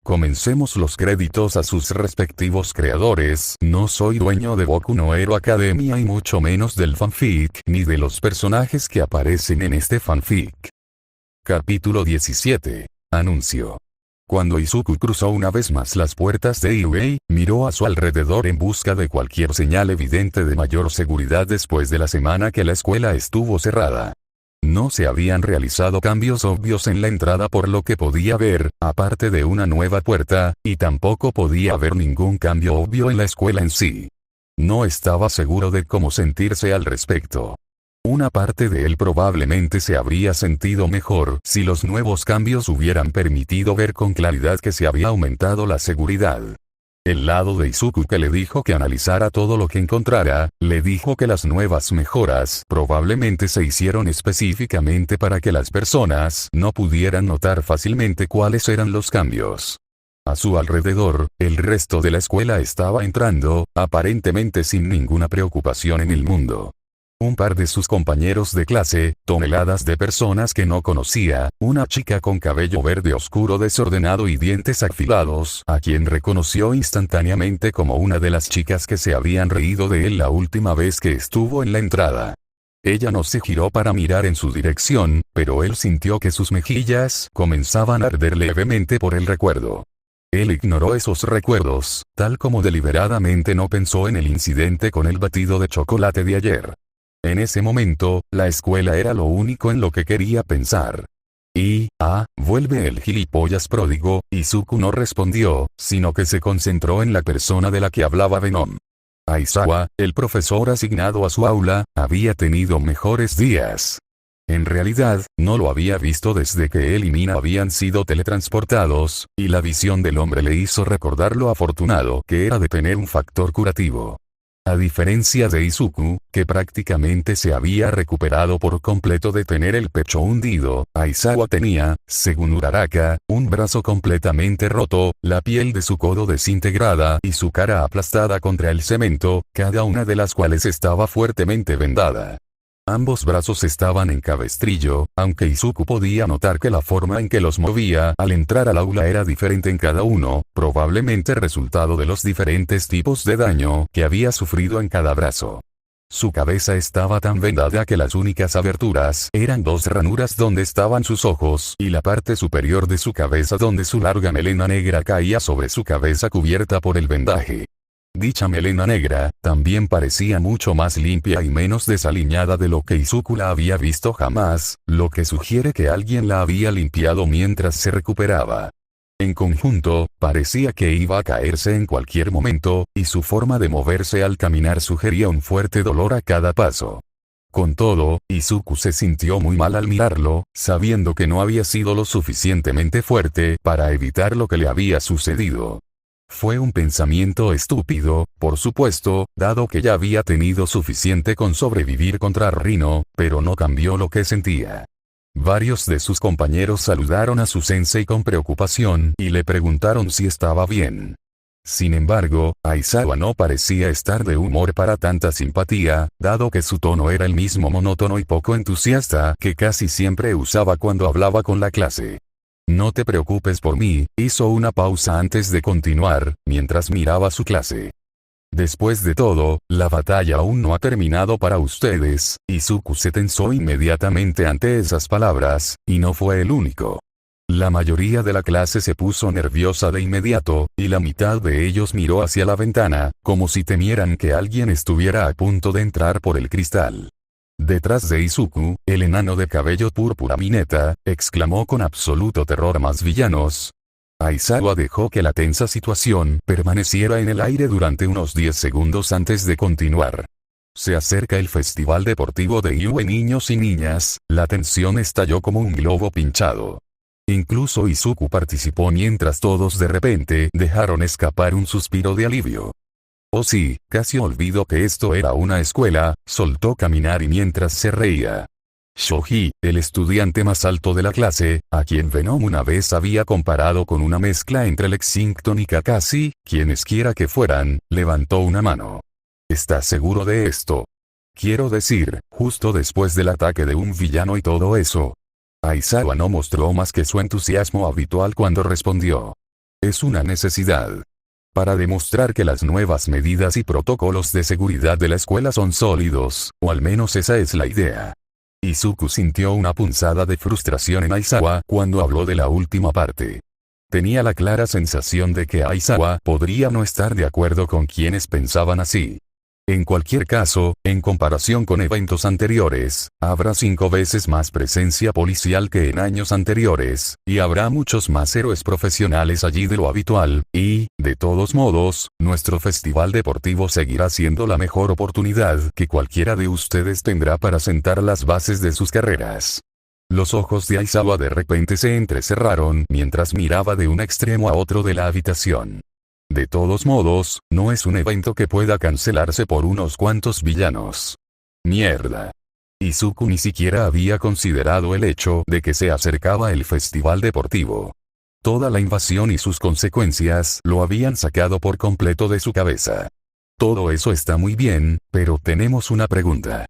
comencemos los créditos a sus respectivos creadores. No soy dueño de Boku no Hero Academia y mucho menos del fanfic, ni de los personajes que aparecen en este fanfic. Capítulo 17. Anuncio. Cuando Izuku cruzó una vez más las puertas de UA, miró a su alrededor en busca de cualquier señal evidente de mayor seguridad después de la semana que la escuela estuvo cerrada. No se habían realizado cambios obvios en la entrada por lo que podía ver, aparte de una nueva puerta, y tampoco podía haber ningún cambio obvio en la escuela en sí. No estaba seguro de cómo sentirse al respecto. Una parte de él probablemente se habría sentido mejor si los nuevos cambios hubieran permitido ver con claridad que se había aumentado la seguridad. El lado de Izuku que le dijo que analizara todo lo que encontrara, le dijo que las nuevas mejoras probablemente se hicieron específicamente para que las personas no pudieran notar fácilmente cuáles eran los cambios. A su alrededor, el resto de la escuela estaba entrando, aparentemente sin ninguna preocupación en el mundo. Un par de sus compañeros de clase, toneladas de personas que no conocía, una chica con cabello verde oscuro desordenado y dientes afilados, a quien reconoció instantáneamente como una de las chicas que se habían reído de él la última vez que estuvo en la entrada. Ella no se giró para mirar en su dirección, pero él sintió que sus mejillas comenzaban a arder levemente por el recuerdo. Él ignoró esos recuerdos, tal como deliberadamente no pensó en el incidente con el batido de chocolate de ayer. En ese momento, la escuela era lo único en lo que quería pensar. Vuelve el gilipollas pródigo. Izuku no respondió, sino que se concentró en la persona de la que hablaba Venom. Aizawa, el profesor asignado a su aula, había tenido mejores días. En realidad, no lo había visto desde que él y Mina habían sido teletransportados, y la visión del hombre le hizo recordar lo afortunado que era de tener un factor curativo. A diferencia de Izuku, que prácticamente se había recuperado por completo de tener el pecho hundido, Aizawa tenía, según Uraraka, un brazo completamente roto, la piel de su codo desintegrada y su cara aplastada contra el cemento, cada una de las cuales estaba fuertemente vendada. Ambos brazos estaban en cabestrillo, aunque Izuku podía notar que la forma en que los movía al entrar al aula era diferente en cada uno, probablemente resultado de los diferentes tipos de daño que había sufrido en cada brazo. Su cabeza estaba tan vendada que las únicas aberturas eran dos ranuras donde estaban sus ojos y la parte superior de su cabeza donde su larga melena negra caía sobre su cabeza cubierta por el vendaje. Dicha melena negra, también parecía mucho más limpia y menos desaliñada de lo que Izuku la había visto jamás, lo que sugiere que alguien la había limpiado mientras se recuperaba. En conjunto, parecía que iba a caerse en cualquier momento, y su forma de moverse al caminar sugería un fuerte dolor a cada paso. Con todo, Izuku se sintió muy mal al mirarlo, sabiendo que no había sido lo suficientemente fuerte para evitar lo que le había sucedido. Fue un pensamiento estúpido, por supuesto, dado que ya había tenido suficiente con sobrevivir contra Rino, pero no cambió lo que sentía. Varios de sus compañeros saludaron a su sensei con preocupación y le preguntaron si estaba bien. Sin embargo, Aizawa no parecía estar de humor para tanta simpatía, dado que su tono era el mismo monótono y poco entusiasta que casi siempre usaba cuando hablaba con la clase. No te preocupes por mí, hizo una pausa antes de continuar, mientras miraba su clase. Después de todo, la batalla aún no ha terminado para ustedes. Izuku se tensó inmediatamente ante esas palabras, y no fue el único. La mayoría de la clase se puso nerviosa de inmediato, y la mitad de ellos miró hacia la ventana, como si temieran que alguien estuviera a punto de entrar por el cristal. Detrás de Izuku, el enano de cabello púrpura Mineta, exclamó con absoluto terror: más villanos. Aizawa dejó que la tensa situación permaneciera en el aire durante unos 10 segundos antes de continuar. Se acerca el festival deportivo de Yue, niños y niñas, la tensión estalló como un globo pinchado. Incluso Izuku participó mientras todos de repente dejaron escapar un suspiro de alivio. Oh sí, casi olvidó que esto era una escuela, soltó caminar y mientras se reía. Shoji, el estudiante más alto de la clase, a quien Venom una vez había comparado con una mezcla entre Lexington y Kakashi, quienesquiera que fueran, levantó una mano. ¿Estás seguro de esto? Quiero decir, justo después del ataque de un villano y todo eso. Aizawa no mostró más que su entusiasmo habitual cuando respondió. es una necesidad. Para demostrar que las nuevas medidas y protocolos de seguridad de la escuela son sólidos, o al menos esa es la idea. Izuku sintió una punzada de frustración en Aizawa cuando habló de la última parte. Tenía la clara sensación de que Aizawa podría no estar de acuerdo con quienes pensaban así. En cualquier caso, en comparación con eventos anteriores, habrá 5 veces más presencia policial que en años anteriores, y habrá muchos más héroes profesionales allí de lo habitual, y, de todos modos, nuestro festival deportivo seguirá siendo la mejor oportunidad que cualquiera de ustedes tendrá para sentar las bases de sus carreras. Los ojos de Aizawa de repente se entrecerraron mientras miraba de un extremo a otro de la habitación. De todos modos, no es un evento que pueda cancelarse por unos cuantos villanos. Mierda. Izuku ni siquiera había considerado el hecho de que se acercaba el festival deportivo. Toda la invasión y sus consecuencias lo habían sacado por completo de su cabeza. Todo eso está muy bien, pero tenemos una pregunta.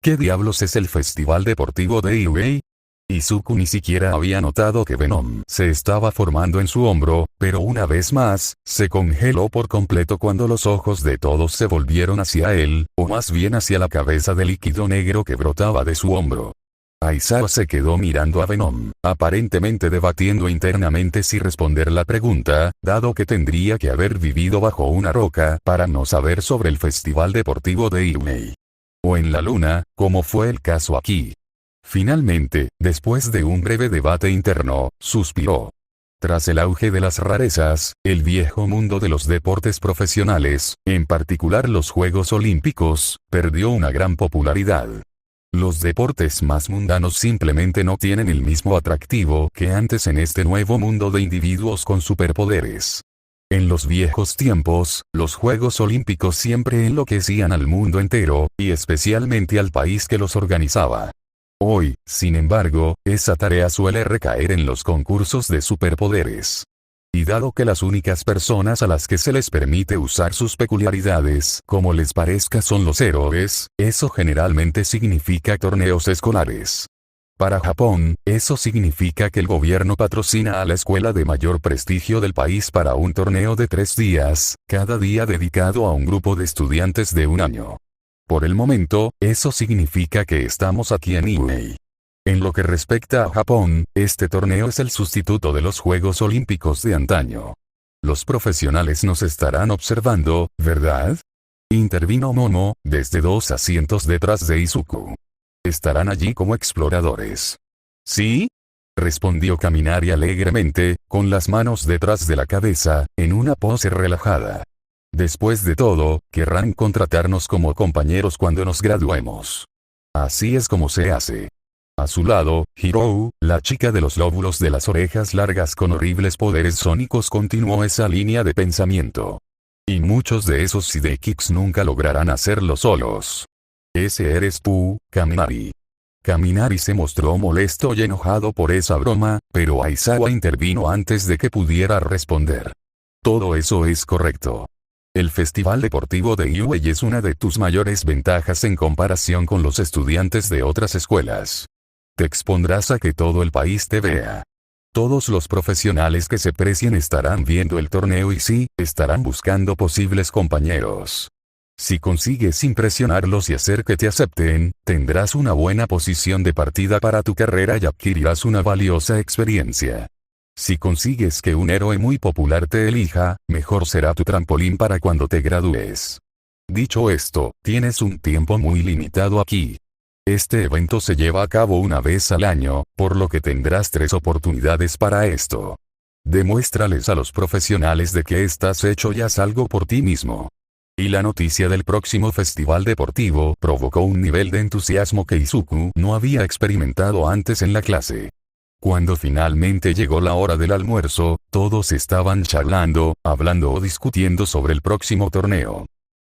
¿Qué diablos es el festival deportivo de Iway? Izuku ni siquiera había notado que Venom se estaba formando en su hombro, pero una vez más, se congeló por completo cuando los ojos de todos se volvieron hacia él, o más bien hacia la cabeza de líquido negro que brotaba de su hombro. Aizawa se quedó mirando a Venom, aparentemente debatiendo internamente si responder la pregunta, dado que tendría que haber vivido bajo una roca para no saber sobre el festival deportivo de Iway. O en la luna, como fue el caso aquí. Finalmente, después de un breve debate interno, suspiró. Tras el auge de las rarezas, el viejo mundo de los deportes profesionales, en particular los Juegos Olímpicos, perdió una gran popularidad. Los deportes más mundanos simplemente no tienen el mismo atractivo que antes en este nuevo mundo de individuos con superpoderes. En los viejos tiempos, los Juegos Olímpicos siempre enloquecían al mundo entero, y especialmente al país que los organizaba. Hoy, sin embargo, esa tarea suele recaer en los concursos de superpoderes. Y dado que las únicas personas a las que se les permite usar sus peculiaridades como les parezca son los héroes, eso generalmente significa torneos escolares. Para Japón, eso significa que el gobierno patrocina a la escuela de mayor prestigio del país para un torneo de 3 días, cada día dedicado a un grupo de estudiantes de un año. Por el momento, eso significa que estamos aquí en Iway. En lo que respecta a Japón, este torneo es el sustituto de los Juegos Olímpicos de antaño. Los profesionales nos estarán observando, ¿verdad? Intervino Momo, desde 2 asientos detrás de Izuku. Estarán allí como exploradores. ¿Sí? Respondió Kaminari alegremente, con las manos detrás de la cabeza, en una pose relajada. Después de todo, querrán contratarnos como compañeros cuando nos graduemos. Así es como se hace. A su lado, Hirou, la chica de los lóbulos de las orejas largas con horribles poderes sónicos, continuó esa línea de pensamiento. Y muchos de esos Sidekicks nunca lograrán hacerlo solos. Ese eres tú, Kaminari. Kaminari se mostró molesto y enojado por esa broma, pero Aizawa intervino antes de que pudiera responder. Todo eso es correcto. El Festival Deportivo de Iway es una de tus mayores ventajas en comparación con los estudiantes de otras escuelas. Te expondrás a que todo el país te vea. Todos los profesionales que se precien estarán viendo el torneo y sí, estarán buscando posibles compañeros. Si consigues impresionarlos y hacer que te acepten, tendrás una buena posición de partida para tu carrera y adquirirás una valiosa experiencia. Si consigues que un héroe muy popular te elija, mejor será tu trampolín para cuando te gradúes. Dicho esto, tienes un tiempo muy limitado aquí. Este evento se lleva a cabo una vez al año, por lo que tendrás 3 oportunidades para esto. Demuéstrales a los profesionales de que estás hecho y haz algo por ti mismo. Y la noticia del próximo festival deportivo provocó un nivel de entusiasmo que Izuku no había experimentado antes en la clase. Cuando finalmente llegó la hora del almuerzo, todos estaban charlando, hablando o discutiendo sobre el próximo torneo.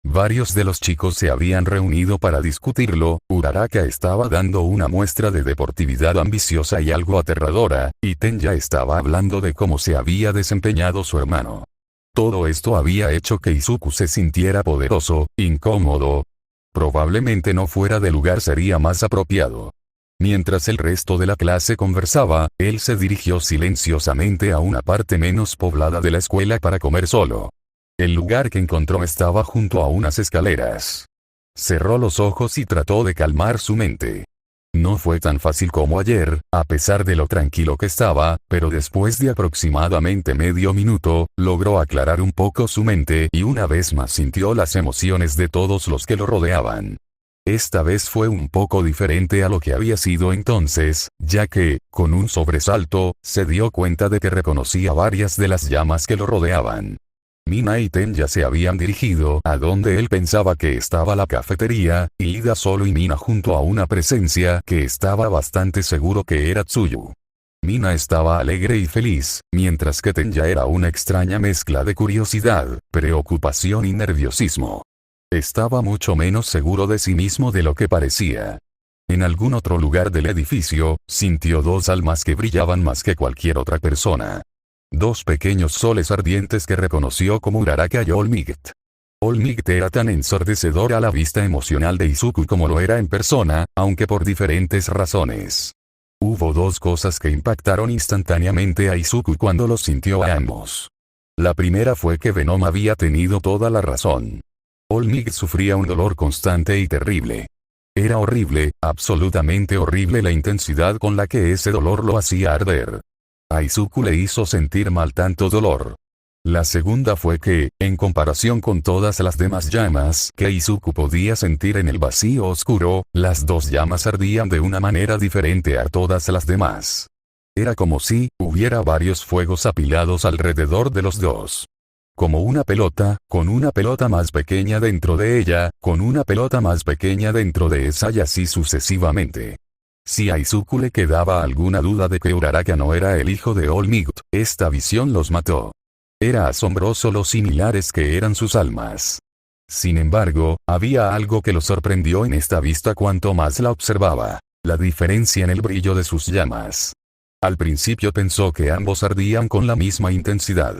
Varios de los chicos se habían reunido para discutirlo, Uraraka estaba dando una muestra de deportividad ambiciosa y algo aterradora, y Tenya estaba hablando de cómo se había desempeñado su hermano. Todo esto había hecho que Izuku se sintiera poderoso, incómodo. Probablemente no fuera de lugar sería más apropiado. Mientras el resto de la clase conversaba, él se dirigió silenciosamente a una parte menos poblada de la escuela para comer solo. El lugar que encontró estaba junto a unas escaleras. Cerró los ojos y trató de calmar su mente. No fue tan fácil como ayer, a pesar de lo tranquilo que estaba, pero después de aproximadamente medio minuto, logró aclarar un poco su mente y una vez más sintió las emociones de todos los que lo rodeaban. Esta vez fue un poco diferente a lo que había sido entonces, ya que, con un sobresalto, se dio cuenta de que reconocía varias de las llamas que lo rodeaban. Mina y Ten ya se habían dirigido a donde él pensaba que estaba la cafetería, y Ida solo y Mina junto a una presencia que estaba bastante seguro que era Tsuyu. Mina estaba alegre y feliz, mientras que Ten ya era una extraña mezcla de curiosidad, preocupación y nerviosismo. Estaba mucho menos seguro de sí mismo de lo que parecía. En algún otro lugar del edificio, sintió dos almas que brillaban más que cualquier otra persona. Dos pequeños soles ardientes que reconoció como Uraraka y All Might. All Might era tan ensordecedor a la vista emocional de Izuku como lo era en persona, aunque por diferentes razones. Hubo dos cosas que impactaron instantáneamente a Izuku cuando los sintió a ambos. La primera fue que Venom había tenido toda la razón. All Might sufría un dolor constante y terrible. Era horrible, absolutamente horrible la intensidad con la que ese dolor lo hacía arder. A Izuku le hizo sentir mal tanto dolor. La segunda fue que, en comparación con todas las demás llamas que Izuku podía sentir en el vacío oscuro, las dos llamas ardían de una manera diferente a todas las demás. Era como si hubiera varios fuegos apilados alrededor de los dos. Como una pelota, con una pelota más pequeña dentro de ella, con una pelota más pequeña dentro de esa y así sucesivamente. Si a Izuku le quedaba alguna duda de que Uraraka no era el hijo de All Might, esta visión los mató. Era asombroso lo similares que eran sus almas. Sin embargo, había algo que lo sorprendió en esta vista cuanto más la observaba: la diferencia en el brillo de sus llamas. Al principio pensó que ambos ardían con la misma intensidad.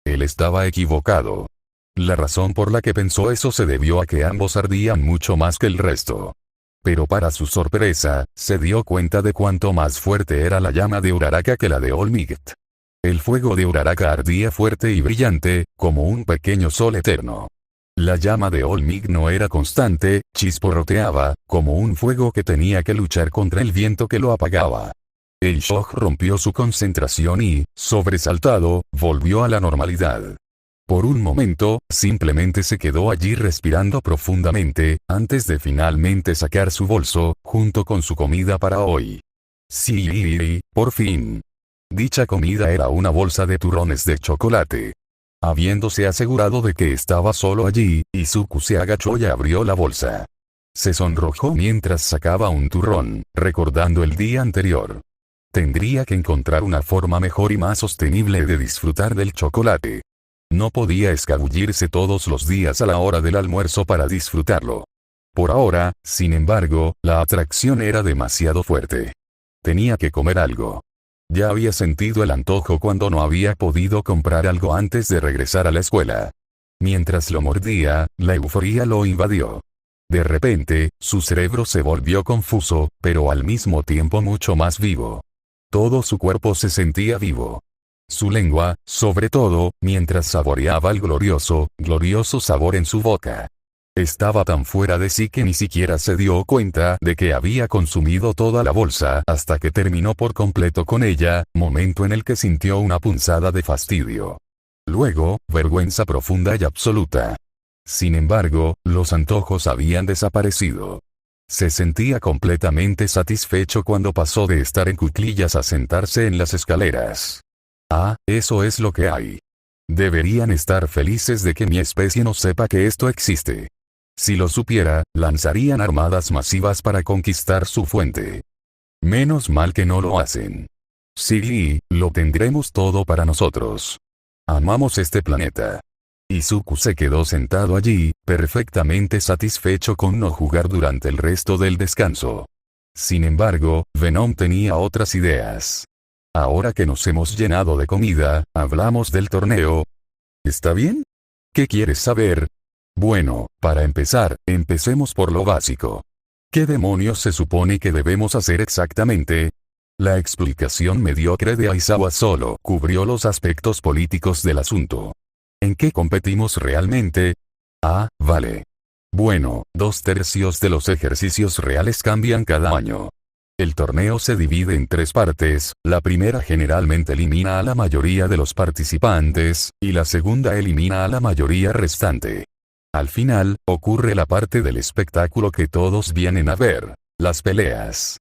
Él estaba equivocado. La razón por la que pensó eso se debió a que ambos ardían mucho más que el resto. Pero para su sorpresa, se dio cuenta de cuánto más fuerte era la llama de Uraraka que la de All Might. El fuego de Uraraka ardía fuerte y brillante, como un pequeño sol eterno. La llama de All Might no era constante, chisporroteaba, como un fuego que tenía que luchar contra el viento que lo apagaba. El shock rompió su concentración y, sobresaltado, volvió a la normalidad. Por un momento, simplemente se quedó allí respirando profundamente, antes de finalmente sacar su bolso, junto con su comida para hoy. Sí, por fin. Dicha comida era una bolsa de turrones de chocolate. Habiéndose asegurado de que estaba solo allí, Izuku se agachó y abrió la bolsa. Se sonrojó mientras sacaba un turrón, recordando el día anterior. Tendría que encontrar una forma mejor y más sostenible de disfrutar del chocolate. No podía escabullirse todos los días a la hora del almuerzo para disfrutarlo. Por ahora, sin embargo, la atracción era demasiado fuerte. Tenía que comer algo. Ya había sentido el antojo cuando no había podido comprar algo antes de regresar a la escuela. Mientras lo mordía, la euforía lo invadió. De repente, su cerebro se volvió confuso, pero al mismo tiempo mucho más vivo. Todo su cuerpo se sentía vivo. Su lengua, sobre todo, mientras saboreaba el glorioso sabor en su boca. Estaba tan fuera de sí que ni siquiera se dio cuenta de que había consumido toda la bolsa hasta que terminó por completo con ella, momento en el que sintió una punzada de fastidio. Luego, vergüenza profunda y absoluta. Sin embargo, los antojos habían desaparecido. Se sentía completamente satisfecho cuando pasó de estar en cuclillas a sentarse en las escaleras. Ah, eso es lo que hay. Deberían estar felices de que mi especie no sepa que esto existe. Si lo supiera, lanzarían armadas masivas para conquistar su fuente. Menos mal que no lo hacen. Sí, lo tendremos todo para nosotros. Amamos este planeta. Izuku se quedó sentado allí, perfectamente satisfecho con no jugar durante el resto del descanso. Sin embargo, Venom tenía otras ideas. Ahora que nos hemos llenado de comida, hablamos del torneo. ¿Está bien? ¿Qué quieres saber? Bueno, para empezar, empecemos por lo básico. ¿Qué demonios se supone que debemos hacer exactamente? La explicación mediocre de Aizawa solo cubrió los aspectos políticos del asunto. ¿En qué competimos realmente? Ah, vale. Bueno, 2/3 de los ejercicios reales cambian cada año. El torneo se divide en 3 partes, la primera generalmente elimina a la mayoría de los participantes, y la segunda elimina a la mayoría restante. Al final, ocurre la parte del espectáculo que todos vienen a ver, las peleas.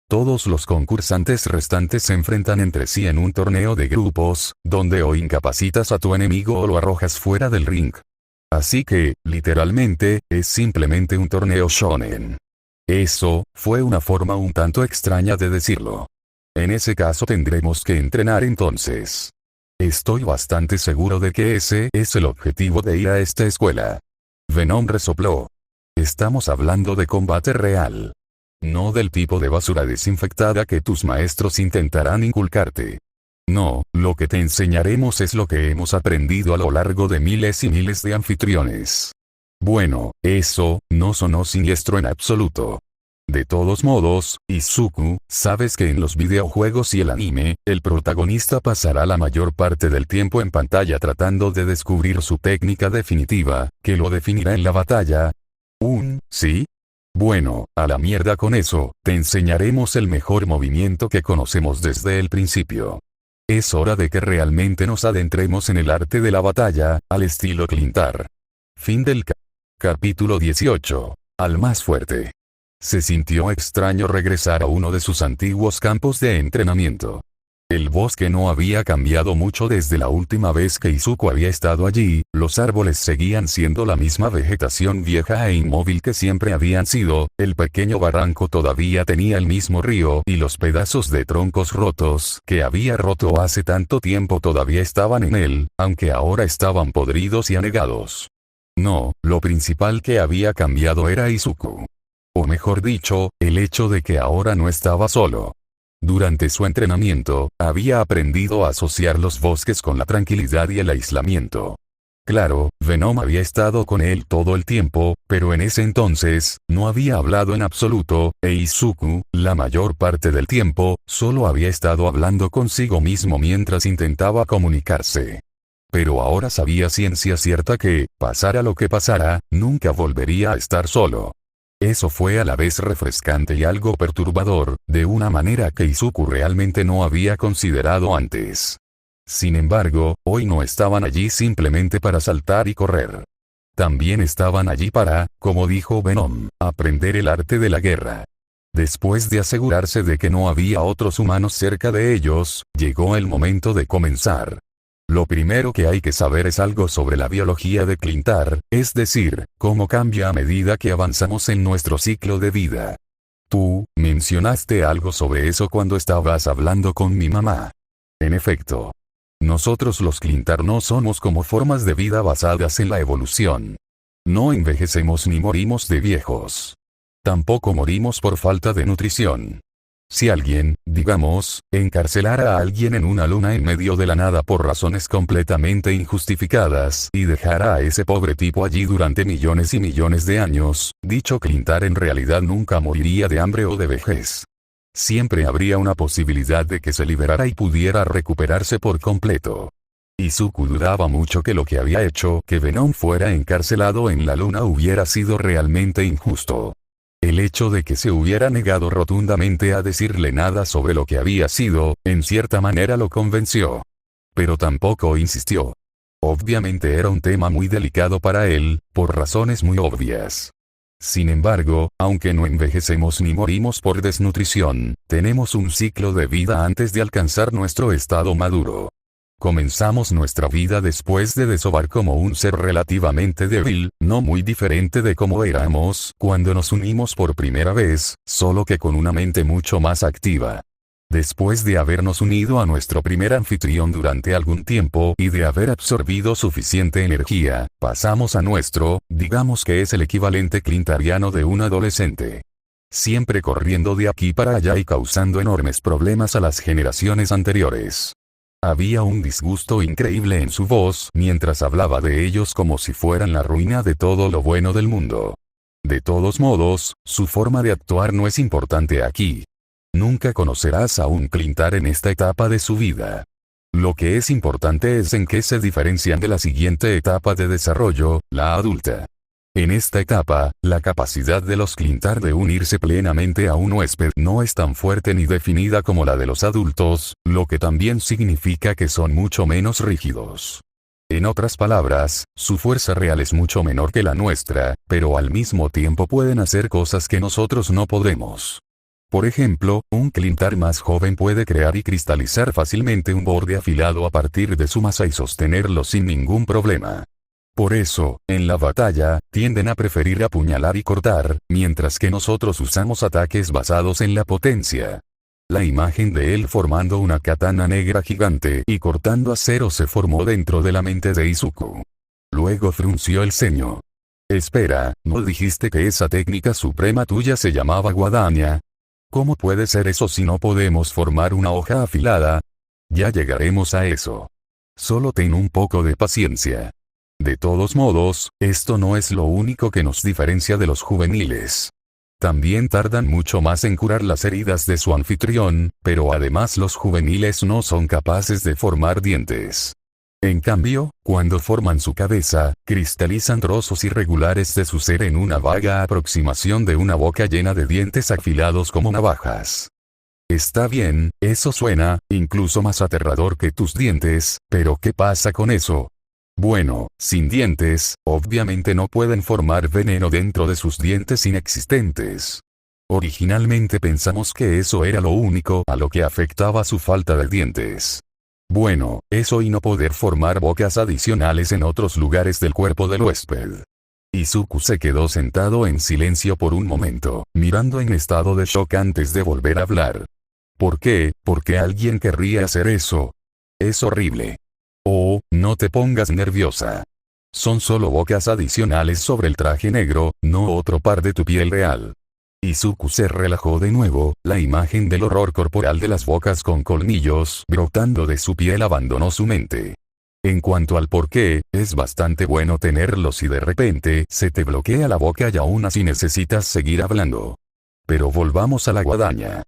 Todos los concursantes restantes se enfrentan entre sí en un torneo de grupos, donde o incapacitas a tu enemigo o lo arrojas fuera del ring. Así que, literalmente, es simplemente un torneo shonen. Eso, fue una forma un tanto extraña de decirlo. En ese caso tendremos que entrenar entonces. Estoy bastante seguro de que ese es el objetivo de ir a esta escuela. Venom resopló. Estamos hablando de combate real. No del tipo de basura desinfectada que tus maestros intentarán inculcarte. No, lo que te enseñaremos es lo que hemos aprendido a lo largo de miles y miles de anfitriones. Bueno, eso, no sonó siniestro en absoluto. De todos modos, Izuku, sabes que en los videojuegos y el anime, el protagonista pasará la mayor parte del tiempo en pantalla tratando de descubrir su técnica definitiva, que lo definirá en la batalla. ¿Sí? Bueno, a la mierda con eso, te enseñaremos el mejor movimiento que conocemos desde el principio. Es hora de que realmente nos adentremos en el arte de la batalla, al estilo Clintar. Fin del capítulo 18. Al más fuerte. Se sintió extraño regresar a uno de sus antiguos campos de entrenamiento. El bosque no había cambiado mucho desde la última vez que Izuku había estado allí, los árboles seguían siendo la misma vegetación vieja e inmóvil que siempre habían sido, el pequeño barranco todavía tenía el mismo río y los pedazos de troncos rotos que había roto hace tanto tiempo todavía estaban en él, aunque ahora estaban podridos y anegados. No, lo principal que había cambiado era Izuku. O mejor dicho, el hecho de que ahora no estaba solo. Durante su entrenamiento, había aprendido a asociar los bosques con la tranquilidad y el aislamiento. Claro, Venom había estado con él todo el tiempo, pero en ese entonces, no había hablado en absoluto, e Izuku, la mayor parte del tiempo, solo había estado hablando consigo mismo mientras intentaba comunicarse. Pero ahora sabía ciencia cierta que, pasara lo que pasara, nunca volvería a estar solo. Eso fue a la vez refrescante y algo perturbador, de una manera que Izuku realmente no había considerado antes. Sin embargo, hoy no estaban allí simplemente para saltar y correr. También estaban allí para, como dijo Venom, aprender el arte de la guerra. Después de asegurarse de que no había otros humanos cerca de ellos, llegó el momento de comenzar. Lo primero que hay que saber es algo sobre la biología de Clintar, es decir, cómo cambia a medida que avanzamos en nuestro ciclo de vida. Tú, mencionaste algo sobre eso cuando estabas hablando con mi mamá. En efecto. Nosotros los Clintar no somos como formas de vida basadas en la evolución. No envejecemos ni morimos de viejos. Tampoco morimos por falta de nutrición. Si alguien, digamos, encarcelara a alguien en una luna en medio de la nada por razones completamente injustificadas y dejara a ese pobre tipo allí durante millones y millones de años, dicho Clintar en realidad nunca moriría de hambre o de vejez. Siempre habría una posibilidad de que se liberara y pudiera recuperarse por completo. Izuku dudaba mucho que lo que había hecho que Venom fuera encarcelado en la luna hubiera sido realmente injusto. El hecho de que se hubiera negado rotundamente a decirle nada sobre lo que había sido, en cierta manera lo convenció. Pero tampoco insistió. Obviamente era un tema muy delicado para él, por razones muy obvias. Sin embargo, aunque no envejecemos ni morimos por desnutrición, tenemos un ciclo de vida antes de alcanzar nuestro estado maduro. Comenzamos nuestra vida después de desovar como un ser relativamente débil, no muy diferente de como éramos cuando nos unimos por primera vez, solo que con una mente mucho más activa. Después de habernos unido a nuestro primer anfitrión durante algún tiempo y de haber absorbido suficiente energía, pasamos a nuestro, digamos que es el equivalente clintariano de un adolescente. Siempre corriendo de aquí para allá y causando enormes problemas a las generaciones anteriores. Había un disgusto increíble en su voz mientras hablaba de ellos como si fueran la ruina de todo lo bueno del mundo. De todos modos, su forma de actuar no es importante aquí. Nunca conocerás a un Clintar en esta etapa de su vida. Lo que es importante es en qué se diferencian de la siguiente etapa de desarrollo, la adulta. En esta etapa, la capacidad de los Clintar de unirse plenamente a un huésped no es tan fuerte ni definida como la de los adultos, lo que también significa que son mucho menos rígidos. En otras palabras, su fuerza real es mucho menor que la nuestra, pero al mismo tiempo pueden hacer cosas que nosotros no podemos. Por ejemplo, un Clintar más joven puede crear y cristalizar fácilmente un borde afilado a partir de su masa y sostenerlo sin ningún problema. Por eso, en la batalla, tienden a preferir apuñalar y cortar, mientras que nosotros usamos ataques basados en la potencia. La imagen de él formando una katana negra gigante y cortando acero se formó dentro de la mente de Izuku. Luego frunció el ceño. Espera, ¿no dijiste que esa técnica suprema tuya se llamaba guadaña? ¿Cómo puede ser eso si no podemos formar una hoja afilada? Ya llegaremos a eso. Solo ten un poco de paciencia. De todos modos, esto no es lo único que nos diferencia de los juveniles. También tardan mucho más en curar las heridas de su anfitrión, pero además los juveniles no son capaces de formar dientes. En cambio, cuando forman su cabeza, cristalizan trozos irregulares de su ser en una vaga aproximación de una boca llena de dientes afilados como navajas. Está bien, eso suena, incluso más aterrador que tus dientes, pero ¿qué pasa con eso? Bueno, sin dientes, obviamente no pueden formar veneno dentro de sus dientes inexistentes. Originalmente pensamos que eso era lo único a lo que afectaba su falta de dientes. Bueno, eso y no poder formar bocas adicionales en otros lugares del cuerpo del huésped. Izuku se quedó sentado en silencio por un momento, mirando en estado de shock antes de volver a hablar. ¿Por qué? ¿Por qué alguien querría hacer eso? Es horrible. Oh, no te pongas nerviosa. Son solo bocas adicionales sobre el traje negro, no otro par de tu piel real. Izuku se relajó de nuevo, la imagen del horror corporal de las bocas con colmillos brotando de su piel abandonó su mente. En cuanto al por qué, es bastante bueno tenerlos si de repente se te bloquea la boca y aún así necesitas seguir hablando. Pero volvamos a la guadaña.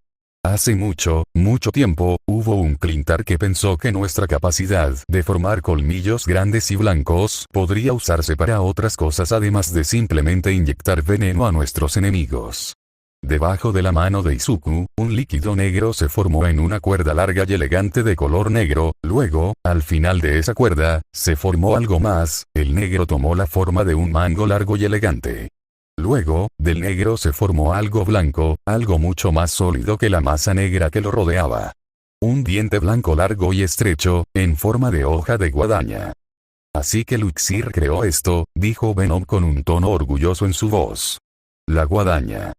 Hace mucho, mucho tiempo, hubo un Clintar que pensó que nuestra capacidad de formar colmillos grandes y blancos podría usarse para otras cosas además de simplemente inyectar veneno a nuestros enemigos. Debajo de la mano de Izuku, un líquido negro se formó en una cuerda larga y elegante de color negro, luego, al final de esa cuerda, se formó algo más, el negro tomó la forma de un mango largo y elegante. Luego, del negro se formó algo blanco, algo mucho más sólido que la masa negra que lo rodeaba. Un diente blanco largo y estrecho, en forma de hoja de guadaña. Así que Luxir creó esto, dijo Venom con un tono orgulloso en su voz. La guadaña.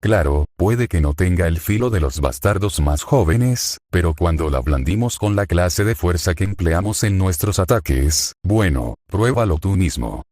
Claro, puede que no tenga el filo de los bastardos más jóvenes, pero cuando la blandimos con la clase de fuerza que empleamos en nuestros ataques, bueno, pruébalo tú mismo.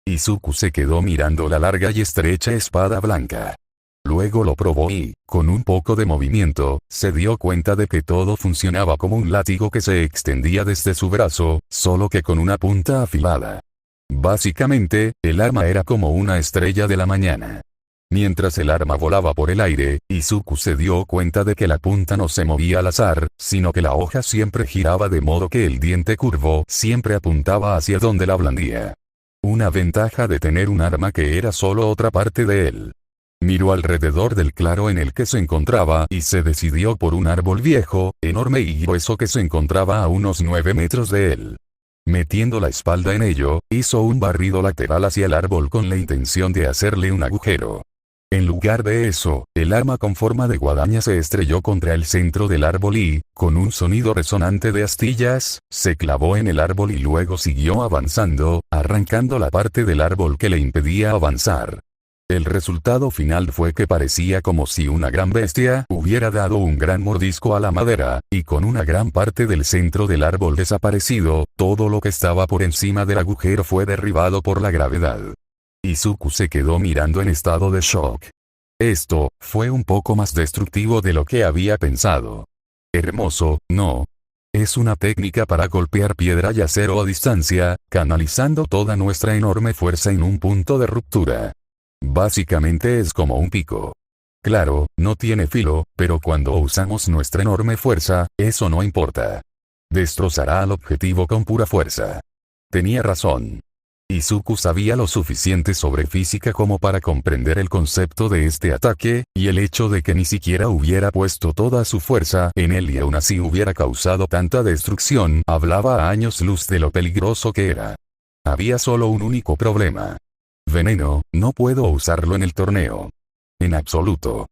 Izuku se quedó mirando la larga y estrecha espada blanca. Luego lo probó y, con un poco de movimiento, se dio cuenta de que todo funcionaba como un látigo que se extendía desde su brazo, solo que con una punta afilada. Básicamente, el arma era como una estrella de la mañana. Mientras el arma volaba por el aire, Izuku se dio cuenta de que la punta no se movía al azar, sino que la hoja siempre giraba de modo que el diente curvo siempre apuntaba hacia donde la blandía. Una ventaja de tener un arma que era solo otra parte de él. Miró alrededor del claro en el que se encontraba y se decidió por un árbol viejo, enorme y grueso que se encontraba a unos 9 metros de él. Metiendo la espalda en ello, hizo un barrido lateral hacia el árbol con la intención de hacerle un agujero. En lugar de eso, el arma con forma de guadaña se estrelló contra el centro del árbol y, con un sonido resonante de astillas, se clavó en el árbol y luego siguió avanzando, arrancando la parte del árbol que le impedía avanzar. El resultado final fue que parecía como si una gran bestia hubiera dado un gran mordisco a la madera, y con una gran parte del centro del árbol desaparecido, todo lo que estaba por encima del agujero fue derribado por la gravedad. Izuku se quedó mirando en estado de shock. Esto fue un poco más destructivo de lo que había pensado. Hermoso, ¿no? Es una técnica para golpear piedra y acero a distancia, canalizando toda nuestra enorme fuerza en un punto de ruptura. Básicamente es como un pico. Claro, no tiene filo, pero cuando usamos nuestra enorme fuerza, eso no importa. Destrozará al objetivo con pura fuerza. Tenía razón. Izuku sabía lo suficiente sobre física como para comprender el concepto de este ataque, y el hecho de que ni siquiera hubiera puesto toda su fuerza en él y aún así hubiera causado tanta destrucción, hablaba a años luz de lo peligroso que era. Había solo un único problema. Veneno, no puedo usarlo en el torneo. En absoluto.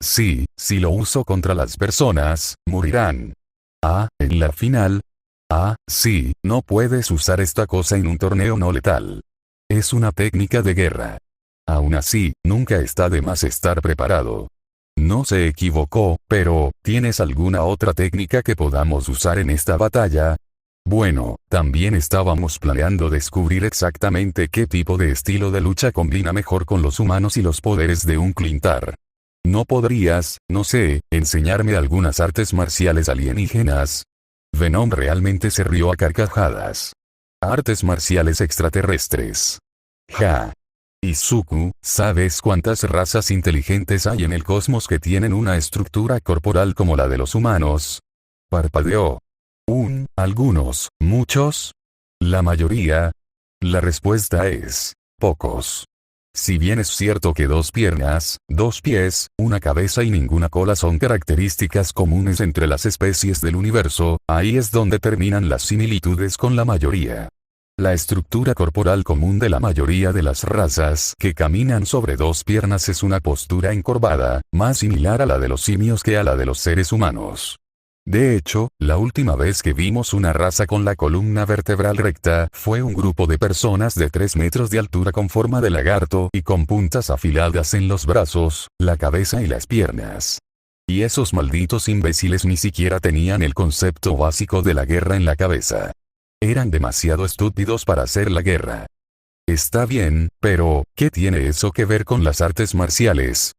Sí, si lo uso contra las personas, morirán. Ah, en la final. Ah, sí, no puedes usar esta cosa en un torneo no letal. Es una técnica de guerra. Aún así, nunca está de más estar preparado. No se equivocó, pero, ¿tienes alguna otra técnica que podamos usar en esta batalla? Bueno, también estábamos planeando descubrir exactamente qué tipo de estilo de lucha combina mejor con los humanos y los poderes de un Clintar. ¿No podrías, no sé, enseñarme algunas artes marciales alienígenas? Venom realmente se rió a carcajadas. Artes marciales extraterrestres. Ja. Izuku, ¿sabes cuántas razas inteligentes hay en el cosmos que tienen una estructura corporal como la de los humanos? Parpadeó. Algunos, muchos. La mayoría. La respuesta es, pocos. Si bien es cierto que 2 piernas, 2 pies, una cabeza y ninguna cola son características comunes entre las especies del universo, ahí es donde terminan las similitudes con la mayoría. La estructura corporal común de la mayoría de las razas que caminan sobre 2 piernas es una postura encorvada, más similar a la de los simios que a la de los seres humanos. De hecho, la última vez que vimos una raza con la columna vertebral recta fue un grupo de personas de 3 metros de altura con forma de lagarto y con puntas afiladas en los brazos, la cabeza y las piernas. Y esos malditos imbéciles ni siquiera tenían el concepto básico de la guerra en la cabeza. Eran demasiado estúpidos para hacer la guerra. Está bien, pero, ¿qué tiene eso que ver con las artes marciales?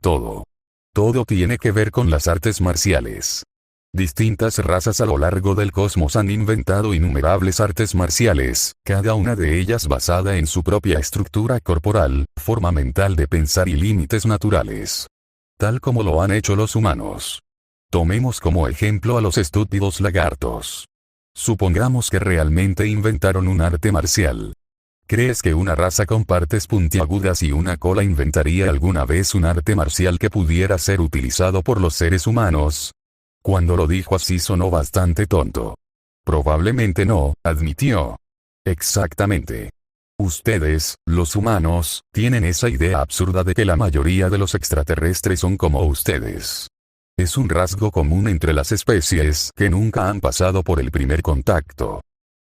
Todo. Todo tiene que ver con las artes marciales. Distintas razas a lo largo del cosmos han inventado innumerables artes marciales, cada una de ellas basada en su propia estructura corporal, forma mental de pensar y límites naturales. Tal como lo han hecho los humanos. Tomemos como ejemplo a los estúpidos lagartos. Supongamos que realmente inventaron un arte marcial. ¿Crees que una raza con partes puntiagudas y una cola inventaría alguna vez un arte marcial que pudiera ser utilizado por los seres humanos? Cuando lo dijo así sonó bastante tonto. Probablemente no, admitió. Exactamente. Ustedes, los humanos, tienen esa idea absurda de que la mayoría de los extraterrestres son como ustedes. Es un rasgo común entre las especies que nunca han pasado por el primer contacto.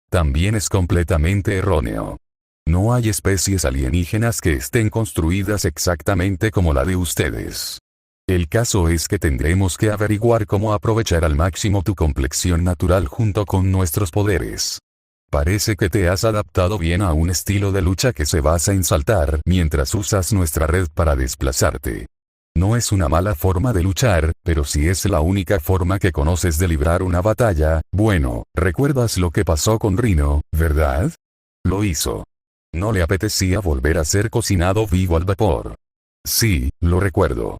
También es completamente erróneo. No hay especies alienígenas que estén construidas exactamente como la de ustedes. El caso es que tendremos que averiguar cómo aprovechar al máximo tu complexión natural junto con nuestros poderes. Parece que te has adaptado bien a un estilo de lucha que se basa en saltar mientras usas nuestra red para desplazarte. No es una mala forma de luchar, pero si es la única forma que conoces de librar una batalla, bueno, ¿recuerdas lo que pasó con Rhino, verdad? Lo hizo. No le apetecía volver a ser cocinado vivo al vapor. Sí, lo recuerdo.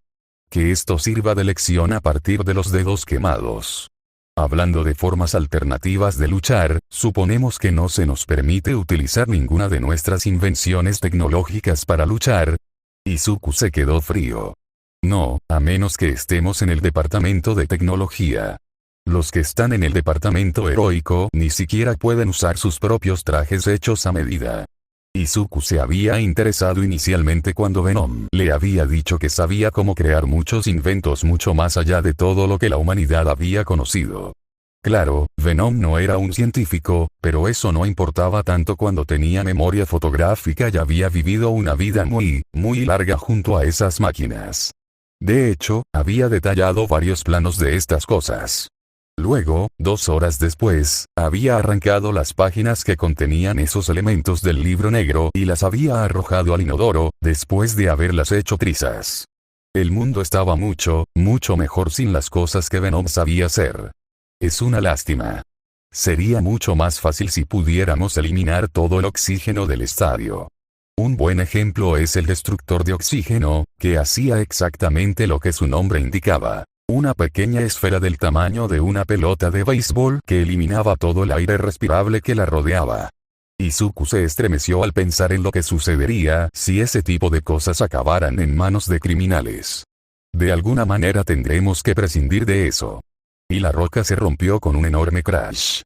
Que esto sirva de lección a partir de los dedos quemados. Hablando de formas alternativas de luchar, suponemos que no se nos permite utilizar ninguna de nuestras invenciones tecnológicas para luchar. Izuku se quedó frío. No, a menos que estemos en el departamento de tecnología. Los que están en el departamento heroico ni siquiera pueden usar sus propios trajes hechos a medida. Izuku se había interesado inicialmente cuando Venom le había dicho que sabía cómo crear muchos inventos mucho más allá de todo lo que la humanidad había conocido. Claro, Venom no era un científico, pero eso no importaba tanto cuando tenía memoria fotográfica y había vivido una vida muy larga junto a esas máquinas. De hecho, había detallado varios planos de estas cosas. Luego, 2 horas después, había arrancado las páginas que contenían esos elementos del libro negro y las había arrojado al inodoro, después de haberlas hecho trizas. El mundo estaba mucho mejor sin las cosas que Venom sabía hacer. Es una lástima. Sería mucho más fácil si pudiéramos eliminar todo el oxígeno del estadio. Un buen ejemplo es el destructor de oxígeno, que hacía exactamente lo que su nombre indicaba. Una pequeña esfera del tamaño de una pelota de béisbol que eliminaba todo el aire respirable que la rodeaba. Izuku se estremeció al pensar en lo que sucedería si ese tipo de cosas acabaran en manos de criminales. De alguna manera tendremos que prescindir de eso. Y la roca se rompió con un enorme crash.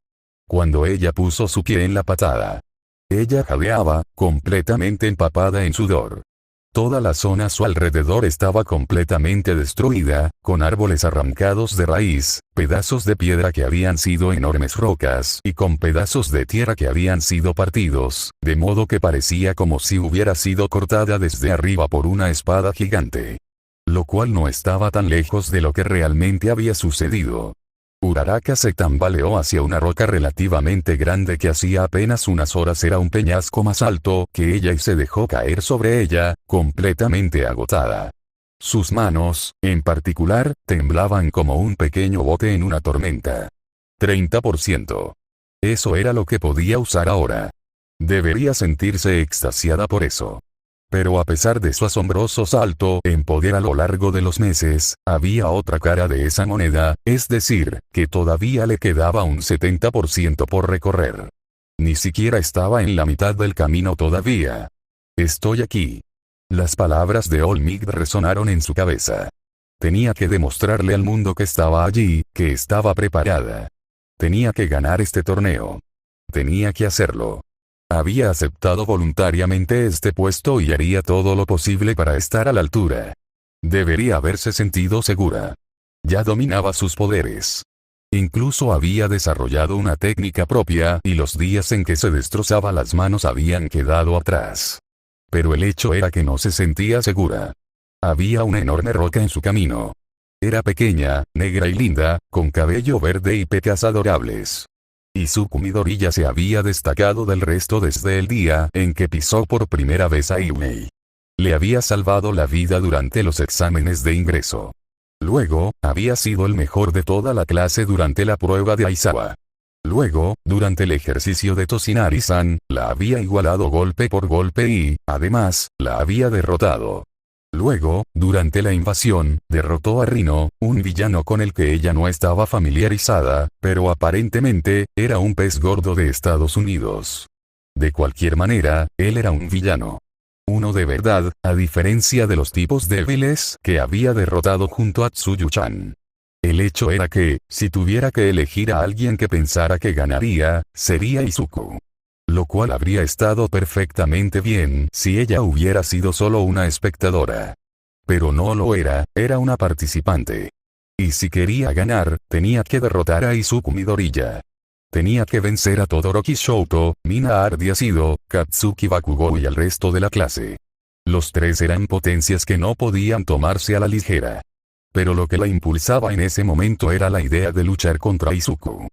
Cuando ella puso su pie en la patada, ella jadeaba, completamente empapada en sudor. Toda la zona a su alrededor estaba completamente destruida, con árboles arrancados de raíz, pedazos de piedra que habían sido enormes rocas y con pedazos de tierra que habían sido partidos, de modo que parecía como si hubiera sido cortada desde arriba por una espada gigante. Lo cual no estaba tan lejos de lo que realmente había sucedido. Uraraka se tambaleó hacia una roca relativamente grande que hacía apenas unas horas era un peñasco más alto que ella y se dejó caer sobre ella, completamente agotada. Sus manos, en particular, temblaban como un pequeño bote en una tormenta. 30%. Eso era lo que podía usar ahora. Debería sentirse extasiada por eso. Pero a pesar de su asombroso salto en poder a lo largo de los meses, había otra cara de esa moneda, es decir, que todavía le quedaba un 70% por recorrer. Ni siquiera estaba en la mitad del camino todavía. Estoy aquí. Las palabras de Olmig resonaron en su cabeza. Tenía que demostrarle al mundo que estaba allí, que estaba preparada. Tenía que ganar este torneo. Tenía que hacerlo. Había aceptado voluntariamente este puesto y haría todo lo posible para estar a la altura. Debería haberse sentido segura. Ya dominaba sus poderes. Incluso había desarrollado una técnica propia y los días en que se destrozaba las manos habían quedado atrás. Pero el hecho era que no se sentía segura. Había una enorme roca en su camino. Era pequeña, negra y linda, con cabello verde y pecas adorables. Izuku Midoriya se había destacado del resto desde el día en que pisó por primera vez a Iumei. Le había salvado la vida durante los exámenes de ingreso. Luego, había sido el mejor de toda la clase durante la prueba de Aizawa. Luego, durante el ejercicio de Toshinari-san, la había igualado golpe por golpe y, además, la había derrotado. Luego, durante la invasión, derrotó a Rino, un villano con el que ella no estaba familiarizada, pero aparentemente, era un pez gordo de Estados Unidos. De cualquier manera, él era un villano. Uno de verdad, a diferencia de los tipos débiles que había derrotado junto a Tsuyu-chan. El hecho era que, si tuviera que elegir a alguien que pensara que ganaría, sería Izuku. Lo cual habría estado perfectamente bien si ella hubiera sido solo una espectadora. Pero no lo era, era una participante. Y si quería ganar, tenía que derrotar a Izuku Midoriya. Tenía que vencer a Todoroki Shoto, Mina Ardiacido, Katsuki Bakugou y al resto de la clase. Los tres eran potencias que no podían tomarse a la ligera. Pero lo que la impulsaba en ese momento era la idea de luchar contra Izuku.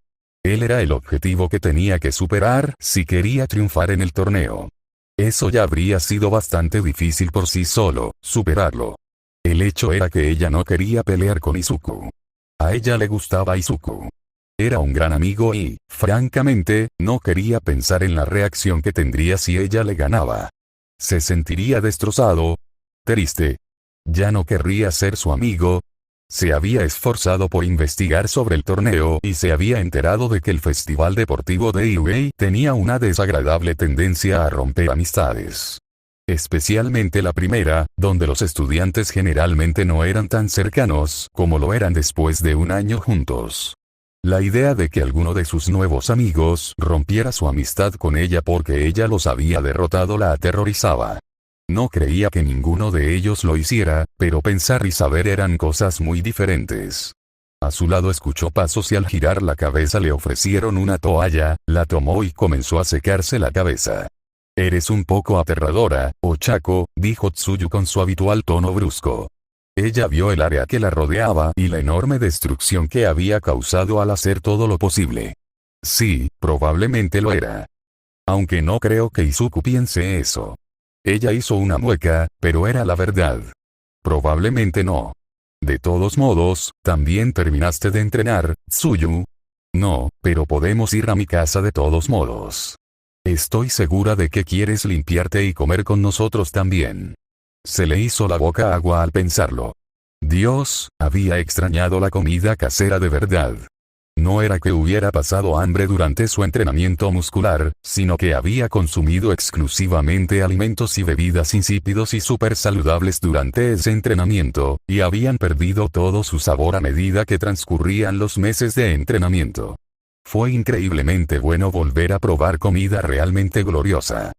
Él era el objetivo que tenía que superar si quería triunfar en el torneo. Eso ya habría sido bastante difícil por sí solo, superarlo. El hecho era que ella no quería pelear con Izuku. A ella le gustaba Izuku. Era un gran amigo y, francamente, no quería pensar en la reacción que tendría si ella le ganaba. Se sentiría destrozado. Triste. Ya no querría ser su amigo. Se había esforzado por investigar sobre el torneo y se había enterado de que el Festival Deportivo de Iway tenía una desagradable tendencia a romper amistades. Especialmente la primera, donde los estudiantes generalmente no eran tan cercanos como lo eran después de un año juntos. La idea de que alguno de sus nuevos amigos rompiera su amistad con ella porque ella los había derrotado la aterrorizaba. No creía que ninguno de ellos lo hiciera, pero pensar y saber eran cosas muy diferentes. A su lado escuchó pasos y al girar la cabeza le ofrecieron una toalla, la tomó y comenzó a secarse la cabeza. «Eres un poco aterradora, Ochako», dijo Tsuyu con su habitual tono brusco. Ella vio el área que la rodeaba y la enorme destrucción que había causado al hacer todo lo posible. Sí, probablemente lo era. Aunque no creo que Izuku piense eso. Ella hizo una mueca, pero era la verdad. Probablemente no. De todos modos, ¿también terminaste de entrenar, Tsuyu? No, pero podemos ir a mi casa de todos modos. Estoy segura de que quieres limpiarte y comer con nosotros también. Se le hizo la boca agua al pensarlo. Dios, había extrañado la comida casera de verdad. No era que hubiera pasado hambre durante su entrenamiento muscular, sino que había consumido exclusivamente alimentos y bebidas insípidos y súper saludables durante ese entrenamiento, y habían perdido todo su sabor a medida que transcurrían los meses de entrenamiento. Fue increíblemente bueno volver a probar comida realmente gloriosa.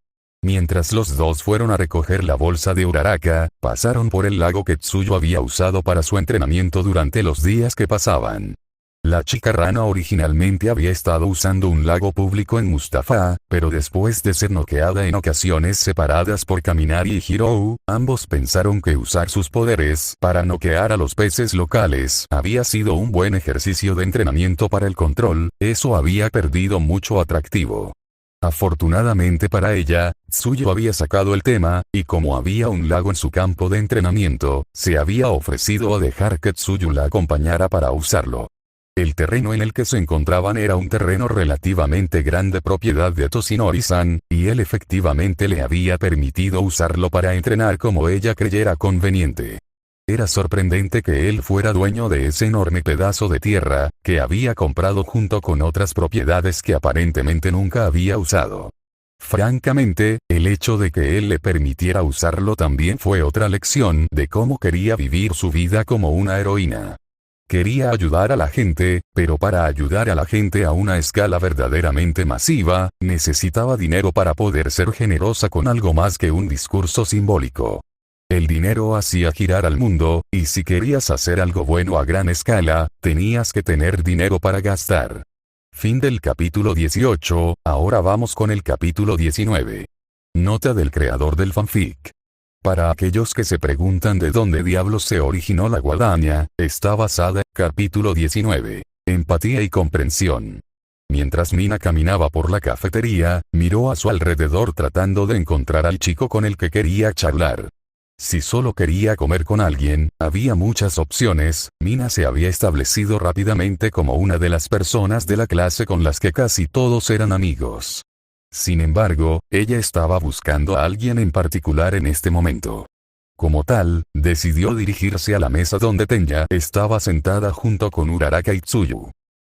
Mientras los dos fueron a recoger la bolsa de Uraraka, pasaron por el lago que Tsuyu había usado para su entrenamiento durante los días que pasaban. La chica rana originalmente había estado usando un lago público en Mustafa, pero después de ser noqueada en ocasiones separadas por Kaminari y Hirou, ambos pensaron que usar sus poderes para noquear a los peces locales había sido un buen ejercicio de entrenamiento para el control. Eso había perdido mucho atractivo. Afortunadamente para ella, Tsuyu había sacado el tema, y como había un lago en su campo de entrenamiento, se había ofrecido a dejar que Tsuyu la acompañara para usarlo. El terreno en el que se encontraban era un terreno relativamente grande propiedad de Toshinori-san, y él efectivamente le había permitido usarlo para entrenar como ella creyera conveniente. Era sorprendente que él fuera dueño de ese enorme pedazo de tierra, que había comprado junto con otras propiedades que aparentemente nunca había usado. Francamente, el hecho de que él le permitiera usarlo también fue otra lección de cómo quería vivir su vida como una heroína. Quería ayudar a la gente, pero para ayudar a la gente a una escala verdaderamente masiva, necesitaba dinero para poder ser generosa con algo más que un discurso simbólico. El dinero hacía girar al mundo, y si querías hacer algo bueno a gran escala, tenías que tener dinero para gastar. Fin del capítulo 18, ahora vamos con el capítulo 19. Nota del creador del fanfic. Para aquellos que se preguntan de dónde diablos se originó la guadaña, está basada en capítulo 19. Empatía y comprensión. Mientras Mina caminaba por la cafetería, miró a su alrededor tratando de encontrar al chico con el que quería charlar. Si solo quería comer con alguien, había muchas opciones. Mina se había establecido rápidamente como una de las personas de la clase con las que casi todos eran amigos. Sin embargo, ella estaba buscando a alguien en particular en este momento. Como tal, decidió dirigirse a la mesa donde Tenya estaba sentada junto con Uraraka y Tsuyu.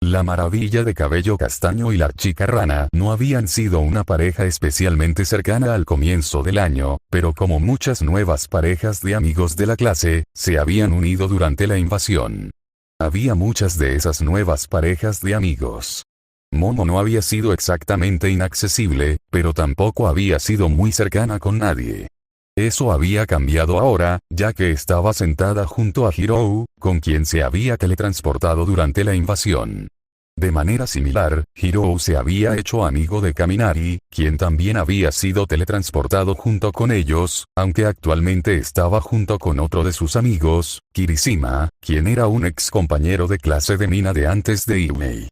La maravilla de cabello castaño y la chica rana no habían sido una pareja especialmente cercana al comienzo del año, pero como muchas nuevas parejas de amigos de la clase, se habían unido durante la invasión. Había muchas de esas nuevas parejas de amigos. Momo no había sido exactamente inaccesible, pero tampoco había sido muy cercana con nadie. Eso había cambiado ahora, ya que estaba sentada junto a Hirou, con quien se había teletransportado durante la invasión. De manera similar, Hirou se había hecho amigo de Kaminari, quien también había sido teletransportado junto con ellos, aunque actualmente estaba junto con otro de sus amigos, Kirishima, quien era un ex compañero de clase de Mina de antes de Iumei.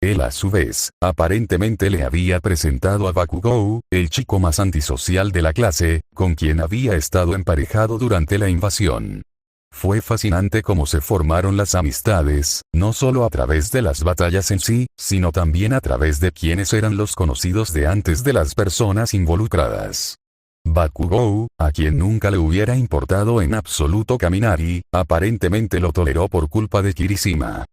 Él a su vez, aparentemente le había presentado a Bakugou, el chico más antisocial de la clase, con quien había estado emparejado durante la invasión. Fue fascinante cómo se formaron las amistades, no solo a través de las batallas en sí, sino también a través de quienes eran los conocidos de antes de las personas involucradas. Bakugou, a quien nunca le hubiera importado en absoluto Kaminari, aparentemente lo toleró por culpa de Kirishima.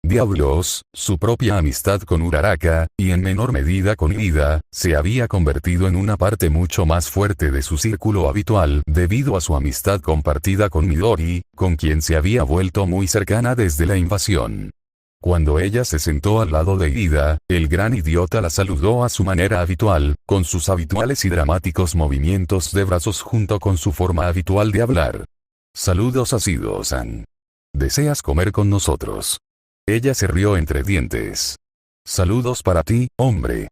Diablos, su propia amistad con Uraraka, y en menor medida con Ida, se había convertido en una parte mucho más fuerte de su círculo habitual debido a su amistad compartida con Midori, con quien se había vuelto muy cercana desde la invasión. Cuando ella se sentó al lado de Ida, el gran idiota la saludó a su manera habitual, con sus habituales y dramáticos movimientos de brazos junto con su forma habitual de hablar. Saludos a Shido-san. ¿Deseas comer con nosotros? Ella se rió entre dientes. Saludos para ti, hombre.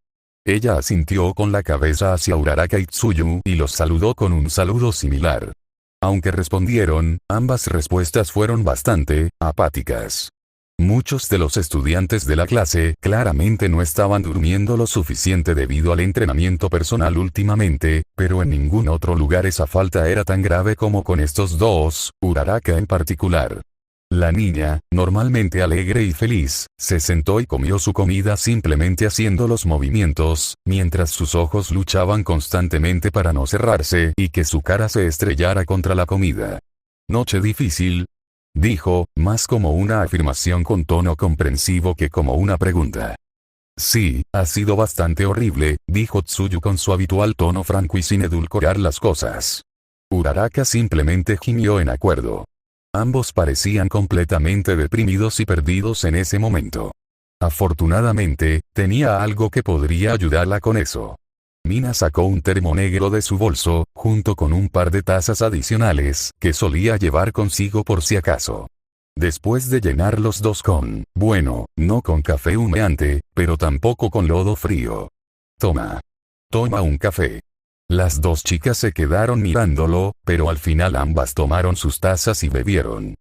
Ella asintió con la cabeza hacia Uraraka y Tsuyu y los saludó con un saludo similar. Aunque respondieron, ambas respuestas fueron bastante apáticas. Muchos de los estudiantes de la clase claramente no estaban durmiendo lo suficiente debido al entrenamiento personal últimamente, pero en ningún otro lugar esa falta era tan grave como con estos dos, Uraraka en particular. La niña, normalmente alegre y feliz, se sentó y comió su comida simplemente haciendo los movimientos, mientras sus ojos luchaban constantemente para no cerrarse y que su cara se estrellara contra la comida. «Noche difícil», dijo, más como una afirmación con tono comprensivo que como una pregunta. «Sí, ha sido bastante horrible», dijo Tsuyu con su habitual tono franco y sin edulcorar las cosas. Uraraka simplemente gimió en acuerdo. Ambos parecían completamente deprimidos y perdidos en ese momento. Afortunadamente, tenía algo que podría ayudarla con eso. Mina sacó un termo negro de su bolso, junto con un par de tazas adicionales, que solía llevar consigo por si acaso. Después de llenar los dos con, bueno, no con café humeante, pero tampoco con lodo frío. Toma un café. Las dos chicas se quedaron mirándolo, pero al final ambas tomaron sus tazas y bebieron.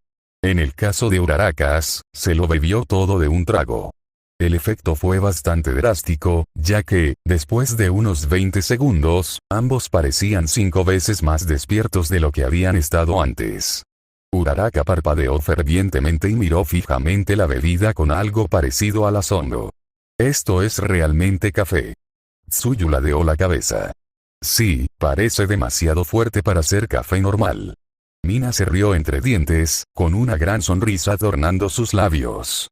En el caso de Urarakas, se lo bebió todo de un trago. El efecto fue bastante drástico, ya que, después de unos 20 segundos, ambos parecían 5 veces más despiertos de lo que habían estado antes. Uraraka parpadeó fervientemente y miró fijamente la bebida con algo parecido al asombro. «Esto es realmente café». Tsuyu ladeó la cabeza. «Sí, parece demasiado fuerte para ser café normal». Mina se rió entre dientes, con una gran sonrisa adornando sus labios.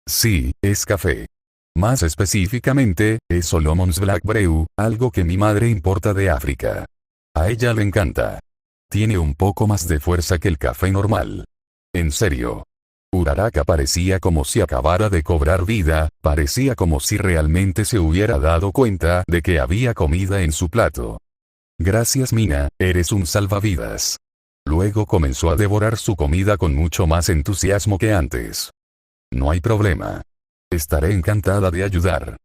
«Sí, es café. Más específicamente, es Solomon's Black Brew, algo que mi madre importa de África. A ella le encanta. Tiene un poco más de fuerza que el café normal». «¿En serio?» Uraraka parecía como si acabara de cobrar vida, parecía como si realmente se hubiera dado cuenta de que había comida en su plato. «Gracias Mina, eres un salvavidas». Luego comenzó a devorar su comida con mucho más entusiasmo que antes. «No hay problema. Estaré encantada de ayudar».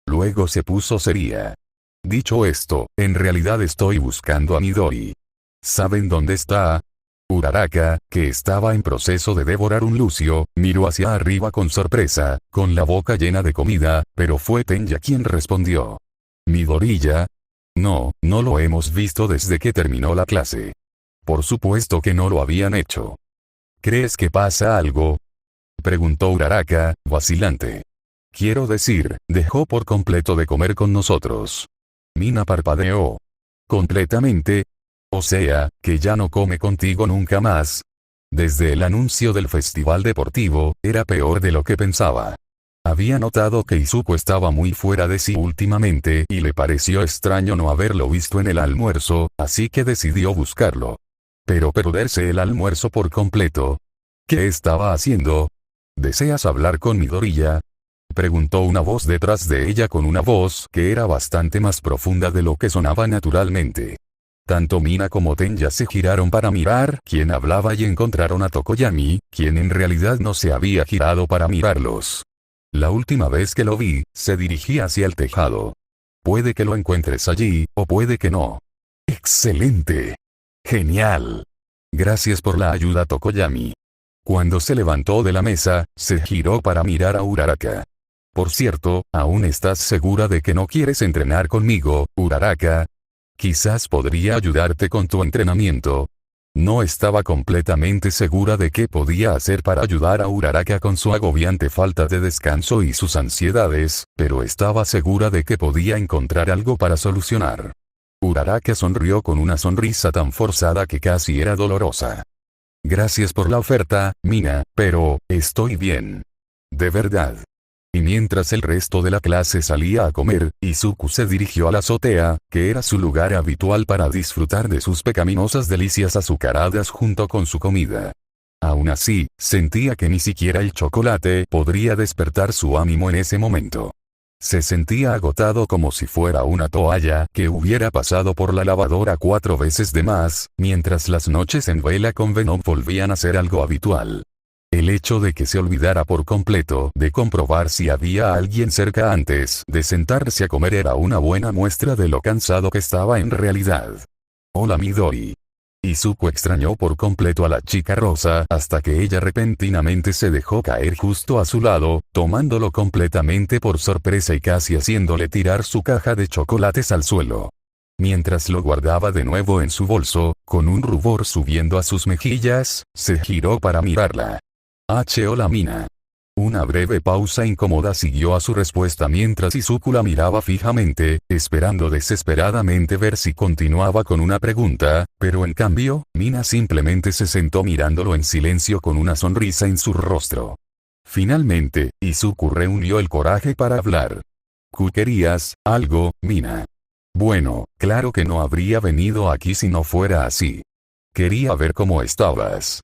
Luego se puso seria. «Dicho esto, en realidad estoy buscando a Midori. ¿Saben dónde está?» Uraraka, que estaba en proceso de devorar un lucio, miró hacia arriba con sorpresa, con la boca llena de comida, pero fue Tenya quien respondió. «¿Midoriya?» «No, no lo hemos visto desde que terminó la clase». Por supuesto que no lo habían hecho. «¿Crees que pasa algo?», preguntó Uraraka, vacilante. «Quiero decir, dejó por completo de comer con nosotros». Mina parpadeó. «¿Completamente? O sea, que ya no come contigo nunca más». Desde el anuncio del festival deportivo, era peor de lo que pensaba. Había notado que Izuku estaba muy fuera de sí últimamente y le pareció extraño no haberlo visto en el almuerzo, así que decidió buscarlo. Pero perderse el almuerzo por completo. ¿Qué estaba haciendo? ¿Deseas hablar con Midoriya?, preguntó una voz detrás de ella con una voz que era bastante más profunda de lo que sonaba naturalmente. Tanto Mina como Tenya se giraron para mirar quién hablaba y encontraron a Tokoyami, quien en realidad no se había girado para mirarlos. La última vez que lo vi, se dirigía hacia el tejado. Puede que lo encuentres allí, o puede que no. ¡Excelente! ¡Genial! Gracias por la ayuda, Tokoyami. Cuando se levantó de la mesa, se giró para mirar a Uraraka. Por cierto, ¿aún estás segura de que no quieres entrenar conmigo, Uraraka? Quizás podría ayudarte con tu entrenamiento. No estaba completamente segura de qué podía hacer para ayudar a Uraraka con su agobiante falta de descanso y sus ansiedades, pero estaba segura de que podía encontrar algo para solucionar. Uraraka sonrió con una sonrisa tan forzada que casi era dolorosa. Gracias por la oferta, Mina, pero, estoy bien. De verdad. Y mientras el resto de la clase salía a comer, Izuku se dirigió a la azotea, que era su lugar habitual para disfrutar de sus pecaminosas delicias azucaradas junto con su comida. Aún así, sentía que ni siquiera el chocolate podría despertar su ánimo en ese momento. Se sentía agotado como si fuera una toalla que hubiera pasado por la lavadora 4 veces de más, mientras las noches en vela con Venom volvían a ser algo habitual. El hecho de que se olvidara por completo de comprobar si había alguien cerca antes de sentarse a comer era una buena muestra de lo cansado que estaba en realidad. «Hola Midori». Izuku extrañó por completo a la chica rosa hasta que ella repentinamente se dejó caer justo a su lado, tomándolo completamente por sorpresa y casi haciéndole tirar su caja de chocolates al suelo. Mientras lo guardaba de nuevo en su bolso, con un rubor subiendo a sus mejillas, se giró para mirarla. Hola Mina. Una breve pausa incómoda siguió a su respuesta mientras Izuku la miraba fijamente, esperando desesperadamente ver si continuaba con una pregunta, pero en cambio, Mina simplemente se sentó mirándolo en silencio con una sonrisa en su rostro. Finalmente, Izuku reunió el coraje para hablar. ¿Querías algo, Mina? Bueno, claro que no habría venido aquí si no fuera así. Quería ver cómo estabas.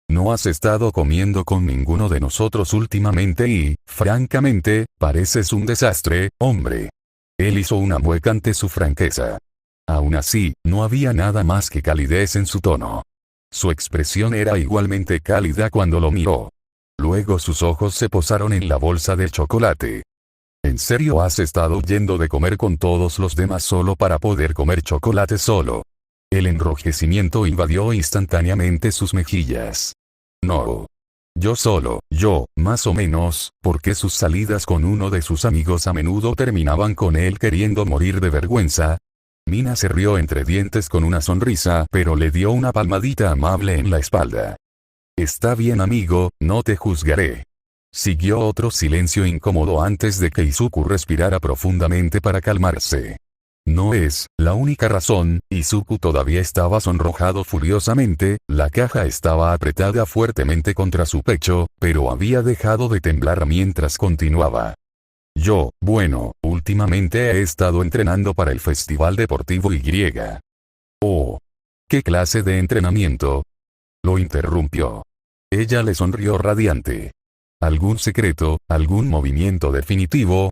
No has estado comiendo con ninguno de nosotros últimamente y, francamente, pareces un desastre, hombre. Él hizo una mueca ante su franqueza. Aún así, no había nada más que calidez en su tono. Su expresión era igualmente cálida cuando lo miró. Luego sus ojos se posaron en la bolsa de chocolate. ¿En serio has estado yendo de comer con todos los demás solo para poder comer chocolate solo? El enrojecimiento invadió instantáneamente sus mejillas. No. Yo, más o menos, porque sus salidas con uno de sus amigos a menudo terminaban con él queriendo morir de vergüenza. Mina se rió entre dientes con una sonrisa, pero le dio una palmadita amable en la espalda. Está bien amigo, no te juzgaré. Siguió otro silencio incómodo antes de que Izuku respirara profundamente para calmarse. No es la única razón. Izuku todavía estaba sonrojado furiosamente, la caja estaba apretada fuertemente contra su pecho, pero había dejado de temblar mientras continuaba. Bueno, últimamente he estado entrenando para el Festival Deportivo Y. Oh. ¿Qué clase de entrenamiento? Lo interrumpió. Ella le sonrió radiante. ¿Algún secreto, algún movimiento definitivo?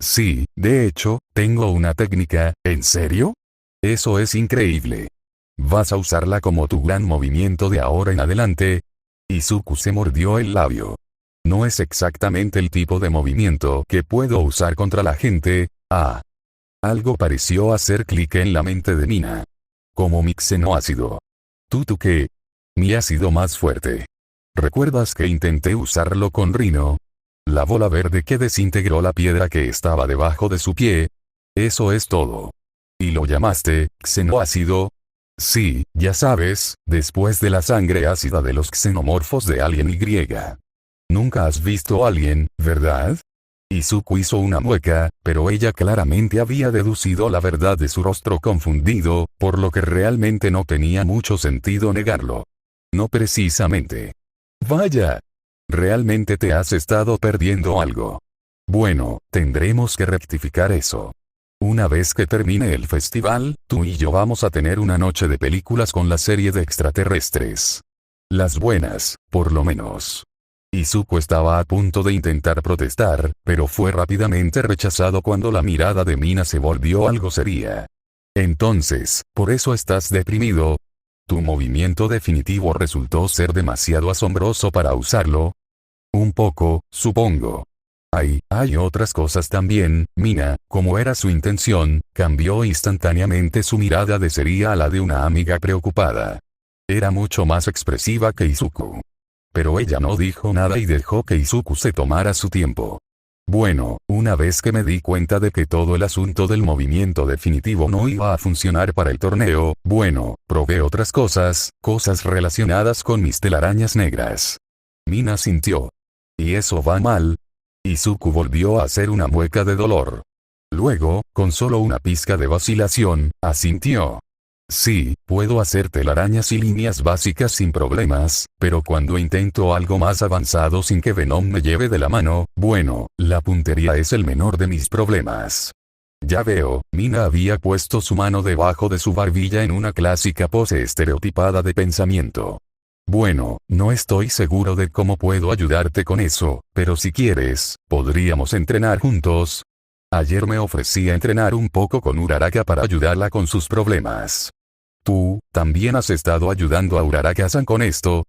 Sí, de hecho, tengo una técnica. ¿En serio? Eso es increíble. ¿Vas a usarla como tu gran movimiento de ahora en adelante? Izuku se mordió el labio. No es exactamente el tipo de movimiento que puedo usar contra la gente. Algo pareció hacer clic en la mente de Mina. Como mi xenoácido. ¿Tú qué? Mi ácido más fuerte. ¿Recuerdas que intenté usarlo con Rino? La bola verde que desintegró la piedra que estaba debajo de su pie. Eso es todo. ¿Y lo llamaste xenoácido? Sí, ya sabes, después de la sangre ácida de los xenomorfos de Alien Y. Nunca has visto a alguien, ¿verdad? Izuku hizo una mueca, pero ella claramente había deducido la verdad de su rostro confundido, por lo que realmente no tenía mucho sentido negarlo. No precisamente. Vaya. Realmente te has estado perdiendo algo. Bueno, tendremos que rectificar eso. Una vez que termine el festival, tú y yo vamos a tener una noche de películas con la serie de extraterrestres. Las buenas, por lo menos. Izuku estaba a punto de intentar protestar, pero fue rápidamente rechazado cuando la mirada de Mina se volvió algo seria. Entonces, ¿por eso estás deprimido? ¿Tu movimiento definitivo resultó ser demasiado asombroso para usarlo? Un poco, supongo. Hay otras cosas también. Mina, como era su intención, cambió instantáneamente su mirada de seria a la de una amiga preocupada. Era mucho más expresiva que Izuku. Pero ella no dijo nada y dejó que Izuku se tomara su tiempo. Bueno, una vez que me di cuenta de que todo el asunto del movimiento definitivo no iba a funcionar para el torneo, probé otras cosas relacionadas con mis telarañas negras. Mina sintió. ¿Y eso va mal? Izuku volvió a hacer una mueca de dolor. Luego, con solo una pizca de vacilación, asintió. Sí, puedo hacer telarañas y líneas básicas sin problemas, pero cuando intento algo más avanzado sin que Venom me lleve de la mano, la puntería es el menor de mis problemas. Ya veo. Mina había puesto su mano debajo de su barbilla en una clásica pose estereotipada de pensamiento. No estoy seguro de cómo puedo ayudarte con eso, pero si quieres, podríamos entrenar juntos. Ayer me ofrecí a entrenar un poco con Uraraka para ayudarla con sus problemas. ¿Tú, también has estado ayudando a Uraraka-san con esto?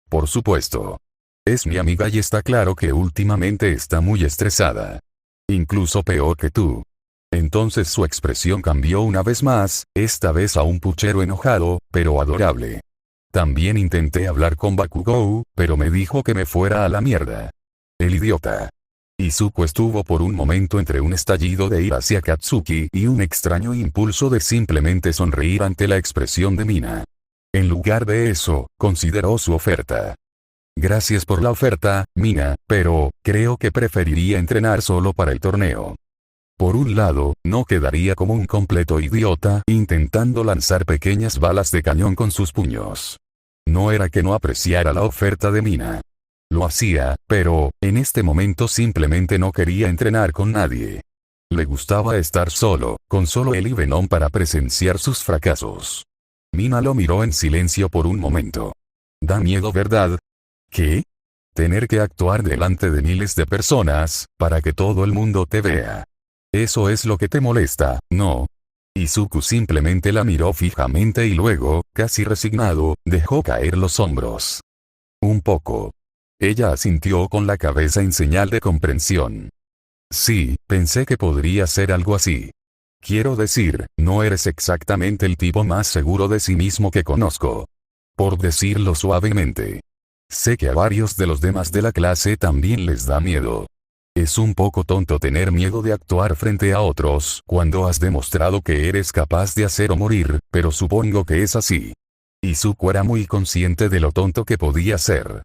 Por supuesto. Es mi amiga y está claro que últimamente está muy estresada. Incluso peor que tú. Entonces su expresión cambió una vez más, esta vez a un puchero enojado, pero adorable. También intenté hablar con Bakugou, pero me dijo que me fuera a la mierda. El idiota. Izuku estuvo por un momento entre un estallido de ira hacia Katsuki y un extraño impulso de simplemente sonreír ante la expresión de Mina. En lugar de eso, consideró su oferta. Gracias por la oferta, Mina, pero creo que preferiría entrenar solo para el torneo. Por un lado, no quedaría como un completo idiota intentando lanzar pequeñas balas de cañón con sus puños. No era que no apreciara la oferta de Mina. Lo hacía, pero, en este momento simplemente no quería entrenar con nadie. Le gustaba estar solo, con solo él y Venom para presenciar sus fracasos. Mina lo miró en silencio por un momento. Da miedo, ¿verdad? ¿Qué? Tener que actuar delante de miles de personas, para que todo el mundo te vea. Eso es lo que te molesta, ¿no? Izuku simplemente la miró fijamente y luego, casi resignado, dejó caer los hombros. Un poco. Ella asintió con la cabeza en señal de comprensión. Sí, pensé que podría ser algo así. Quiero decir, no eres exactamente el tipo más seguro de sí mismo que conozco. Por decirlo suavemente. Sé que a varios de los demás de la clase también les da miedo. Es un poco tonto tener miedo de actuar frente a otros cuando has demostrado que eres capaz de hacer o morir, pero supongo que es así. Izuku era muy consciente de lo tonto que podía ser.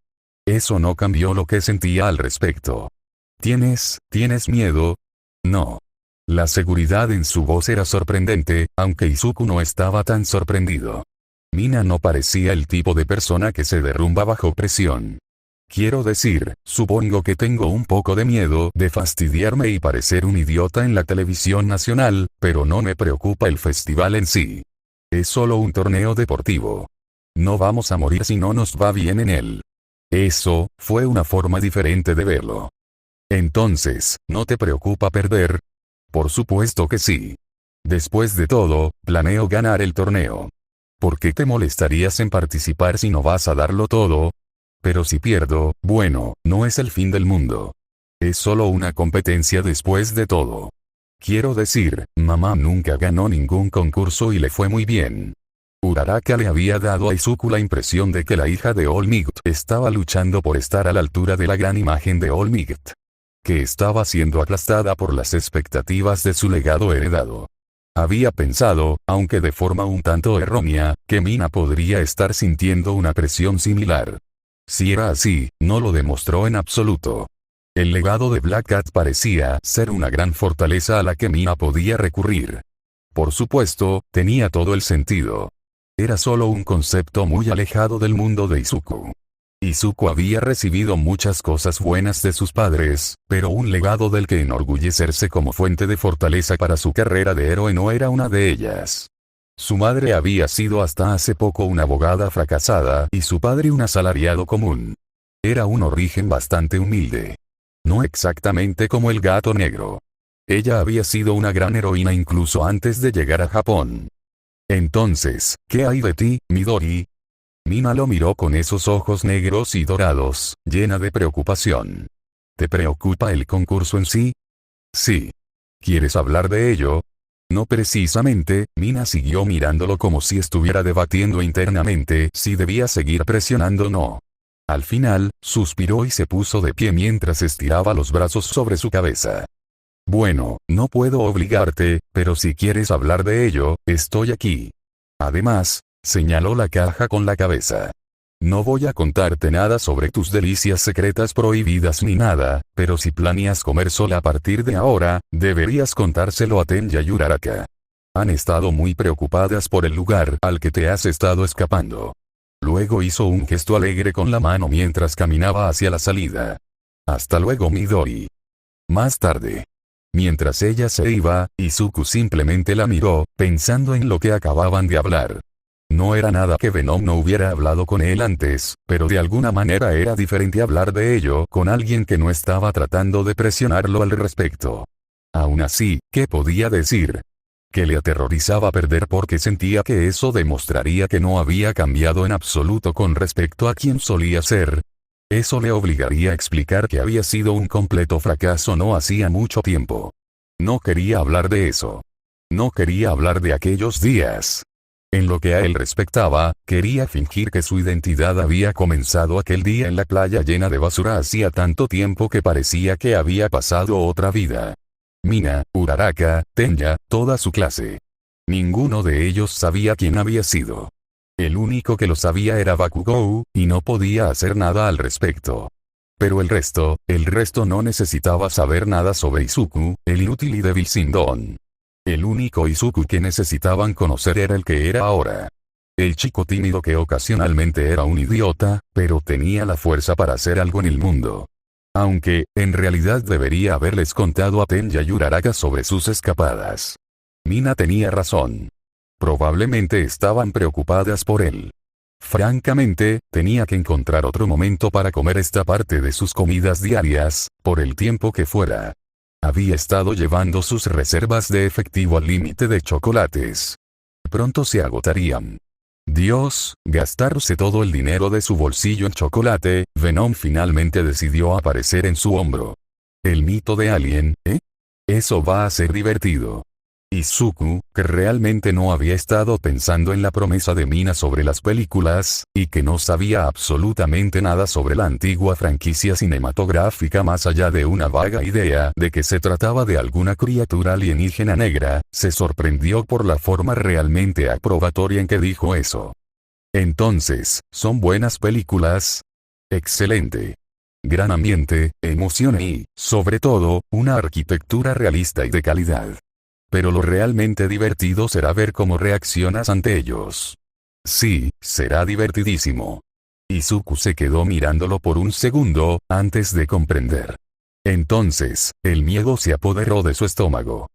Eso no cambió lo que sentía al respecto. ¿Tienes miedo? No. La seguridad en su voz era sorprendente, aunque Izuku no estaba tan sorprendido. Mina no parecía el tipo de persona que se derrumba bajo presión. Quiero decir, supongo que tengo un poco de miedo de fastidiarme y parecer un idiota en la televisión nacional, pero no me preocupa el festival en sí. Es solo un torneo deportivo. No vamos a morir si no nos va bien en él. Eso, fue una forma diferente de verlo. Entonces, ¿no te preocupa perder? Por supuesto que sí. Después de todo, planeo ganar el torneo. ¿Por qué te molestarías en participar si no vas a darlo todo? Pero si pierdo, bueno, no es el fin del mundo. Es solo una competencia después de todo. Quiero decir, mamá nunca ganó ningún concurso y le fue muy bien. Uraraka le había dado a Izuku la impresión de que la hija de All Might estaba luchando por estar a la altura de la gran imagen de All Might. Que estaba siendo aplastada por las expectativas de su legado heredado. Había pensado, aunque de forma un tanto errónea, que Mina podría estar sintiendo una presión similar. Si era así, no lo demostró en absoluto. El legado de Black Cat parecía ser una gran fortaleza a la que Mina podía recurrir. Por supuesto, tenía todo el sentido. Era solo un concepto muy alejado del mundo de Izuku. Izuku había recibido muchas cosas buenas de sus padres, pero un legado del que enorgullecerse como fuente de fortaleza para su carrera de héroe no era una de ellas. Su madre había sido hasta hace poco una abogada fracasada y su padre un asalariado común. Era un origen bastante humilde. No exactamente como el gato negro. Ella había sido una gran heroína incluso antes de llegar a Japón. Entonces, ¿qué hay de ti, Midori? Mina lo miró con esos ojos negros y dorados, llena de preocupación. ¿Te preocupa el concurso en sí? Sí. ¿Quieres hablar de ello? No precisamente, Mina siguió mirándolo como si estuviera debatiendo internamente si debía seguir presionando o no. Al final, suspiró y se puso de pie mientras estiraba los brazos sobre su cabeza. Bueno, no puedo obligarte, pero si quieres hablar de ello, estoy aquí. Además, señaló la caja con la cabeza. No voy a contarte nada sobre tus delicias secretas prohibidas ni nada, pero si planeas comer sola a partir de ahora, deberías contárselo a Tenya y Uraraka. Han estado muy preocupadas por el lugar al que te has estado escapando. Luego hizo un gesto alegre con la mano mientras caminaba hacia la salida. Hasta luego, Midori. Más tarde. Mientras ella se iba, Izuku simplemente la miró, pensando en lo que acababan de hablar. No era nada que Venom no hubiera hablado con él antes, pero de alguna manera era diferente hablar de ello con alguien que no estaba tratando de presionarlo al respecto. Aún así, ¿qué podía decir? Que le aterrorizaba perder porque sentía que eso demostraría que no había cambiado en absoluto con respecto a quien solía ser. Eso le obligaría a explicar que había sido un completo fracaso no hacía mucho tiempo. No quería hablar de eso. No quería hablar de aquellos días. En lo que a él respectaba, quería fingir que su identidad había comenzado aquel día en la playa llena de basura hacía tanto tiempo que parecía que había pasado otra vida. Mina, Uraraka, Tenya, toda su clase. Ninguno de ellos sabía quién había sido. El único que lo sabía era Bakugou, y no podía hacer nada al respecto. Pero el resto no necesitaba saber nada sobre Izuku, el inútil y débil Sindon. El único Izuku que necesitaban conocer era el que era ahora. El chico tímido que ocasionalmente era un idiota, pero tenía la fuerza para hacer algo en el mundo. Aunque, en realidad debería haberles contado a Tenya y Uraraka sobre sus escapadas. Mina tenía razón. Probablemente estaban preocupadas por él. Francamente, tenía que encontrar otro momento para comer esta parte de sus comidas diarias, por el tiempo que fuera. Había estado llevando sus reservas de efectivo al límite de chocolates. Pronto se agotarían. Dios, gastarse todo el dinero de su bolsillo en chocolate. Venom finalmente decidió aparecer en su hombro. El mito de Alien, ¿eh? Eso va a ser divertido. Izuku, que realmente no había estado pensando en la promesa de Mina sobre las películas, y que no sabía absolutamente nada sobre la antigua franquicia cinematográfica más allá de una vaga idea de que se trataba de alguna criatura alienígena negra, se sorprendió por la forma realmente aprobatoria en que dijo eso. Entonces, ¿son buenas películas? Excelente. Gran ambiente, emoción y, sobre todo, una arquitectura realista y de calidad. Pero lo realmente divertido será ver cómo reaccionas ante ellos. Sí, será divertidísimo. Izuku se quedó mirándolo por un segundo, antes de comprender. Entonces, el miedo se apoderó de su estómago.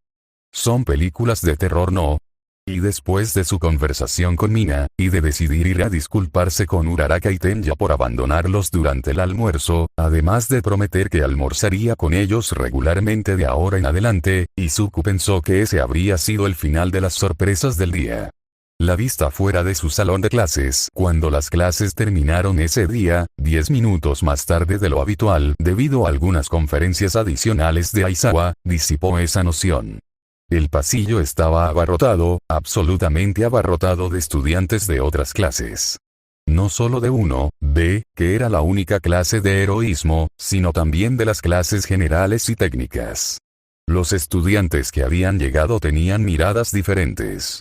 Son películas de terror, ¿no? Y después de su conversación con Mina, y de decidir ir a disculparse con Uraraka y Tenya por abandonarlos durante el almuerzo, además de prometer que almorzaría con ellos regularmente de ahora en adelante, Izuku pensó que ese habría sido el final de las sorpresas del día. La vista fuera de su salón de clases, cuando las clases terminaron ese día, 10 minutos más tarde de lo habitual, debido a algunas conferencias adicionales de Aizawa, disipó esa noción. El pasillo estaba abarrotado, absolutamente abarrotado de estudiantes de otras clases. No solo de 1B, que era la única clase de heroísmo, sino también de las clases generales y técnicas. Los estudiantes que habían llegado tenían miradas diferentes.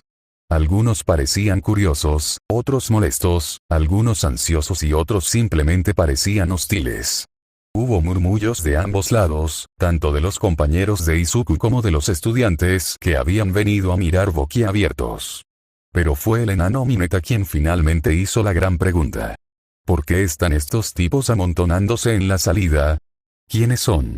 Algunos parecían curiosos, otros molestos, algunos ansiosos y otros simplemente parecían hostiles. Hubo murmullos de ambos lados, tanto de los compañeros de Izuku como de los estudiantes que habían venido a mirar boquiabiertos. Pero fue el enano Mineta quien finalmente hizo la gran pregunta. ¿Por qué están estos tipos amontonándose en la salida? ¿Quiénes son?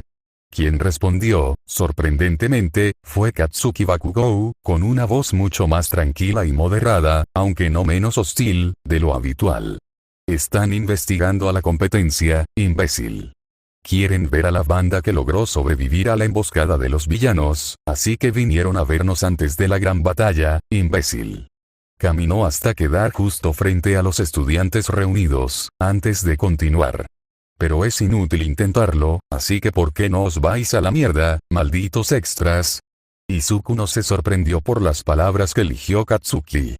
Quien respondió, sorprendentemente, fue Katsuki Bakugou, con una voz mucho más tranquila y moderada, aunque no menos hostil, de lo habitual. Están investigando a la competencia, imbécil. Quieren ver a la banda que logró sobrevivir a la emboscada de los villanos, así que vinieron a vernos antes de la gran batalla, imbécil. Caminó hasta quedar justo frente a los estudiantes reunidos, antes de continuar. Pero es inútil intentarlo, así que ¿por qué no os vais a la mierda, malditos extras? Izuku no se sorprendió por las palabras que eligió Katsuki.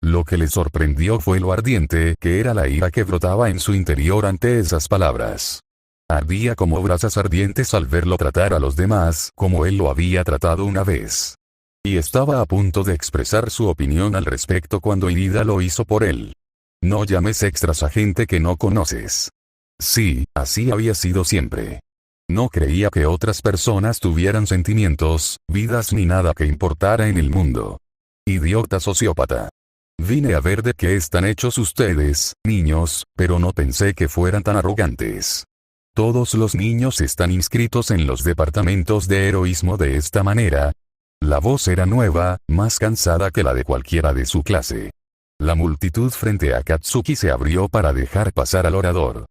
Lo que le sorprendió fue lo ardiente que era la ira que brotaba en su interior ante esas palabras. Ardía como brasas ardientes al verlo tratar a los demás como él lo había tratado una vez. Y estaba a punto de expresar su opinión al respecto cuando Irida lo hizo por él. No llames extras a gente que no conoces. Sí, así había sido siempre. No creía que otras personas tuvieran sentimientos, vidas ni nada que importara en el mundo. Idiota sociópata. Vine a ver de qué están hechos ustedes, niños, pero no pensé que fueran tan arrogantes. Todos los niños están inscritos en los departamentos de heroísmo de esta manera. La voz era nueva, más cansada que la de cualquiera de su clase. La multitud frente a Katsuki se abrió para dejar pasar al orador.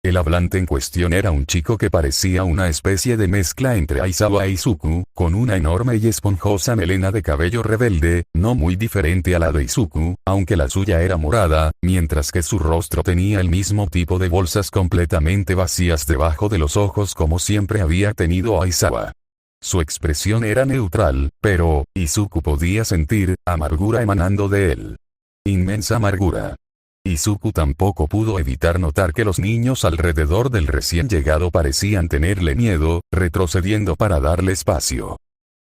El hablante en cuestión era un chico que parecía una especie de mezcla entre Aizawa e Izuku, con una enorme y esponjosa melena de cabello rebelde, no muy diferente a la de Izuku, aunque la suya era morada, mientras que su rostro tenía el mismo tipo de bolsas completamente vacías debajo de los ojos como siempre había tenido Aizawa. Su expresión era neutral, pero Izuku podía sentir amargura emanando de él. Inmensa amargura. Izuku tampoco pudo evitar notar que los niños alrededor del recién llegado parecían tenerle miedo, retrocediendo para darle espacio.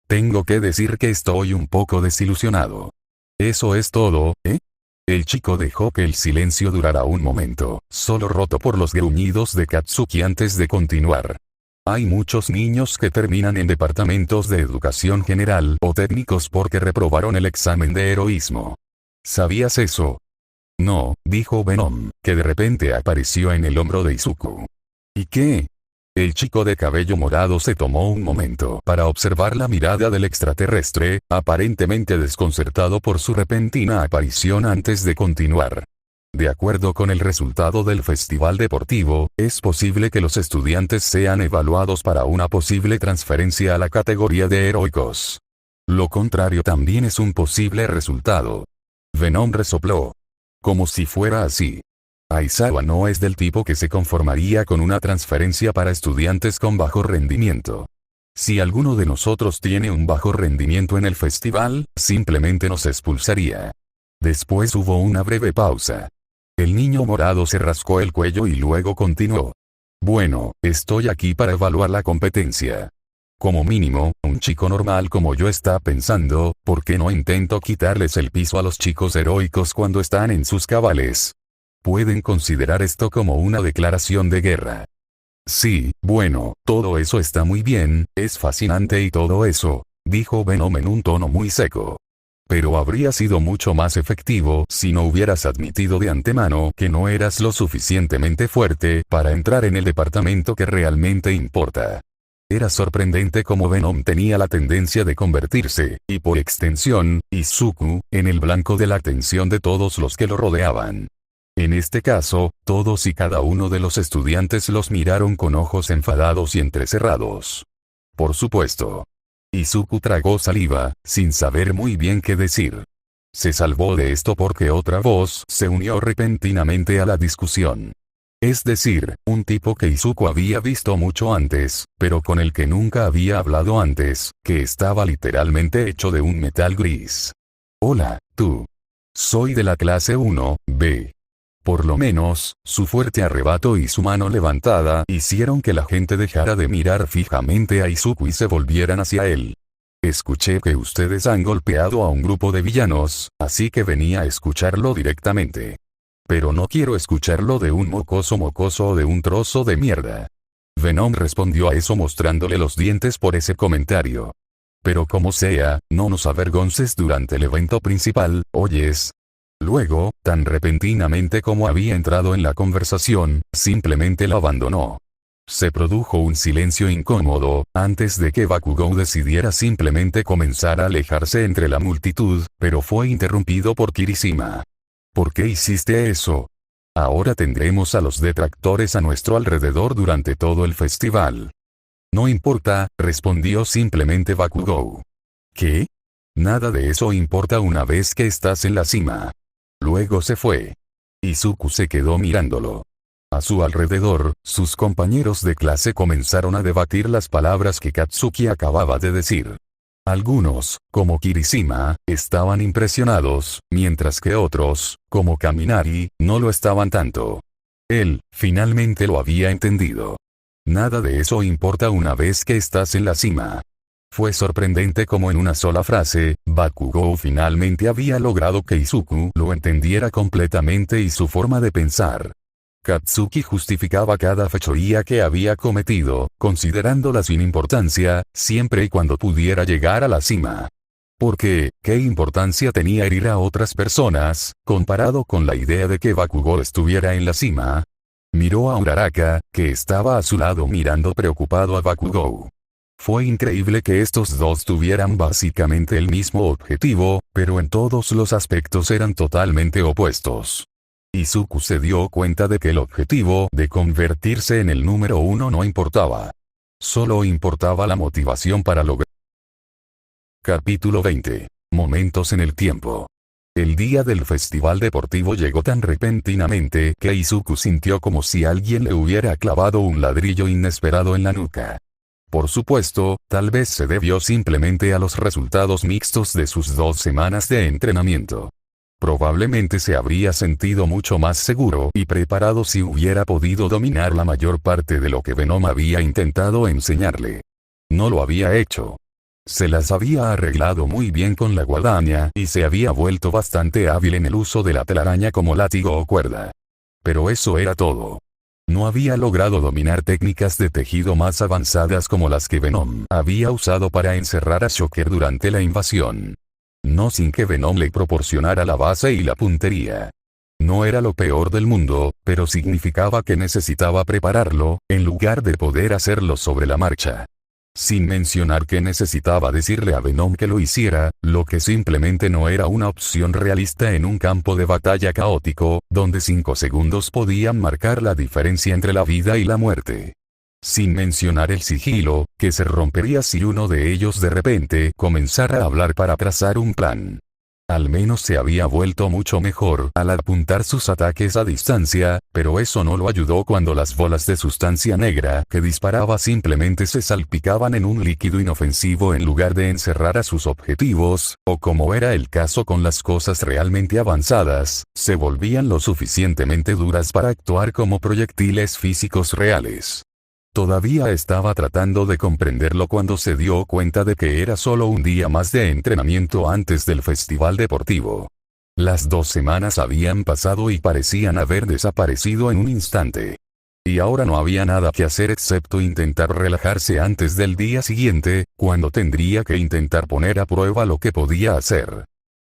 Tengo que decir que estoy un poco desilusionado. Eso es todo, ¿eh? El chico dejó que el silencio durara un momento, solo roto por los gruñidos de Katsuki antes de continuar. Hay muchos niños que terminan en departamentos de educación general o técnicos porque reprobaron el examen de heroísmo. ¿Sabías eso? No, dijo Venom, que de repente apareció en el hombro de Izuku. ¿Y qué? El chico de cabello morado se tomó un momento para observar la mirada del extraterrestre, aparentemente desconcertado por su repentina aparición antes de continuar. De acuerdo con el resultado del festival deportivo, es posible que los estudiantes sean evaluados para una posible transferencia a la categoría de heroicos. Lo contrario también es un posible resultado. Venom resopló. Como si fuera así. Aizawa no es del tipo que se conformaría con una transferencia para estudiantes con bajo rendimiento. Si alguno de nosotros tiene un bajo rendimiento en el festival, simplemente nos expulsaría. Después hubo una breve pausa. El niño morado se rascó el cuello y luego continuó. Bueno, estoy aquí para evaluar la competencia. Como mínimo, un chico normal como yo está pensando, ¿por qué no intento quitarles el piso a los chicos heroicos cuando están en sus cabales? Pueden considerar esto como una declaración de guerra. Sí, bueno, todo eso está muy bien, es fascinante y todo eso, dijo Venom en un tono muy seco. Pero habría sido mucho más efectivo si no hubieras admitido de antemano que no eras lo suficientemente fuerte para entrar en el departamento que realmente importa. Era sorprendente cómo Venom tenía la tendencia de convertirse, y por extensión, Izuku, en el blanco de la atención de todos los que lo rodeaban. En este caso, todos y cada uno de los estudiantes los miraron con ojos enfadados y entrecerrados. Por supuesto. Izuku tragó saliva, sin saber muy bien qué decir. Se salvó de esto porque otra voz se unió repentinamente a la discusión. Es decir, un tipo que Izuku había visto mucho antes, pero con el que nunca había hablado antes, que estaba literalmente hecho de un metal gris. Hola, tú. Soy de la clase 1B. Por lo menos, su fuerte arrebato y su mano levantada hicieron que la gente dejara de mirar fijamente a Izuku y se volvieran hacia él. Escuché que ustedes han golpeado a un grupo de villanos, así que venía a escucharlo directamente. Pero no quiero escucharlo de un mocoso o de un trozo de mierda. Venom respondió a eso mostrándole los dientes por ese comentario. Pero como sea, no nos avergonces durante el evento principal, ¿oyes? Luego, tan repentinamente como había entrado en la conversación, simplemente la abandonó. Se produjo un silencio incómodo, antes de que Bakugou decidiera simplemente comenzar a alejarse entre la multitud, pero fue interrumpido por Kirishima. ¿Por qué hiciste eso? Ahora tendremos a los detractores a nuestro alrededor durante todo el festival. No importa, respondió simplemente Bakugou. ¿Qué? Nada de eso importa una vez que estás en la cima. Luego se fue. Izuku se quedó mirándolo. A su alrededor, sus compañeros de clase comenzaron a debatir las palabras que Katsuki acababa de decir. Algunos, como Kirishima, estaban impresionados, mientras que otros, como Kaminari, no lo estaban tanto. Él, finalmente lo había entendido. Nada de eso importa una vez que estás en la cima. Fue sorprendente como en una sola frase, Bakugou finalmente había logrado que Izuku lo entendiera completamente y su forma de pensar. Katsuki justificaba cada fechoría que había cometido, considerándola sin importancia, siempre y cuando pudiera llegar a la cima. Porque, ¿qué importancia tenía herir a otras personas, comparado con la idea de que Bakugou estuviera en la cima? Miró a Uraraka, que estaba a su lado mirando preocupado a Bakugou. Fue increíble que estos dos tuvieran básicamente el mismo objetivo, pero en todos los aspectos eran totalmente opuestos. Izuku se dio cuenta de que el objetivo de convertirse en el número 1 no importaba. Solo importaba la motivación para lograr. Capítulo 20. Momentos en el tiempo. El día del festival deportivo llegó tan repentinamente que Izuku sintió como si alguien le hubiera clavado un ladrillo inesperado en la nuca. Por supuesto, tal vez se debió simplemente a los resultados mixtos de sus 2 semanas de entrenamiento. Probablemente se habría sentido mucho más seguro y preparado si hubiera podido dominar la mayor parte de lo que Venom había intentado enseñarle. No lo había hecho. Se las había arreglado muy bien con la guadaña y se había vuelto bastante hábil en el uso de la telaraña como látigo o cuerda. Pero eso era todo. No había logrado dominar técnicas de tejido más avanzadas como las que Venom había usado para encerrar a Shocker durante la invasión. No sin que Venom le proporcionara la base y la puntería. No era lo peor del mundo, pero significaba que necesitaba prepararlo, en lugar de poder hacerlo sobre la marcha. Sin mencionar que necesitaba decirle a Venom que lo hiciera, lo que simplemente no era una opción realista en un campo de batalla caótico, donde 5 segundos podían marcar la diferencia entre la vida y la muerte. Sin mencionar el sigilo, que se rompería si uno de ellos de repente comenzara a hablar para trazar un plan. Al menos se había vuelto mucho mejor al apuntar sus ataques a distancia, pero eso no lo ayudó cuando las bolas de sustancia negra que disparaba simplemente se salpicaban en un líquido inofensivo en lugar de encerrar a sus objetivos, o como era el caso con las cosas realmente avanzadas, se volvían lo suficientemente duras para actuar como proyectiles físicos reales. Todavía estaba tratando de comprenderlo cuando se dio cuenta de que era solo un día más de entrenamiento antes del festival deportivo. Las 2 semanas habían pasado y parecían haber desaparecido en un instante. Y ahora no había nada que hacer excepto intentar relajarse antes del día siguiente, cuando tendría que intentar poner a prueba lo que podía hacer.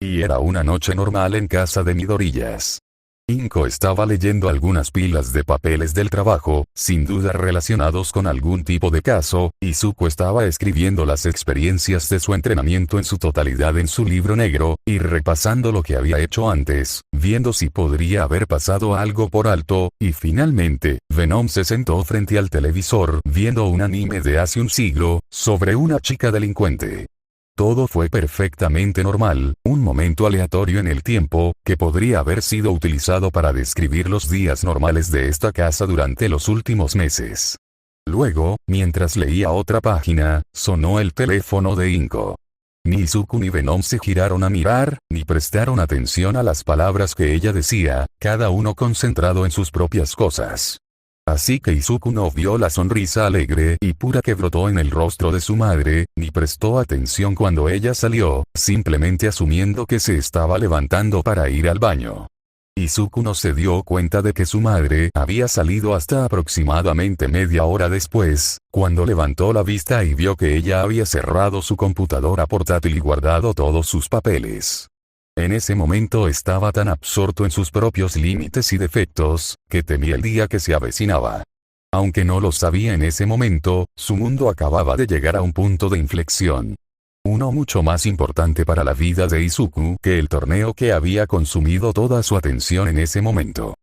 Y era una noche normal en casa de Midorillas. Inko estaba leyendo algunas pilas de papeles del trabajo, sin duda relacionados con algún tipo de caso, y Zuko estaba escribiendo las experiencias de su entrenamiento en su totalidad en su libro negro, y repasando lo que había hecho antes, viendo si podría haber pasado algo por alto, y finalmente, Venom se sentó frente al televisor viendo un anime de hace un siglo, sobre una chica delincuente. Todo fue perfectamente normal, un momento aleatorio en el tiempo, que podría haber sido utilizado para describir los días normales de esta casa durante los últimos meses. Luego, mientras leía otra página, sonó el teléfono de Inko. Ni Zuko ni Venom se giraron a mirar, ni prestaron atención a las palabras que ella decía, cada uno concentrado en sus propias cosas. Así que Izuku no vio la sonrisa alegre y pura que brotó en el rostro de su madre, ni prestó atención cuando ella salió, simplemente asumiendo que se estaba levantando para ir al baño. Izuku no se dio cuenta de que su madre había salido hasta aproximadamente media hora después, cuando levantó la vista y vio que ella había cerrado su computadora portátil y guardado todos sus papeles. En ese momento estaba tan absorto en sus propios límites y defectos, que temía el día que se avecinaba. Aunque no lo sabía en ese momento, su mundo acababa de llegar a un punto de inflexión. Uno mucho más importante para la vida de Izuku que el torneo que había consumido toda su atención en ese momento.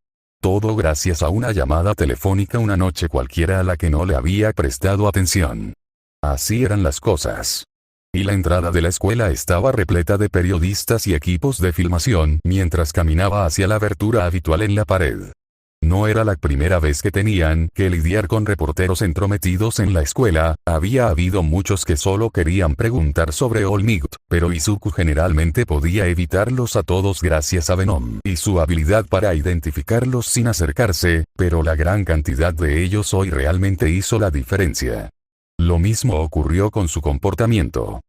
Todo gracias a una llamada telefónica una noche cualquiera a la que no le había prestado atención. Así eran las cosas. Y la entrada de la escuela estaba repleta de periodistas y equipos de filmación mientras caminaba hacia la abertura habitual en la pared. No era la primera vez que tenían que lidiar con reporteros entrometidos en la escuela, había habido muchos que solo querían preguntar sobre All Might, pero Izuku generalmente podía evitarlos a todos gracias a Venom y su habilidad para identificarlos sin acercarse, pero la gran cantidad de ellos hoy realmente hizo la diferencia. Lo mismo ocurrió con su comportamiento.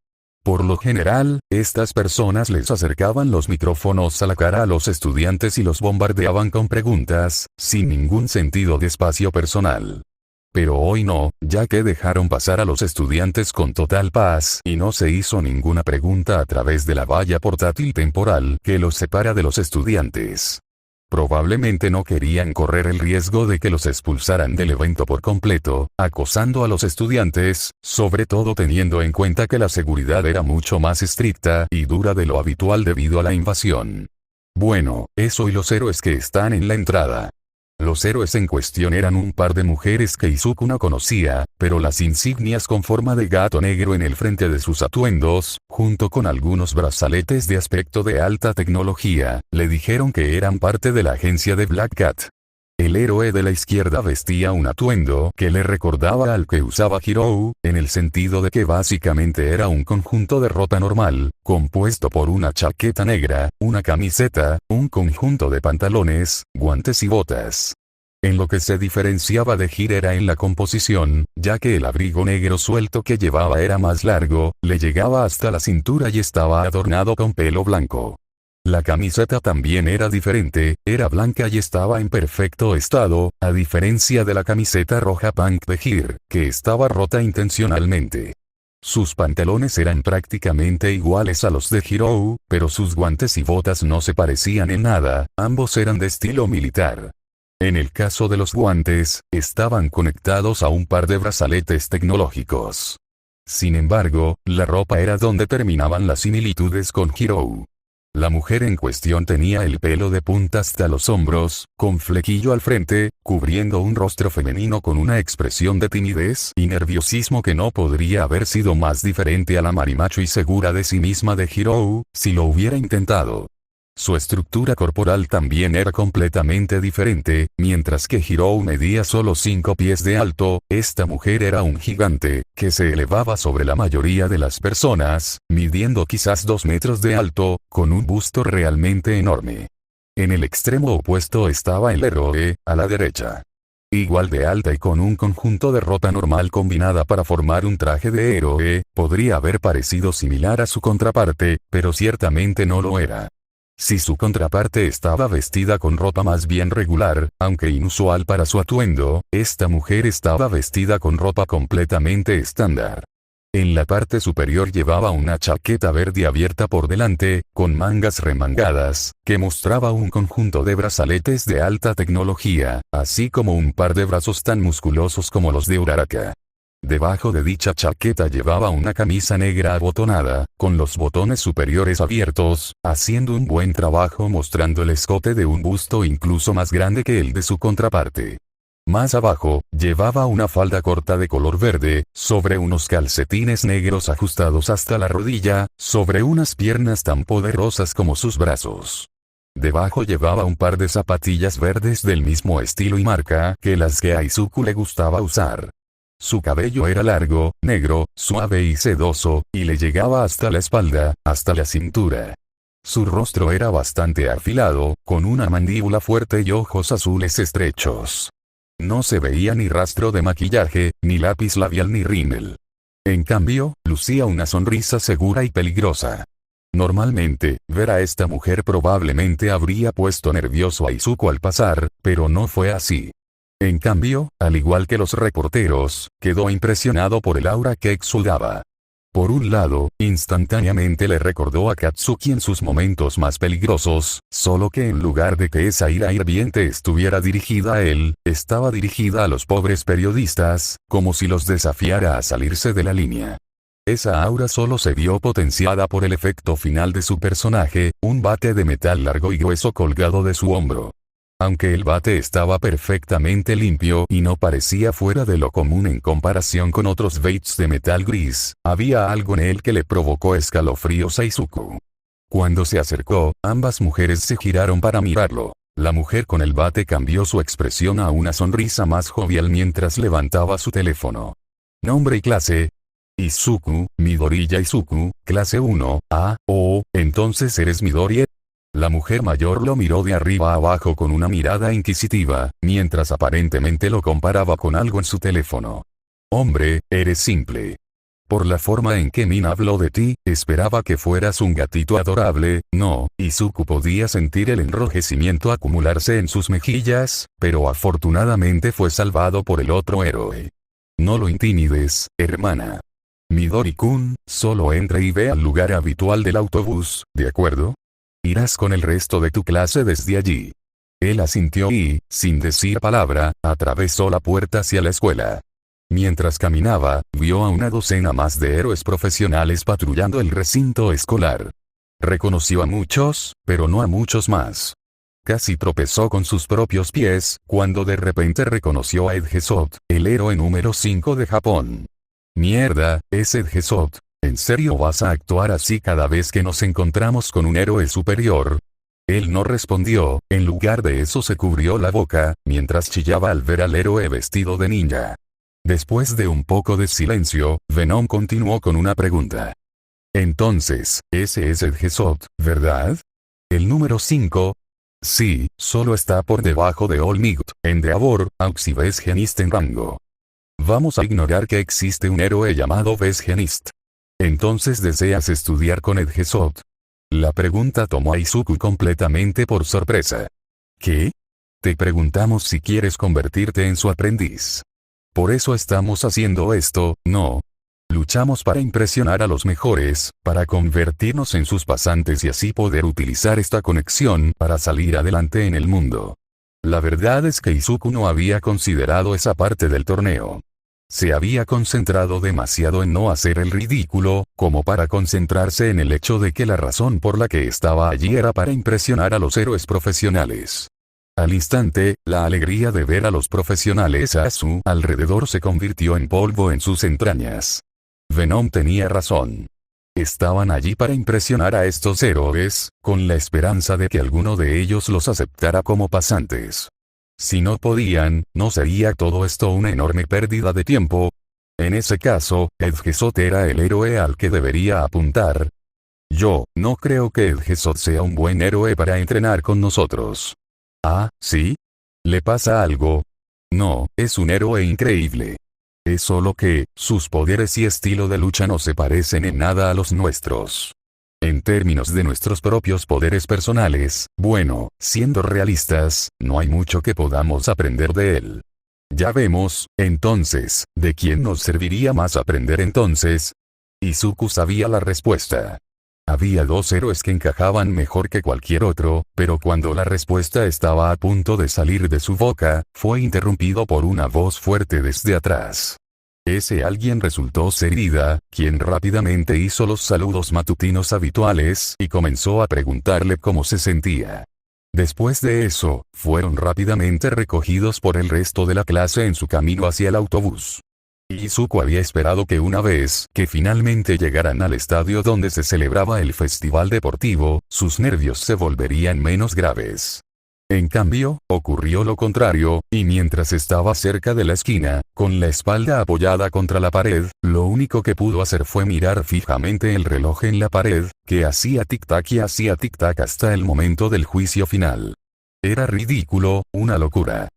Por lo general, estas personas les acercaban los micrófonos a la cara a los estudiantes y los bombardeaban con preguntas, sin ningún sentido de espacio personal. Pero hoy no, ya que dejaron pasar a los estudiantes con total paz y no se hizo ninguna pregunta a través de la valla portátil temporal que los separa de los estudiantes. Probablemente no querían correr el riesgo de que los expulsaran del evento por completo, acosando a los estudiantes, sobre todo teniendo en cuenta que la seguridad era mucho más estricta y dura de lo habitual debido a la invasión. Bueno, eso y los héroes que están en la entrada. Los héroes en cuestión eran un par de mujeres que Izuku no conocía, pero las insignias con forma de gato negro en el frente de sus atuendos, junto con algunos brazaletes de aspecto de alta tecnología, le dijeron que eran parte de la agencia de Black Cat. El héroe de la izquierda vestía un atuendo que le recordaba al que usaba Hirou, en el sentido de que básicamente era un conjunto de ropa normal, compuesto por una chaqueta negra, una camiseta, un conjunto de pantalones, guantes y botas. En lo que se diferenciaba de Hir era en la composición, ya que el abrigo negro suelto que llevaba era más largo, le llegaba hasta la cintura y estaba adornado con pelo blanco. La camiseta también era diferente, era blanca y estaba en perfecto estado, a diferencia de la camiseta roja punk de Hir, que estaba rota intencionalmente. Sus pantalones eran prácticamente iguales a los de Hirou, pero sus guantes y botas no se parecían en nada, ambos eran de estilo militar. En el caso de los guantes, estaban conectados a un par de brazaletes tecnológicos. Sin embargo, la ropa era donde terminaban las similitudes con Hirou. La mujer en cuestión tenía el pelo de punta hasta los hombros, con flequillo al frente, cubriendo un rostro femenino con una expresión de timidez y nerviosismo que no podría haber sido más diferente a la marimacho y segura de sí misma de Hirou, si lo hubiera intentado. Su estructura corporal también era completamente diferente, mientras que Hirou medía solo 5 pies de alto, esta mujer era un gigante, que se elevaba sobre la mayoría de las personas, midiendo quizás 2 metros de alto, con un busto realmente enorme. En el extremo opuesto estaba el héroe, a la derecha. Igual de alta y con un conjunto de ropa normal combinada para formar un traje de héroe, podría haber parecido similar a su contraparte, pero ciertamente no lo era. Si su contraparte estaba vestida con ropa más bien regular, aunque inusual para su atuendo, esta mujer estaba vestida con ropa completamente estándar. En la parte superior llevaba una chaqueta verde abierta por delante, con mangas remangadas, que mostraba un conjunto de brazaletes de alta tecnología, así como un par de brazos tan musculosos como los de Uraraka. Debajo de dicha chaqueta llevaba una camisa negra abotonada, con los botones superiores abiertos, haciendo un buen trabajo mostrando el escote de un busto incluso más grande que el de su contraparte. Más abajo, llevaba una falda corta de color verde, sobre unos calcetines negros ajustados hasta la rodilla, sobre unas piernas tan poderosas como sus brazos. Debajo llevaba un par de zapatillas verdes del mismo estilo y marca que las que a Izuku le gustaba usar. Su cabello era largo, negro, suave y sedoso, y le llegaba hasta la espalda, hasta la cintura. Su rostro era bastante afilado, con una mandíbula fuerte y ojos azules estrechos. No se veía ni rastro de maquillaje, ni lápiz labial ni rímel. En cambio, lucía una sonrisa segura y peligrosa. Normalmente, ver a esta mujer probablemente habría puesto nervioso a Izuku al pasar, pero no fue así. En cambio, al igual que los reporteros, quedó impresionado por el aura que exudaba. Por un lado, instantáneamente le recordó a Katsuki en sus momentos más peligrosos, solo que en lugar de que esa ira hirviente estuviera dirigida a él, estaba dirigida a los pobres periodistas, como si los desafiara a salirse de la línea. Esa aura solo se vio potenciada por el efecto final de su personaje, un bate de metal largo y grueso colgado de su hombro. Aunque el bate estaba perfectamente limpio y no parecía fuera de lo común en comparación con otros bates de metal gris, había algo en él que le provocó escalofríos a Izuku. Cuando se acercó, ambas mujeres se giraron para mirarlo. La mujer con el bate cambió su expresión a una sonrisa más jovial mientras levantaba su teléfono. Nombre y clase: Izuku, Midoriya Izuku, clase 1, entonces eres Midori. La mujer mayor lo miró de arriba a abajo con una mirada inquisitiva, mientras aparentemente lo comparaba con algo en su teléfono. Hombre, eres simple. Por la forma en que Min habló de ti, esperaba que fueras un gatito adorable, ¿no? Izuku podía sentir el enrojecimiento acumularse en sus mejillas, pero afortunadamente fue salvado por el otro héroe. No lo intimides, hermana. Midori-kun, solo entre y ve al lugar habitual del autobús, ¿de acuerdo? Irás con el resto de tu clase desde allí. Él asintió y, sin decir palabra, atravesó la puerta hacia la escuela. Mientras caminaba, vio a una docena más de héroes profesionales patrullando el recinto escolar. Reconoció a muchos, pero no a muchos más. Casi tropezó con sus propios pies, cuando de repente reconoció a Edgesot, el héroe número 5 de Japón. Mierda, es Edgesot. ¿En serio vas a actuar así cada vez que nos encontramos con un héroe superior? Él no respondió, en lugar de eso se cubrió la boca, mientras chillaba al ver al héroe vestido de ninja. Después de un poco de silencio, Venom continuó con una pregunta. Entonces, ese es Edgesot, ¿verdad? El número 5. Sí, solo está por debajo de Olmigt, Endeavor, Aux y Vesgenist en rango. Vamos a ignorar que existe un héroe llamado Vesgenist. Entonces deseas estudiar con Edgesot. La pregunta tomó a Izuku completamente por sorpresa. ¿Qué? Te preguntamos si quieres convertirte en su aprendiz. Por eso estamos haciendo esto, ¿no? Luchamos para impresionar a los mejores, para convertirnos en sus pasantes y así poder utilizar esta conexión para salir adelante en el mundo. La verdad es que Izuku no había considerado esa parte del torneo. Se había concentrado demasiado en no hacer el ridículo, como para concentrarse en el hecho de que la razón por la que estaba allí era para impresionar a los héroes profesionales. Al instante, la alegría de ver a los profesionales a su alrededor se convirtió en polvo en sus entrañas. Venom tenía razón. Estaban allí para impresionar a estos héroes, con la esperanza de que alguno de ellos los aceptara como pasantes. Si no podían, ¿no sería todo esto una enorme pérdida de tiempo? En ese caso, Edgesot era el héroe al que debería apuntar. Yo no creo que Edgesot sea un buen héroe para entrenar con nosotros. Ah, ¿sí? ¿Le pasa algo? No, es un héroe increíble. Es solo que, sus poderes y estilo de lucha no se parecen en nada a los nuestros. En términos de nuestros propios poderes personales, bueno, siendo realistas, no hay mucho que podamos aprender de él. Ya vemos, entonces, ¿de quién nos serviría más aprender entonces? Izuku sabía la respuesta. Había dos héroes que encajaban mejor que cualquier otro, pero cuando la respuesta estaba a punto de salir de su boca, fue interrumpido por una voz fuerte desde atrás. Ese alguien resultó ser Ida, quien rápidamente hizo los saludos matutinos habituales y comenzó a preguntarle cómo se sentía. Después de eso, fueron rápidamente recogidos por el resto de la clase en su camino hacia el autobús. Izuku había esperado que una vez que finalmente llegaran al estadio donde se celebraba el festival deportivo, sus nervios se volverían menos graves. En cambio, ocurrió lo contrario, y mientras estaba cerca de la esquina, con la espalda apoyada contra la pared, lo único que pudo hacer fue mirar fijamente el reloj en la pared, que hacía tic-tac y hacía tic-tac hasta el momento del juicio final. Era ridículo, una locura.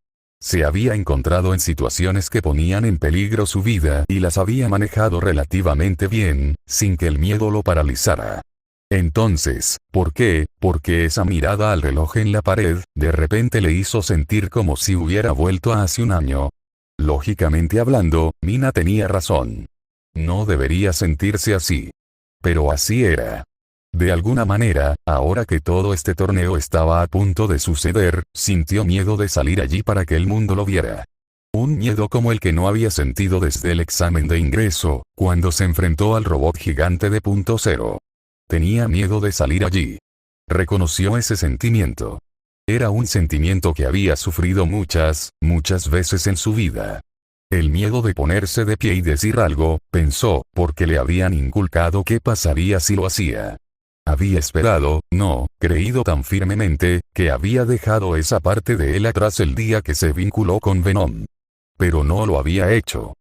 Se había encontrado en situaciones que ponían en peligro su vida y las había manejado relativamente bien, sin que el miedo lo paralizara. Entonces, ¿por qué? Porque esa mirada al reloj en la pared, de repente le hizo sentir como si hubiera vuelto a hace un año. Lógicamente hablando, Mina tenía razón. No debería sentirse así. Pero así era. De alguna manera, ahora que todo este torneo estaba a punto de suceder, sintió miedo de salir allí para que el mundo lo viera. Un miedo como el que no había sentido desde el examen de ingreso, cuando se enfrentó al robot gigante de punto cero. Tenía miedo de salir allí. Reconoció ese sentimiento. Era un sentimiento que había sufrido muchas veces en su vida. El miedo de ponerse de pie y decir algo, pensó, porque le habían inculcado qué pasaría si lo hacía. Había esperado, no, creído tan firmemente, que había dejado esa parte de él atrás el día que se vinculó con Venom. Pero no lo había hecho.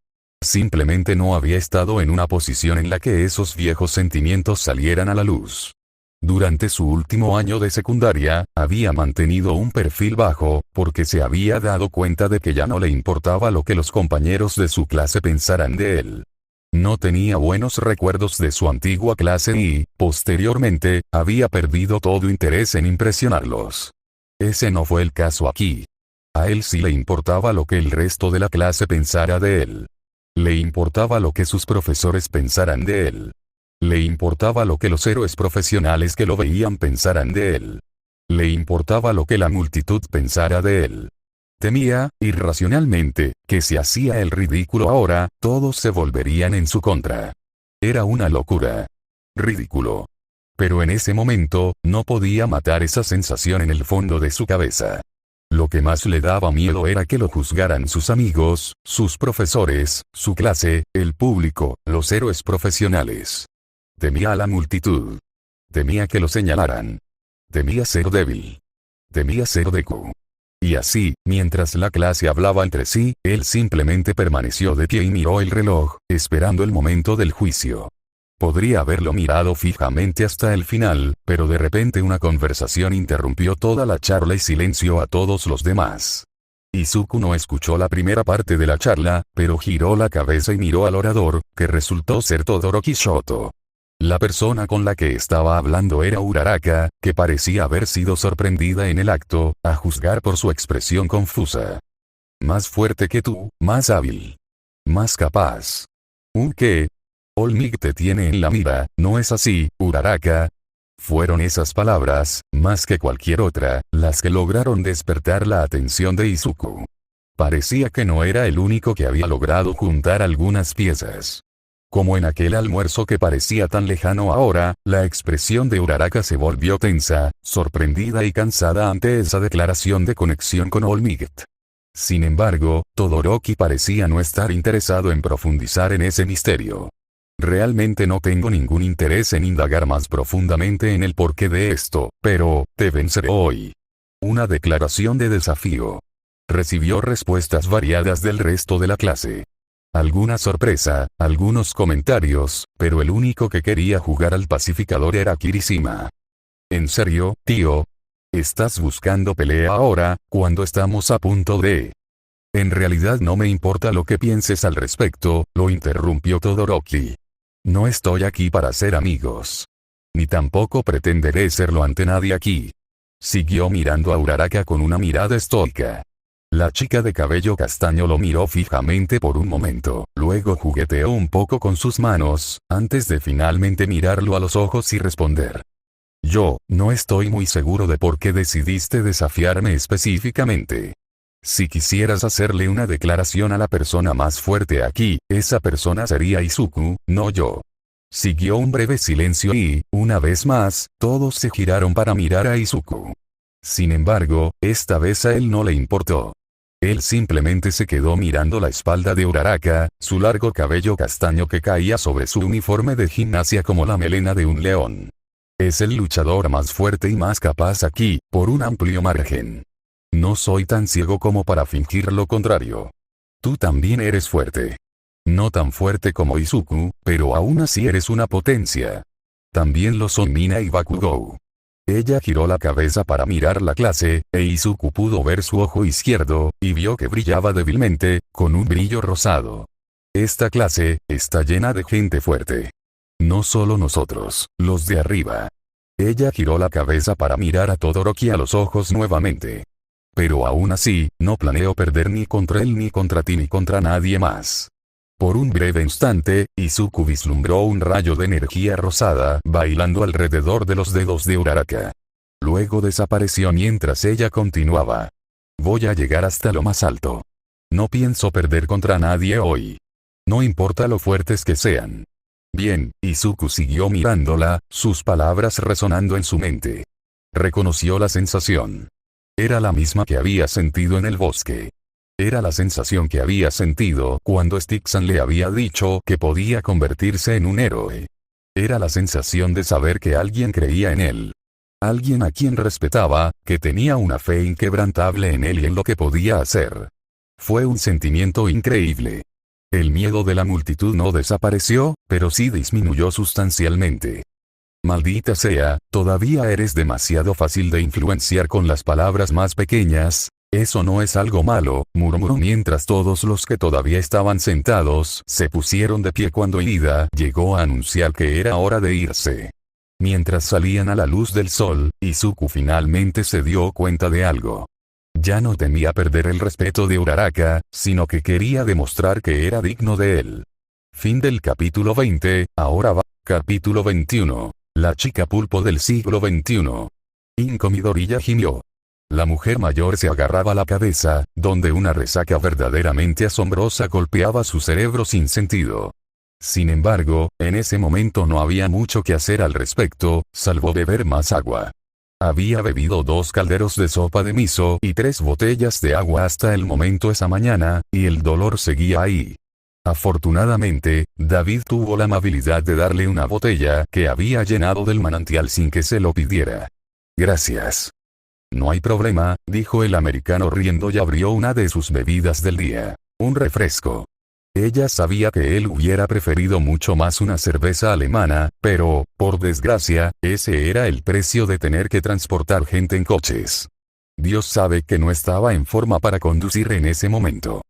Simplemente no había estado en una posición en la que esos viejos sentimientos salieran a la luz. Durante su último año de secundaria, había mantenido un perfil bajo, porque se había dado cuenta de que ya no le importaba lo que los compañeros de su clase pensaran de él. No tenía buenos recuerdos de su antigua clase y, posteriormente, había perdido todo interés en impresionarlos. Ese no fue el caso aquí. A él sí le importaba lo que el resto de la clase pensara de él. Le importaba lo que sus profesores pensaran de él. Le importaba lo que los héroes profesionales que lo veían pensaran de él. Le importaba lo que la multitud pensara de él. Temía, irracionalmente, que si hacía el ridículo ahora, todos se volverían en su contra. Era una locura. Ridículo. Pero en ese momento, no podía matar esa sensación en el fondo de su cabeza. Lo que más le daba miedo era que lo juzgaran sus amigos, sus profesores, su clase, el público, los héroes profesionales. Temía a la multitud. Temía que lo señalaran. Temía ser débil. Temía ser Deku. Y así, mientras la clase hablaba entre sí, él simplemente permaneció de pie y miró el reloj, esperando el momento del juicio. Podría haberlo mirado fijamente hasta el final, pero de repente una conversación interrumpió toda la charla y silenció a todos los demás. Izuku no escuchó la primera parte de la charla, pero giró la cabeza y miró al orador, que resultó ser Todoroki Shoto. La persona con la que estaba hablando era Uraraka, que parecía haber sido sorprendida en el acto, a juzgar por su expresión confusa. Más fuerte que tú, más hábil. Más capaz. ¿Qué? All Might te tiene en la mira, ¿no es así, Uraraka? Fueron esas palabras, más que cualquier otra, las que lograron despertar la atención de Izuku. Parecía que no era el único que había logrado juntar algunas piezas. Como en aquel almuerzo que parecía tan lejano ahora, la expresión de Uraraka se volvió tensa, sorprendida y cansada ante esa declaración de conexión con All Might. Sin embargo, Todoroki parecía no estar interesado en profundizar en ese misterio. Realmente no tengo ningún interés en indagar más profundamente en el porqué de esto, pero, te venceré hoy. Una declaración de desafío. Recibió respuestas variadas del resto de la clase. Alguna sorpresa, algunos comentarios, pero el único que quería jugar al pacificador era Kirishima. ¿En serio, tío? ¿Estás buscando pelea ahora, cuando estamos a punto de...? En realidad no me importa lo que pienses al respecto, lo interrumpió Todoroki. No estoy aquí para ser amigos. Ni tampoco pretenderé serlo ante nadie aquí. Siguió mirando a Uraraka con una mirada estoica. La chica de cabello castaño lo miró fijamente por un momento, luego jugueteó un poco con sus manos, antes de finalmente mirarlo a los ojos y responder. Yo, no estoy muy seguro de por qué decidiste desafiarme específicamente. Si quisieras hacerle una declaración a la persona más fuerte aquí, esa persona sería Izuku, no yo. Siguió un breve silencio y, una vez más, todos se giraron para mirar a Izuku. Sin embargo, esta vez a él no le importó. Él simplemente se quedó mirando la espalda de Uraraka, su largo cabello castaño que caía sobre su uniforme de gimnasia como la melena de un león. Es el luchador más fuerte y más capaz aquí, por un amplio margen. No soy tan ciego como para fingir lo contrario. Tú también eres fuerte. No tan fuerte como Izuku, pero aún así eres una potencia. También lo son Mina y Bakugou. Ella giró la cabeza para mirar la clase, e Izuku pudo ver su ojo izquierdo, y vio que brillaba débilmente, con un brillo rosado. Esta clase, está llena de gente fuerte. No solo nosotros, los de arriba. Ella giró la cabeza para mirar a Todoroki a los ojos nuevamente. Pero aún así, no planeo perder ni contra él ni contra ti ni contra nadie más. Por un breve instante, Izuku vislumbró un rayo de energía rosada bailando alrededor de los dedos de Uraraka. Luego desapareció mientras ella continuaba. Voy a llegar hasta lo más alto. No pienso perder contra nadie hoy. No importa lo fuertes que sean. Bien, Izuku siguió mirándola, sus palabras resonando en su mente. Reconoció la sensación. Era la misma que había sentido en el bosque. Era la sensación que había sentido cuando Styxan le había dicho que podía convertirse en un héroe. Era la sensación de saber que alguien creía en él. Alguien a quien respetaba, que tenía una fe inquebrantable en él y en lo que podía hacer. Fue un sentimiento increíble. El miedo de la multitud no desapareció, pero sí disminuyó sustancialmente. Maldita sea, todavía eres demasiado fácil de influenciar con las palabras más pequeñas. Eso no es algo malo, murmuró mientras todos los que todavía estaban sentados se pusieron de pie cuando Ida llegó a anunciar que era hora de irse. Mientras salían a la luz del sol, Izuku finalmente se dio cuenta de algo. Ya no temía perder el respeto de Uraraka, sino que quería demostrar que era digno de él. Fin del capítulo 20, ahora va, capítulo 21. La chica pulpo del siglo XXI. Inko Midoriya gimió. La mujer mayor se agarraba la cabeza, donde una resaca verdaderamente asombrosa golpeaba su cerebro sin sentido. Sin embargo, en ese momento no había mucho que hacer al respecto, salvo beber más agua. Había bebido 2 calderos de sopa de miso y 3 botellas de agua hasta el momento esa mañana, y el dolor seguía ahí. Afortunadamente, David tuvo la amabilidad de darle una botella que había llenado del manantial sin que se lo pidiera. Gracias. No hay problema, dijo el americano riendo y abrió una de sus bebidas del día. Un refresco. Ella sabía que él hubiera preferido mucho más una cerveza alemana, pero, por desgracia, ese era el precio de tener que transportar gente en coches. Dios sabe que no estaba en forma para conducir en ese momento.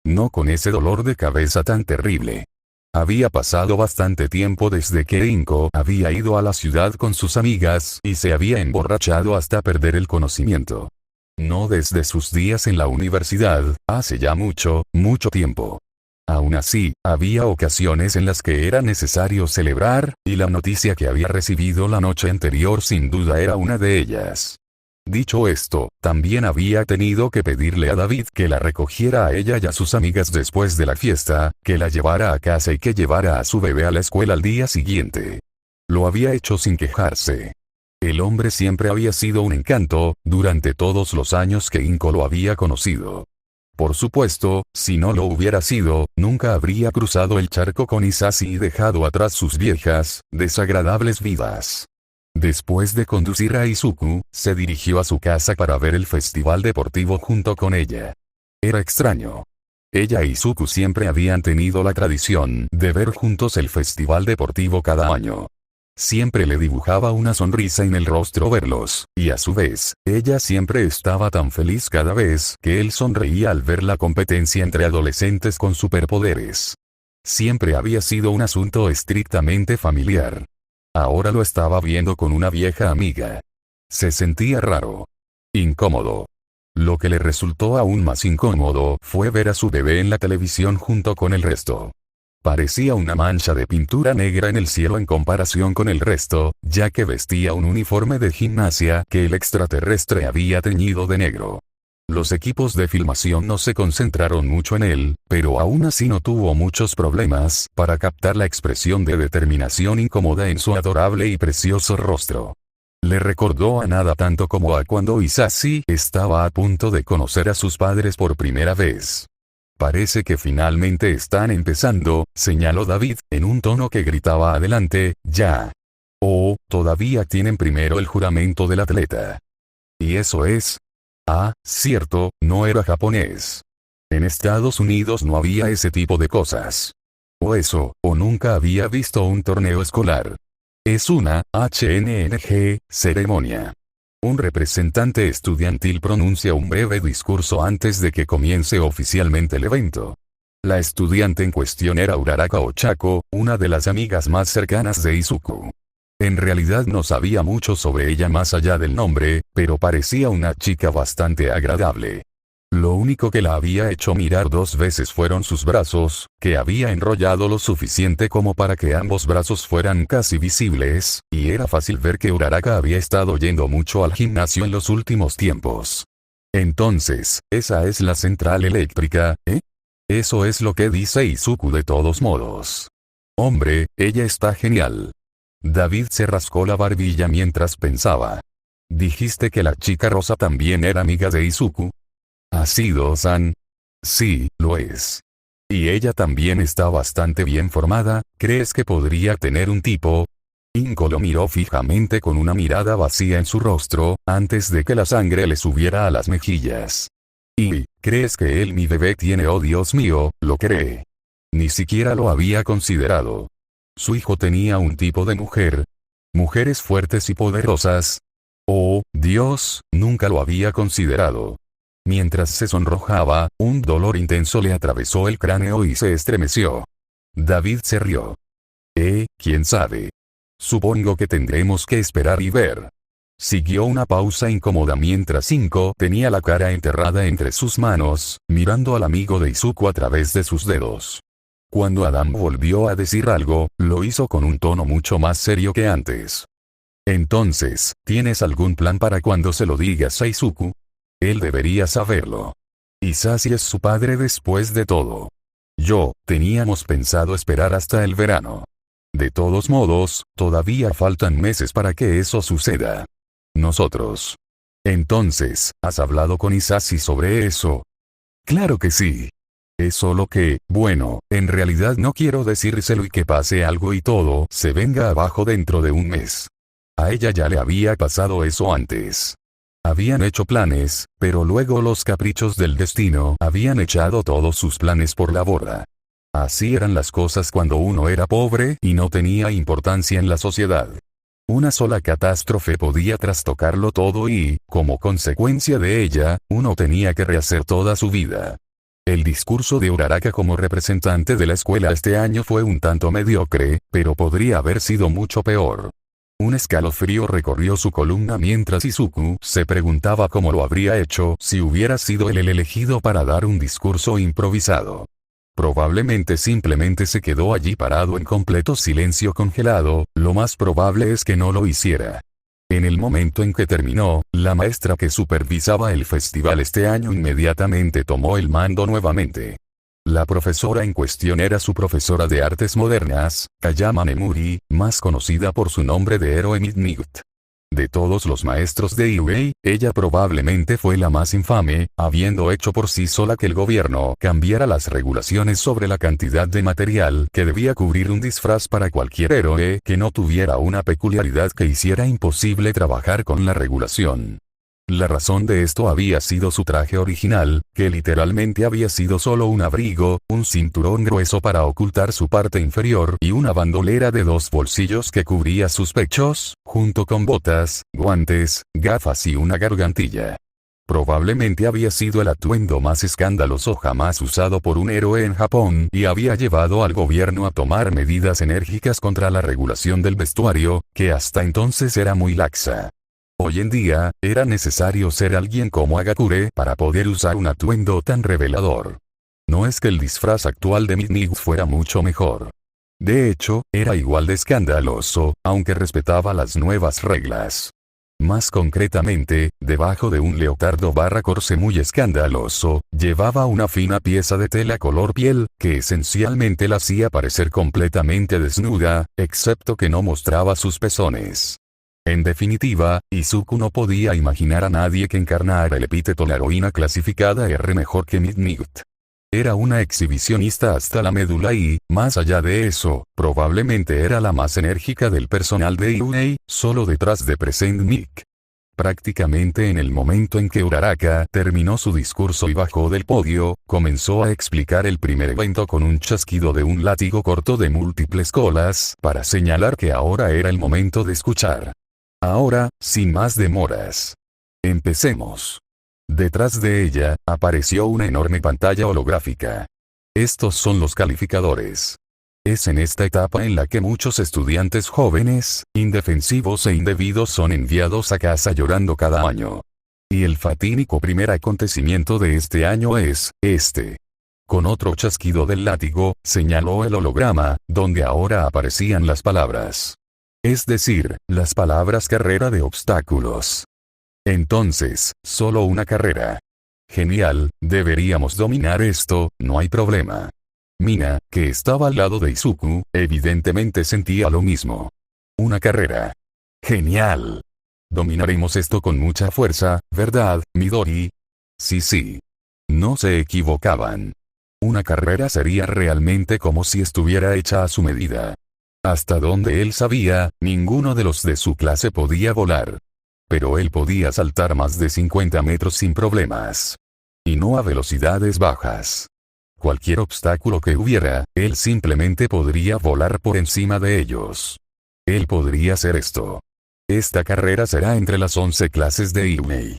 No con ese dolor de cabeza tan terrible. Había pasado bastante tiempo desde que Inko había ido a la ciudad con sus amigas y se había emborrachado hasta perder el conocimiento. No desde sus días en la universidad, hace ya mucho, mucho tiempo. Aún así, había ocasiones en las que era necesario celebrar, y la noticia que había recibido la noche anterior sin duda era una de ellas. Dicho esto, también había tenido que pedirle a David que la recogiera a ella y a sus amigas después de la fiesta, que la llevara a casa y que llevara a su bebé a la escuela al día siguiente. Lo había hecho sin quejarse. El hombre siempre había sido un encanto, durante todos los años que Inko lo había conocido. Por supuesto, si no lo hubiera sido, nunca habría cruzado el charco con Hisashi y dejado atrás sus viejas, desagradables vidas. Después de conducir a Izuku, se dirigió a su casa para ver el festival deportivo junto con ella. Era extraño. Ella y Izuku siempre habían tenido la tradición de ver juntos el festival deportivo cada año. Siempre le dibujaba una sonrisa en el rostro verlos, y a su vez, ella siempre estaba tan feliz cada vez que él sonreía al ver la competencia entre adolescentes con superpoderes. Siempre había sido un asunto estrictamente familiar. Ahora lo estaba viendo con una vieja amiga. Se sentía raro. Incómodo. Lo que le resultó aún más incómodo fue ver a su bebé en la televisión junto con el resto. Parecía una mancha de pintura negra en el cielo en comparación con el resto, ya que vestía un uniforme de gimnasia que el extraterrestre había teñido de negro. Los equipos de filmación no se concentraron mucho en él, pero aún así no tuvo muchos problemas para captar la expresión de determinación incómoda en su adorable y precioso rostro. Le recordó a nada tanto como a cuando Hisashi estaba a punto de conocer a sus padres por primera vez. Parece que finalmente están empezando, señaló David, en un tono que gritaba adelante, ya. Oh, todavía tienen primero el juramento del atleta. ¿Y eso es? Ah, cierto, no era japonés. En Estados Unidos no había ese tipo de cosas. O eso, o nunca había visto un torneo escolar. Es una, ceremonia. Un representante estudiantil pronuncia un breve discurso antes de que comience oficialmente el evento. La estudiante en cuestión era Uraraka Ochako, una de las amigas más cercanas de Izuku. En realidad no sabía mucho sobre ella más allá del nombre, pero parecía una chica bastante agradable. Lo único que la había hecho mirar 2 veces fueron sus brazos, que había enrollado lo suficiente como para que ambos brazos fueran casi visibles, y era fácil ver que Uraraka había estado yendo mucho al gimnasio en los últimos tiempos. Entonces, esa es la central eléctrica, ¿eh? Eso es lo que dice Izuku de todos modos. Hombre, ella está genial. David se rascó la barbilla mientras pensaba. ¿Dijiste que la chica rosa también era amiga de Izuku? ¿Ha sido San? Sí, lo es. Y ella también está bastante bien formada, ¿crees que podría tener un tipo? Inko lo miró fijamente con una mirada vacía en su rostro, antes de que la sangre le subiera a las mejillas. ¿Y, crees que él mi bebé tiene? Oh Dios mío, lo cree. Ni siquiera lo había considerado. Su hijo tenía un tipo de mujer. Mujeres fuertes y poderosas. Oh, Dios, nunca lo había considerado. Mientras se sonrojaba, un dolor intenso le atravesó el cráneo y se estremeció. David se rió. ¿Quién sabe? Supongo que tendremos que esperar y ver. Siguió una pausa incómoda mientras Inko tenía la cara enterrada entre sus manos, mirando al amigo de Izuku a través de sus dedos. Cuando Adam volvió a decir algo, lo hizo con un tono mucho más serio que antes. Entonces, ¿tienes algún plan para cuando se lo digas a Izuku? Él debería saberlo. Hisashi es su padre después de todo. Teníamos pensado esperar hasta el verano. De todos modos, todavía faltan meses para que eso suceda. Nosotros. Entonces, ¿has hablado con Hisashi sobre eso? Claro que sí. Es solo que, bueno, en realidad no quiero decírselo y que pase algo y todo se venga abajo dentro de un mes. A ella ya le había pasado eso antes. Habían hecho planes, pero luego los caprichos del destino habían echado todos sus planes por la borda. Así eran las cosas cuando uno era pobre y no tenía importancia en la sociedad. Una sola catástrofe podía trastocarlo todo y, como consecuencia de ella, uno tenía que rehacer toda su vida. El discurso de Uraraka como representante de la escuela este año fue un tanto mediocre, pero podría haber sido mucho peor. Un escalofrío recorrió su columna mientras Izuku se preguntaba cómo lo habría hecho si hubiera sido él el elegido para dar un discurso improvisado. Probablemente simplemente se quedó allí parado en completo silencio congelado, lo más probable es que no lo hiciera. En el momento en que terminó, la maestra que supervisaba el festival este año inmediatamente tomó el mando nuevamente. La profesora en cuestión era su profesora de artes modernas, Kayama Nemuri, más conocida por su nombre de héroe Midnight. De todos los maestros de UA, ella probablemente fue la más infame, habiendo hecho por sí sola que el gobierno cambiara las regulaciones sobre la cantidad de material que debía cubrir un disfraz para cualquier héroe que no tuviera una peculiaridad que hiciera imposible trabajar con la regulación. La razón de esto había sido su traje original, que literalmente había sido solo un abrigo, un cinturón grueso para ocultar su parte inferior y una bandolera de 2 bolsillos que cubría sus pechos, junto con botas, guantes, gafas y una gargantilla. Probablemente había sido el atuendo más escandaloso jamás usado por un héroe en Japón y había llevado al gobierno a tomar medidas enérgicas contra la regulación del vestuario, que hasta entonces era muy laxa. Hoy en día, era necesario ser alguien como Agakure para poder usar un atuendo tan revelador. No es que el disfraz actual de Midnight fuera mucho mejor. De hecho, era igual de escandaloso, aunque respetaba las nuevas reglas. Más concretamente, debajo de un leotardo corsé muy escandaloso, llevaba una fina pieza de tela color piel, que esencialmente la hacía parecer completamente desnuda, excepto que no mostraba sus pezones. En definitiva, Izuku no podía imaginar a nadie que encarnara el epíteto la heroína clasificada R mejor que Midnight. Era una exhibicionista hasta la médula y, más allá de eso, probablemente era la más enérgica del personal de UA, solo detrás de Present Mic. Prácticamente en el momento en que Uraraka terminó su discurso y bajó del podio, comenzó a explicar el primer evento con un chasquido de un látigo corto de múltiples colas para señalar que ahora era el momento de escuchar. Ahora, sin más demoras. Empecemos. Detrás de ella, apareció una enorme pantalla holográfica. Estos son los calificadores. Es en esta etapa en la que muchos estudiantes jóvenes, indefensivos e indebidos son enviados a casa llorando cada año. Y el fatídico primer acontecimiento de este año es, este. Con otro chasquido del látigo, señaló el holograma, donde ahora aparecían las palabras. Es decir, las palabras carrera de obstáculos. Entonces, solo una carrera. Genial, deberíamos dominar esto, no hay problema. Mina, que estaba al lado de Izuku, evidentemente sentía lo mismo. Una carrera. Genial. Dominaremos esto con mucha fuerza, ¿verdad, Midori? Sí. No se equivocaban. Una carrera sería realmente como si estuviera hecha a su medida. Hasta donde él sabía, ninguno de los de su clase podía volar. Pero él podía saltar más de 50 metros sin problemas. Y no a velocidades bajas. Cualquier obstáculo que hubiera, él simplemente podría volar por encima de ellos. Él podría hacer esto. Esta carrera será entre las 11 clases de Iumei.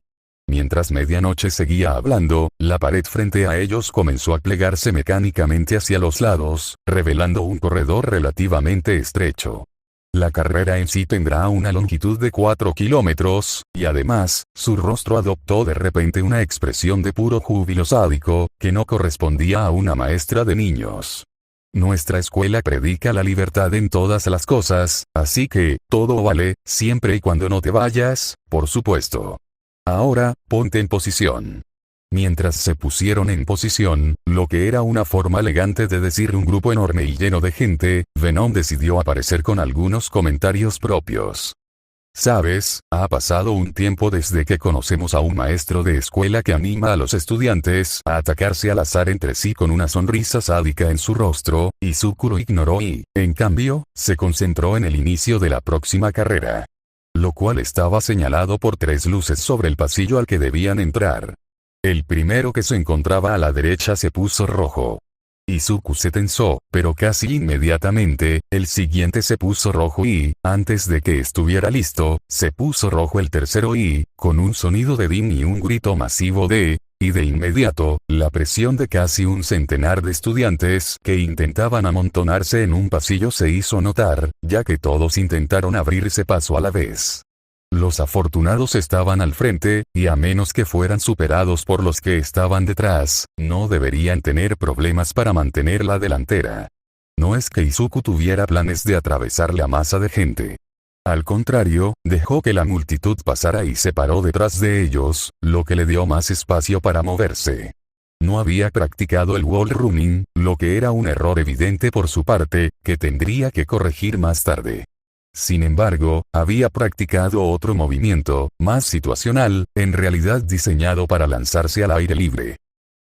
Mientras medianoche seguía hablando, la pared frente a ellos comenzó a plegarse mecánicamente hacia los lados, revelando un corredor relativamente estrecho. La carrera en sí tendrá una longitud de 4 kilómetros, y además, su rostro adoptó de repente una expresión de puro júbilo sádico, que no correspondía a una maestra de niños. Nuestra escuela predica la libertad en todas las cosas, así que, todo vale, siempre y cuando no te vayas, por supuesto. Ahora, ponte en posición. Mientras se pusieron en posición, lo que era una forma elegante de decir un grupo enorme y lleno de gente, Venom decidió aparecer con algunos comentarios propios. Sabes, ha pasado un tiempo desde que conocemos a un maestro de escuela que anima a los estudiantes a atacarse al azar entre sí con una sonrisa sádica en su rostro, y Izuku lo ignoró y, en cambio, se concentró en el inicio de la próxima carrera. Lo cual estaba señalado por 3 luces sobre el pasillo al que debían entrar. El primero que se encontraba a la derecha se puso rojo. Izuku se tensó, pero casi inmediatamente, el siguiente se puso rojo y, antes de que estuviera listo, se puso rojo el tercero y, con un sonido de din y un grito masivo y de inmediato, la presión de casi un centenar de estudiantes que intentaban amontonarse en un pasillo se hizo notar, ya que todos intentaron abrirse paso a la vez. Los afortunados estaban al frente, y a menos que fueran superados por los que estaban detrás, no deberían tener problemas para mantener la delantera. No es que Izuku tuviera planes de atravesar la masa de gente. Al contrario, dejó que la multitud pasara y se paró detrás de ellos, lo que le dio más espacio para moverse. No había practicado el wall running, lo que era un error evidente por su parte, que tendría que corregir más tarde. Sin embargo, había practicado otro movimiento, más situacional, en realidad diseñado para lanzarse al aire libre.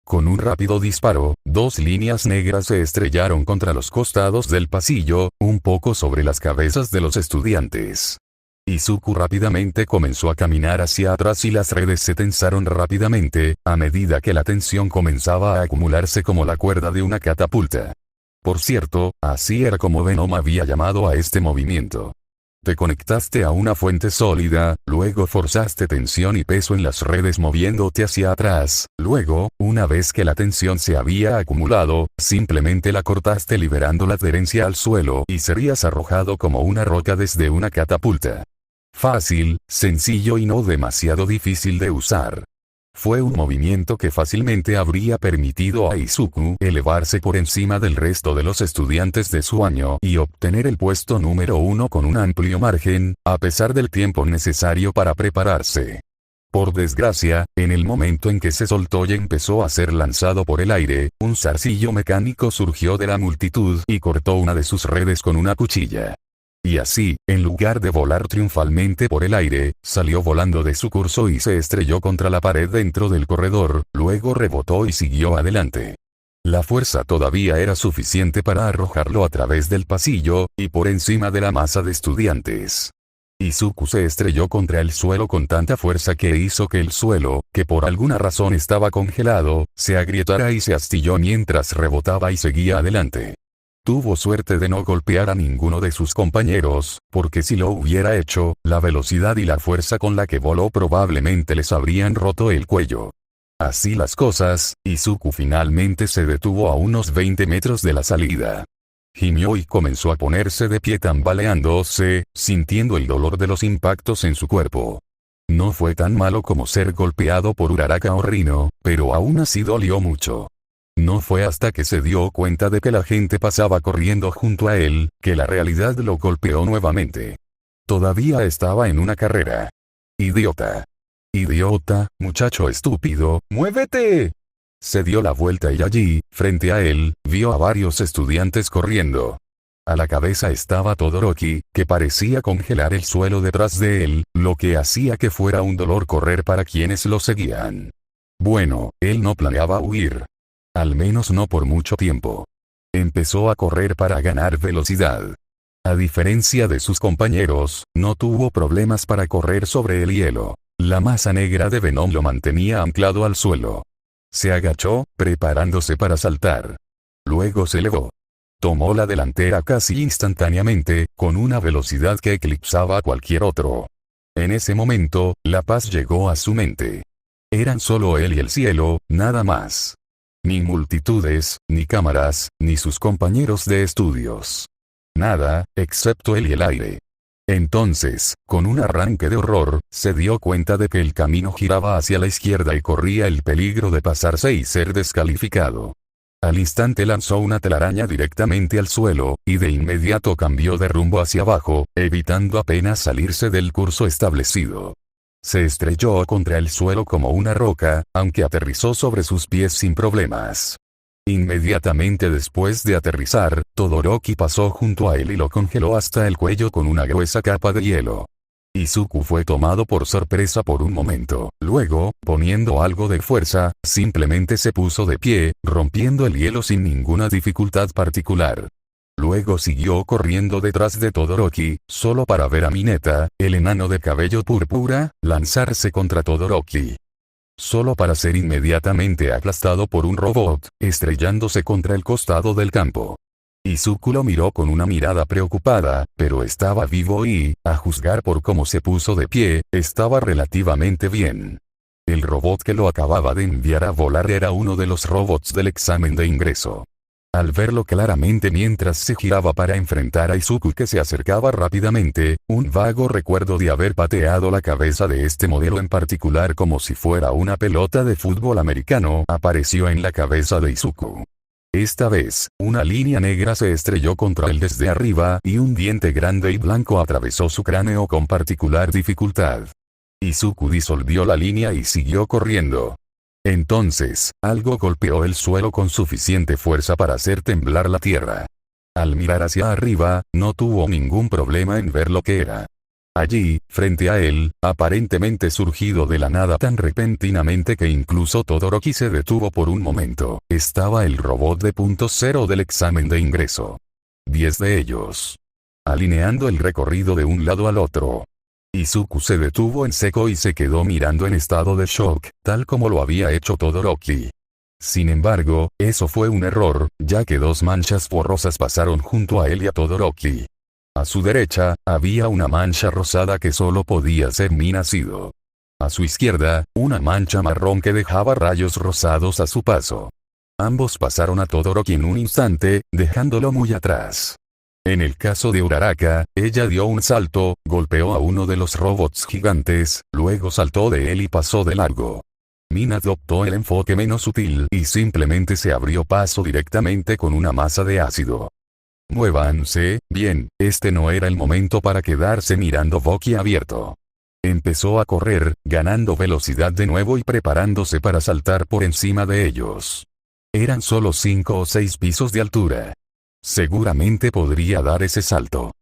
Con un rápido disparo, dos líneas negras se estrellaron contra los costados del pasillo, un poco sobre las cabezas de los estudiantes. Izuku rápidamente comenzó a caminar hacia atrás y las redes se tensaron rápidamente, a medida que la tensión comenzaba a acumularse como la cuerda de una catapulta. Por cierto, así era como Venom había llamado a este movimiento. Te conectaste a una fuente sólida, luego forzaste tensión y peso en las redes moviéndote hacia atrás, luego, una vez que la tensión se había acumulado, simplemente la cortaste liberando la adherencia al suelo y serías arrojado como una roca desde una catapulta. Fácil, sencillo y no demasiado difícil de usar. Fue un movimiento que fácilmente habría permitido a Izuku elevarse por encima del resto de los estudiantes de su año y obtener el puesto número 1 con un amplio margen, a pesar del tiempo necesario para prepararse. Por desgracia, en el momento en que se soltó y empezó a ser lanzado por el aire, un zarcillo mecánico surgió de la multitud y cortó una de sus redes con una cuchilla. Y así, en lugar de volar triunfalmente por el aire, salió volando de su curso y se estrelló contra la pared dentro del corredor, luego rebotó y siguió adelante. La fuerza todavía era suficiente para arrojarlo a través del pasillo, y por encima de la masa de estudiantes. Izuku se estrelló contra el suelo con tanta fuerza que hizo que el suelo, que por alguna razón estaba congelado, se agrietara y se astilló mientras rebotaba y seguía adelante. Tuvo suerte de no golpear a ninguno de sus compañeros, porque si lo hubiera hecho, la velocidad y la fuerza con la que voló probablemente les habrían roto el cuello. Así las cosas, Izuku finalmente se detuvo a unos 20 metros de la salida. Gimió y comenzó a ponerse de pie tambaleándose, sintiendo el dolor de los impactos en su cuerpo. No fue tan malo como ser golpeado por Uraraka o Rino, pero aún así dolió mucho. No fue hasta que se dio cuenta de que la gente pasaba corriendo junto a él, que la realidad lo golpeó nuevamente. Todavía estaba en una carrera. Idiota. Idiota, muchacho estúpido, ¡muévete! Se dio la vuelta y allí, frente a él, vio a varios estudiantes corriendo. A la cabeza estaba Todoroki, que parecía congelar el suelo detrás de él, lo que hacía que fuera un dolor correr para quienes lo seguían. Bueno, él no planeaba huir. Al menos no por mucho tiempo. Empezó a correr para ganar velocidad. A diferencia de sus compañeros, no tuvo problemas para correr sobre el hielo. La masa negra de Venom lo mantenía anclado al suelo. Se agachó, preparándose para saltar. Luego se elevó. Tomó la delantera casi instantáneamente, con una velocidad que eclipsaba a cualquier otro. En ese momento, la paz llegó a su mente. Eran solo él y el cielo, nada más. Ni multitudes, ni cámaras, ni sus compañeros de estudios. Nada, excepto él y el aire. Entonces, con un arranque de horror, se dio cuenta de que el camino giraba hacia la izquierda y corría el peligro de pasarse y ser descalificado. Al instante lanzó una telaraña directamente al suelo, y de inmediato cambió de rumbo hacia abajo, evitando apenas salirse del curso establecido. Se estrelló contra el suelo como una roca, aunque aterrizó sobre sus pies sin problemas. Inmediatamente después de aterrizar, Todoroki pasó junto a él y lo congeló hasta el cuello con una gruesa capa de hielo. Izuku fue tomado por sorpresa por un momento, luego, poniendo algo de fuerza, simplemente se puso de pie, rompiendo el hielo sin ninguna dificultad particular. Luego siguió corriendo detrás de Todoroki, solo para ver a Mineta, el enano de cabello púrpura, lanzarse contra Todoroki. solo para ser inmediatamente aplastado por un robot, estrellándose contra el costado del campo. Izuku lo miró con una mirada preocupada, pero estaba vivo y, a juzgar por cómo se puso de pie, estaba relativamente bien. El robot que lo acababa de enviar a volar era uno de los robots del examen de ingreso. Al verlo claramente mientras se giraba para enfrentar a Izuku que se acercaba rápidamente, un vago recuerdo de haber pateado la cabeza de este modelo en particular como si fuera una pelota de fútbol americano apareció en la cabeza de Izuku. Esta vez, una línea negra se estrelló contra él desde arriba y un diente grande y blanco atravesó su cráneo con particular dificultad. Izuku disolvió la línea y siguió corriendo. Entonces, algo golpeó el suelo con suficiente fuerza para hacer temblar la tierra. Al mirar hacia arriba, no tuvo ningún problema en ver lo que era. Allí, frente a él, aparentemente surgido de la nada tan repentinamente que incluso Todoroki se detuvo por un momento, estaba el robot de punto cero del examen de ingreso. 10 de ellos. Alineando el recorrido de un lado al otro. Izuku se detuvo en seco y se quedó mirando en estado de shock, tal como lo había hecho Todoroki. Sin embargo, eso fue un error, ya que dos manchas borrosas pasaron junto a él y a Todoroki. A su derecha, había una mancha rosada que solo podía ser mi nacido. A su izquierda, una mancha marrón que dejaba rayos rosados a su paso. Ambos pasaron a Todoroki en un instante, dejándolo muy atrás. En el caso de Uraraka, ella dio un salto, golpeó a uno de los robots gigantes, luego saltó de él y pasó de largo. Mina adoptó el enfoque menos sutil y simplemente se abrió paso directamente con una masa de ácido. Muévanse, bien, este no era el momento para quedarse mirando boquiabierto. Empezó a correr, ganando velocidad de nuevo y preparándose para saltar por encima de ellos. Eran solo 5 o 6 pisos de altura. Seguramente podría dar ese salto.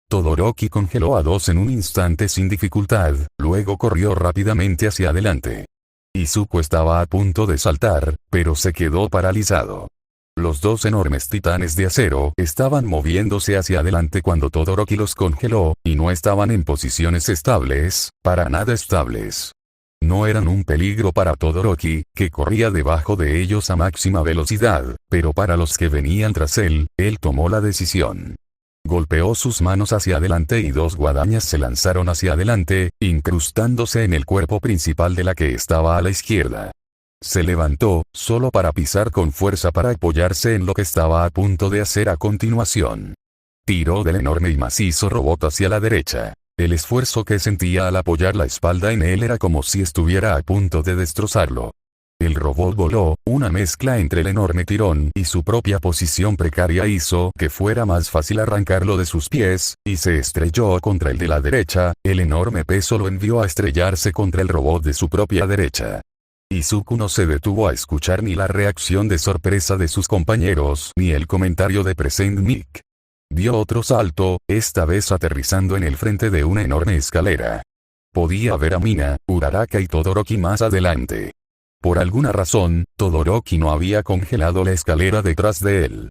Todoroki congeló a dos en un instante sin dificultad, luego corrió rápidamente hacia adelante. Izuku estaba a punto de saltar, pero se quedó paralizado. Los dos enormes titanes de acero estaban moviéndose hacia adelante cuando Todoroki los congeló, y no estaban en posiciones estables, para nada estables. No eran un peligro para Todoroki, que corría debajo de ellos a máxima velocidad, pero para los que venían tras él tomó la decisión. Golpeó sus manos hacia adelante y dos guadañas se lanzaron hacia adelante, incrustándose en el cuerpo principal de la que estaba a la izquierda. Se levantó, solo para pisar con fuerza para apoyarse en lo que estaba a punto de hacer a continuación. Tiró del enorme y macizo robot hacia la derecha. El esfuerzo que sentía al apoyar la espalda en él era como si estuviera a punto de destrozarlo. El robot voló, una mezcla entre el enorme tirón y su propia posición precaria hizo que fuera más fácil arrancarlo de sus pies, y se estrelló contra el de la derecha, el enorme peso lo envió a estrellarse contra el robot de su propia derecha. Izuku no se detuvo a escuchar ni la reacción de sorpresa de sus compañeros ni el comentario de Present Mic. Dio otro salto, esta vez aterrizando en el frente de una enorme escalera. Podía ver a Mina, Uraraka y Todoroki más adelante. Por alguna razón, Todoroki no había congelado la escalera detrás de él.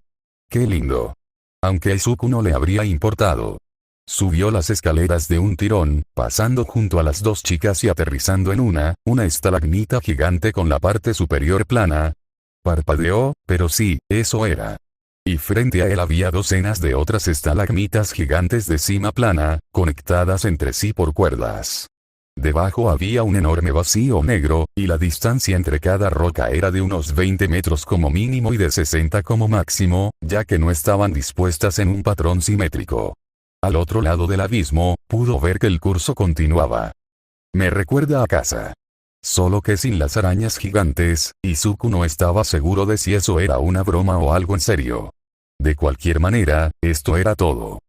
¡Qué lindo! Aunque a Izuku no le habría importado. Subió las escaleras de un tirón, pasando junto a las dos chicas y aterrizando en una estalagmita gigante con la parte superior plana. Parpadeó, pero sí, eso era. Y frente a él había docenas de otras estalagmitas gigantes de cima plana, conectadas entre sí por cuerdas. Debajo había un enorme vacío negro, y la distancia entre cada roca era de unos 20 metros como mínimo y de 60 como máximo, ya que no estaban dispuestas en un patrón simétrico. Al otro lado del abismo, pudo ver que el curso continuaba. Me recuerda a casa. Solo que sin las arañas gigantes, Izuku no estaba seguro de si eso era una broma o algo en serio. De cualquier manera, esto era todo.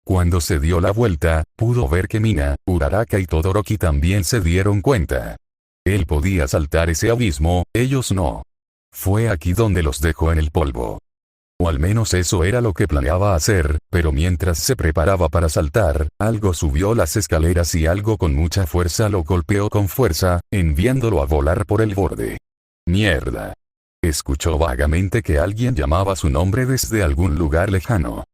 Cuando se dio la vuelta, pudo ver que Mina, Uraraka y Todoroki también se dieron cuenta. Él podía saltar ese abismo, ellos no. Fue aquí donde los dejó en el polvo. O al menos eso era lo que planeaba hacer, pero mientras se preparaba para saltar, algo subió las escaleras y algo con mucha fuerza lo golpeó con fuerza, enviándolo a volar por el borde. ¡Mierda! Escuchó vagamente que alguien llamaba su nombre desde algún lugar lejano.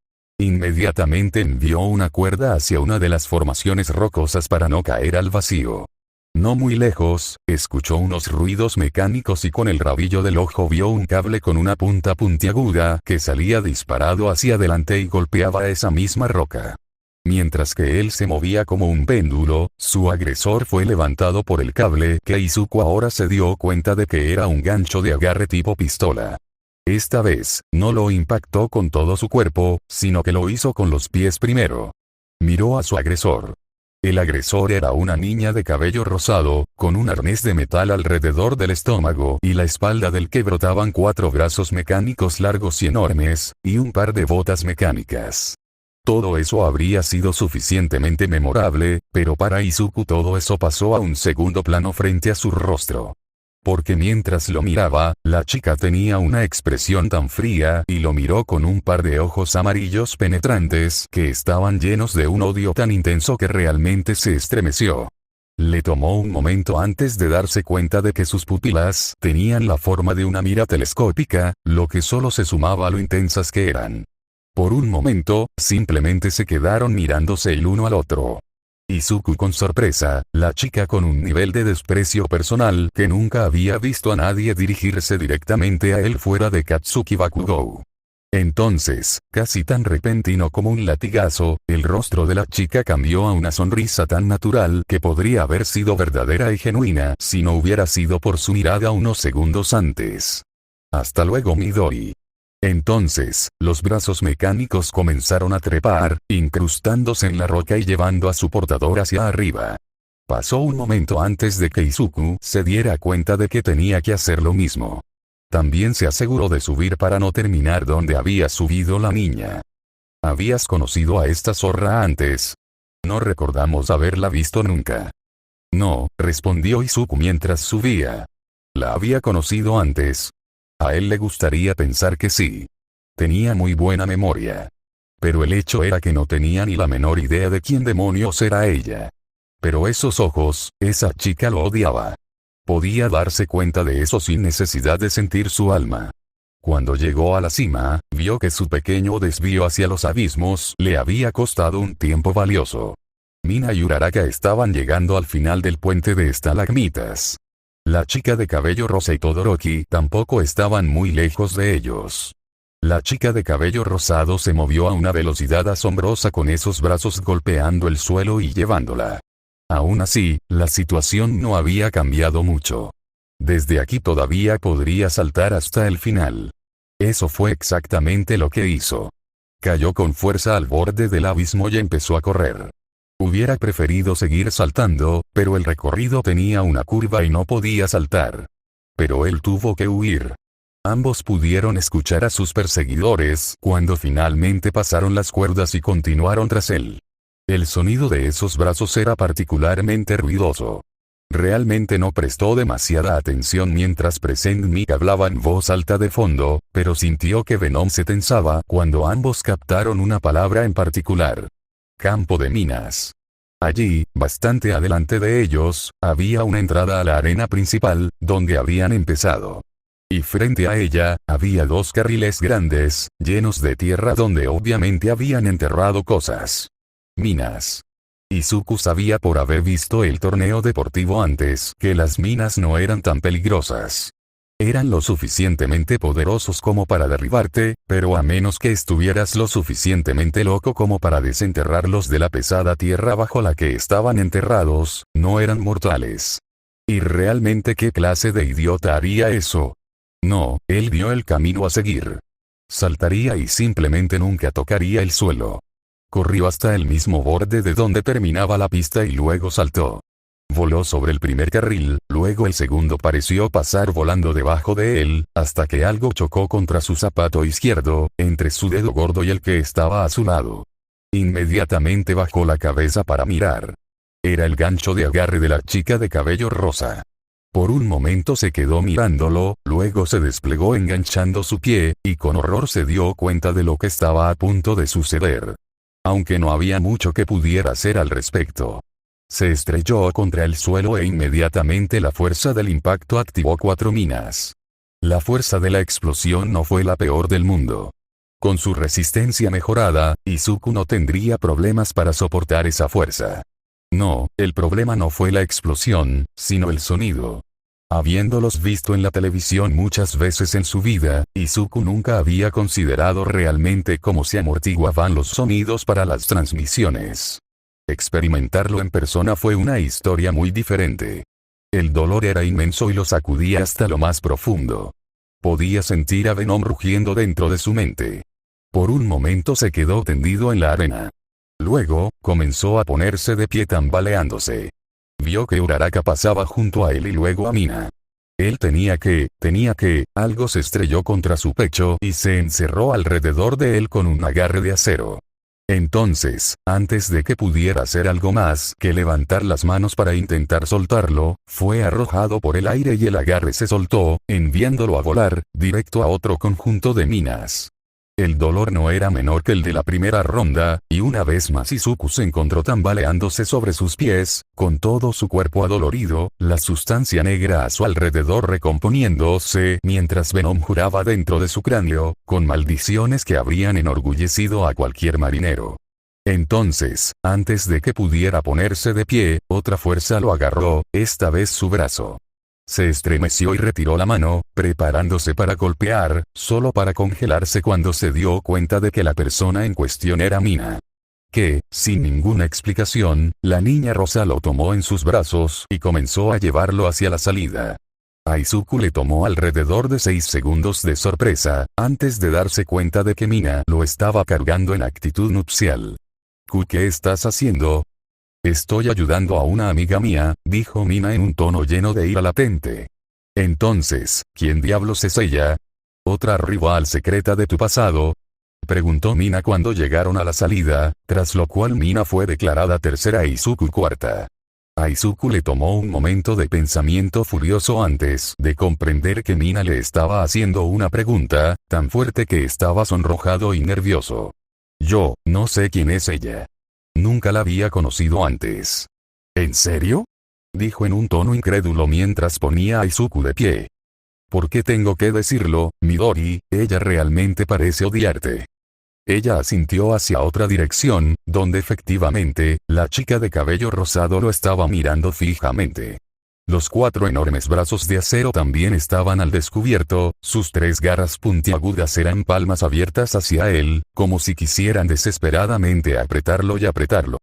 Inmediatamente envió una cuerda hacia una de las formaciones rocosas para no caer al vacío. No muy lejos, escuchó unos ruidos mecánicos y con el rabillo del ojo vio un cable con una punta puntiaguda que salía disparado hacia adelante y golpeaba esa misma roca. Mientras que él se movía como un péndulo, su agresor fue levantado por el cable que Izuku ahora se dio cuenta de que era un gancho de agarre tipo pistola. Esta vez, no lo impactó con todo su cuerpo, sino que lo hizo con los pies primero. Miró a su agresor. El agresor era una niña de cabello rosado, con un arnés de metal alrededor del estómago y la espalda del que brotaban 4 brazos mecánicos largos y enormes, y un par de botas mecánicas. Todo eso habría sido suficientemente memorable, pero para Izuku todo eso pasó a un segundo plano frente a su rostro. Porque mientras lo miraba, la chica tenía una expresión tan fría y lo miró con un par de ojos amarillos penetrantes que estaban llenos de un odio tan intenso que realmente se estremeció. Le tomó un momento antes de darse cuenta de que sus pupilas tenían la forma de una mira telescópica, lo que solo se sumaba a lo intensas que eran. Por un momento, simplemente se quedaron mirándose el uno al otro. Izuku con sorpresa, la chica con un nivel de desprecio personal que nunca había visto a nadie dirigirse directamente a él fuera de Katsuki Bakugou. Entonces, casi tan repentino como un latigazo, el rostro de la chica cambió a una sonrisa tan natural que podría haber sido verdadera y genuina si no hubiera sido por su mirada unos segundos antes. Hasta luego, Midori. Entonces, los brazos mecánicos comenzaron a trepar, incrustándose en la roca y llevando a su portador hacia arriba. Pasó un momento antes de que Izuku se diera cuenta de que tenía que hacer lo mismo. También se aseguró de subir para no terminar donde había subido la niña. ¿Habías conocido a esta zorra antes? No recordamos haberla visto nunca. No, respondió Izuku mientras subía. ¿La había conocido antes? A él le gustaría pensar que sí. Tenía muy buena memoria. Pero el hecho era que no tenía ni la menor idea de quién demonios era ella. Pero esos ojos, esa chica lo odiaba. Podía darse cuenta de eso sin necesidad de sentir su alma. Cuando llegó a la cima, vio que su pequeño desvío hacia los abismos le había costado un tiempo valioso. Mina y Uraraka estaban llegando al final del puente de estalagmitas. La chica de cabello rosa y Todoroki tampoco estaban muy lejos de ellos. La chica de cabello rosado se movió a una velocidad asombrosa con esos brazos golpeando el suelo y llevándola. Aún así, la situación no había cambiado mucho. Desde aquí todavía podría saltar hasta el final. Eso fue exactamente lo que hizo. Cayó con fuerza al borde del abismo y empezó a correr. Hubiera preferido seguir saltando, pero el recorrido tenía una curva y no podía saltar. Pero él tuvo que huir. Ambos pudieron escuchar a sus perseguidores cuando finalmente pasaron las cuerdas y continuaron tras él. El sonido de esos brazos era particularmente ruidoso. Realmente no prestó demasiada atención mientras Present Mic hablaba en voz alta de fondo, pero sintió que Venom se tensaba cuando ambos captaron una palabra en particular. Campo de minas. Allí, bastante adelante de ellos, había una entrada a la arena principal, donde habían empezado. Y frente a ella, había 2 carriles grandes, llenos de tierra donde obviamente habían enterrado cosas. Minas. Izuku sabía por haber visto el torneo deportivo antes que las minas no eran tan peligrosas. Eran lo suficientemente poderosos como para derribarte, pero a menos que estuvieras lo suficientemente loco como para desenterrarlos de la pesada tierra bajo la que estaban enterrados, no eran mortales. ¿Y realmente qué clase de idiota haría eso? No, él vio el camino a seguir. Saltaría y simplemente nunca tocaría el suelo. Corrió hasta el mismo borde de donde terminaba la pista y luego saltó. Voló sobre el primer carril, luego el segundo pareció pasar volando debajo de él, hasta que algo chocó contra su zapato izquierdo, entre su dedo gordo y el que estaba a su lado. Inmediatamente bajó la cabeza para mirar. Era el gancho de agarre de la chica de cabello rosa. Por un momento se quedó mirándolo, luego se desplegó enganchando su pie, y con horror se dio cuenta de lo que estaba a punto de suceder. Aunque no había mucho que pudiera hacer al respecto. Se estrelló contra el suelo e inmediatamente la fuerza del impacto activó 4 minas. La fuerza de la explosión no fue la peor del mundo. Con su resistencia mejorada, Izuku no tendría problemas para soportar esa fuerza. No, el problema no fue la explosión, sino el sonido. Habiéndolos visto en la televisión muchas veces en su vida, Izuku nunca había considerado realmente cómo se amortiguaban los sonidos para las transmisiones. Experimentarlo en persona fue una historia muy diferente. El dolor era inmenso y lo sacudía hasta lo más profundo. Podía sentir a Venom rugiendo dentro de su mente. Por un momento se quedó tendido en la arena. Luego, comenzó a ponerse de pie tambaleándose. Vio que Uraraka pasaba junto a él y luego a Mina. Él tenía que, algo se estrelló contra su pecho y se encerró alrededor de él con un agarre de acero. Entonces, antes de que pudiera hacer algo más que levantar las manos para intentar soltarlo, fue arrojado por el aire y el agarre se soltó, enviándolo a volar, directo a otro conjunto de minas. El dolor no era menor que el de la primera ronda, y una vez más Izuku se encontró tambaleándose sobre sus pies, con todo su cuerpo adolorido, la sustancia negra a su alrededor recomponiéndose mientras Venom juraba dentro de su cráneo, con maldiciones que habrían enorgullecido a cualquier marinero. Entonces, antes de que pudiera ponerse de pie, otra fuerza lo agarró, esta vez su brazo. Se estremeció y retiró la mano, preparándose para golpear, solo para congelarse cuando se dio cuenta de que la persona en cuestión era Mina. Que, sin ninguna explicación, la niña rosa lo tomó en sus brazos y comenzó a llevarlo hacia la salida. A Izuku le tomó alrededor de 6 segundos de sorpresa, antes de darse cuenta de que Mina lo estaba cargando en actitud nupcial. ¿Qué estás haciendo? Estoy ayudando a una amiga mía, dijo Mina en un tono lleno de ira latente. Entonces, ¿quién diablos es ella? ¿Otra rival secreta de tu pasado? Preguntó Mina cuando llegaron a la salida, tras lo cual Mina fue declarada tercera e Izuku cuarta. A Izuku le tomó un momento de pensamiento furioso antes de comprender que Mina le estaba haciendo una pregunta, tan fuerte que estaba sonrojado y nervioso. Yo, no sé quién es ella. Nunca la había conocido antes. ¿En serio? Dijo en un tono incrédulo mientras ponía a Izuku de pie. ¿Por qué tengo que decirlo, Midori? Ella realmente parece odiarte. Ella asintió hacia otra dirección, donde efectivamente, la chica de cabello rosado lo estaba mirando fijamente. Los 4 enormes brazos de acero también estaban al descubierto, sus 3 garras puntiagudas eran palmas abiertas hacia él, como si quisieran desesperadamente apretarlo y apretarlo.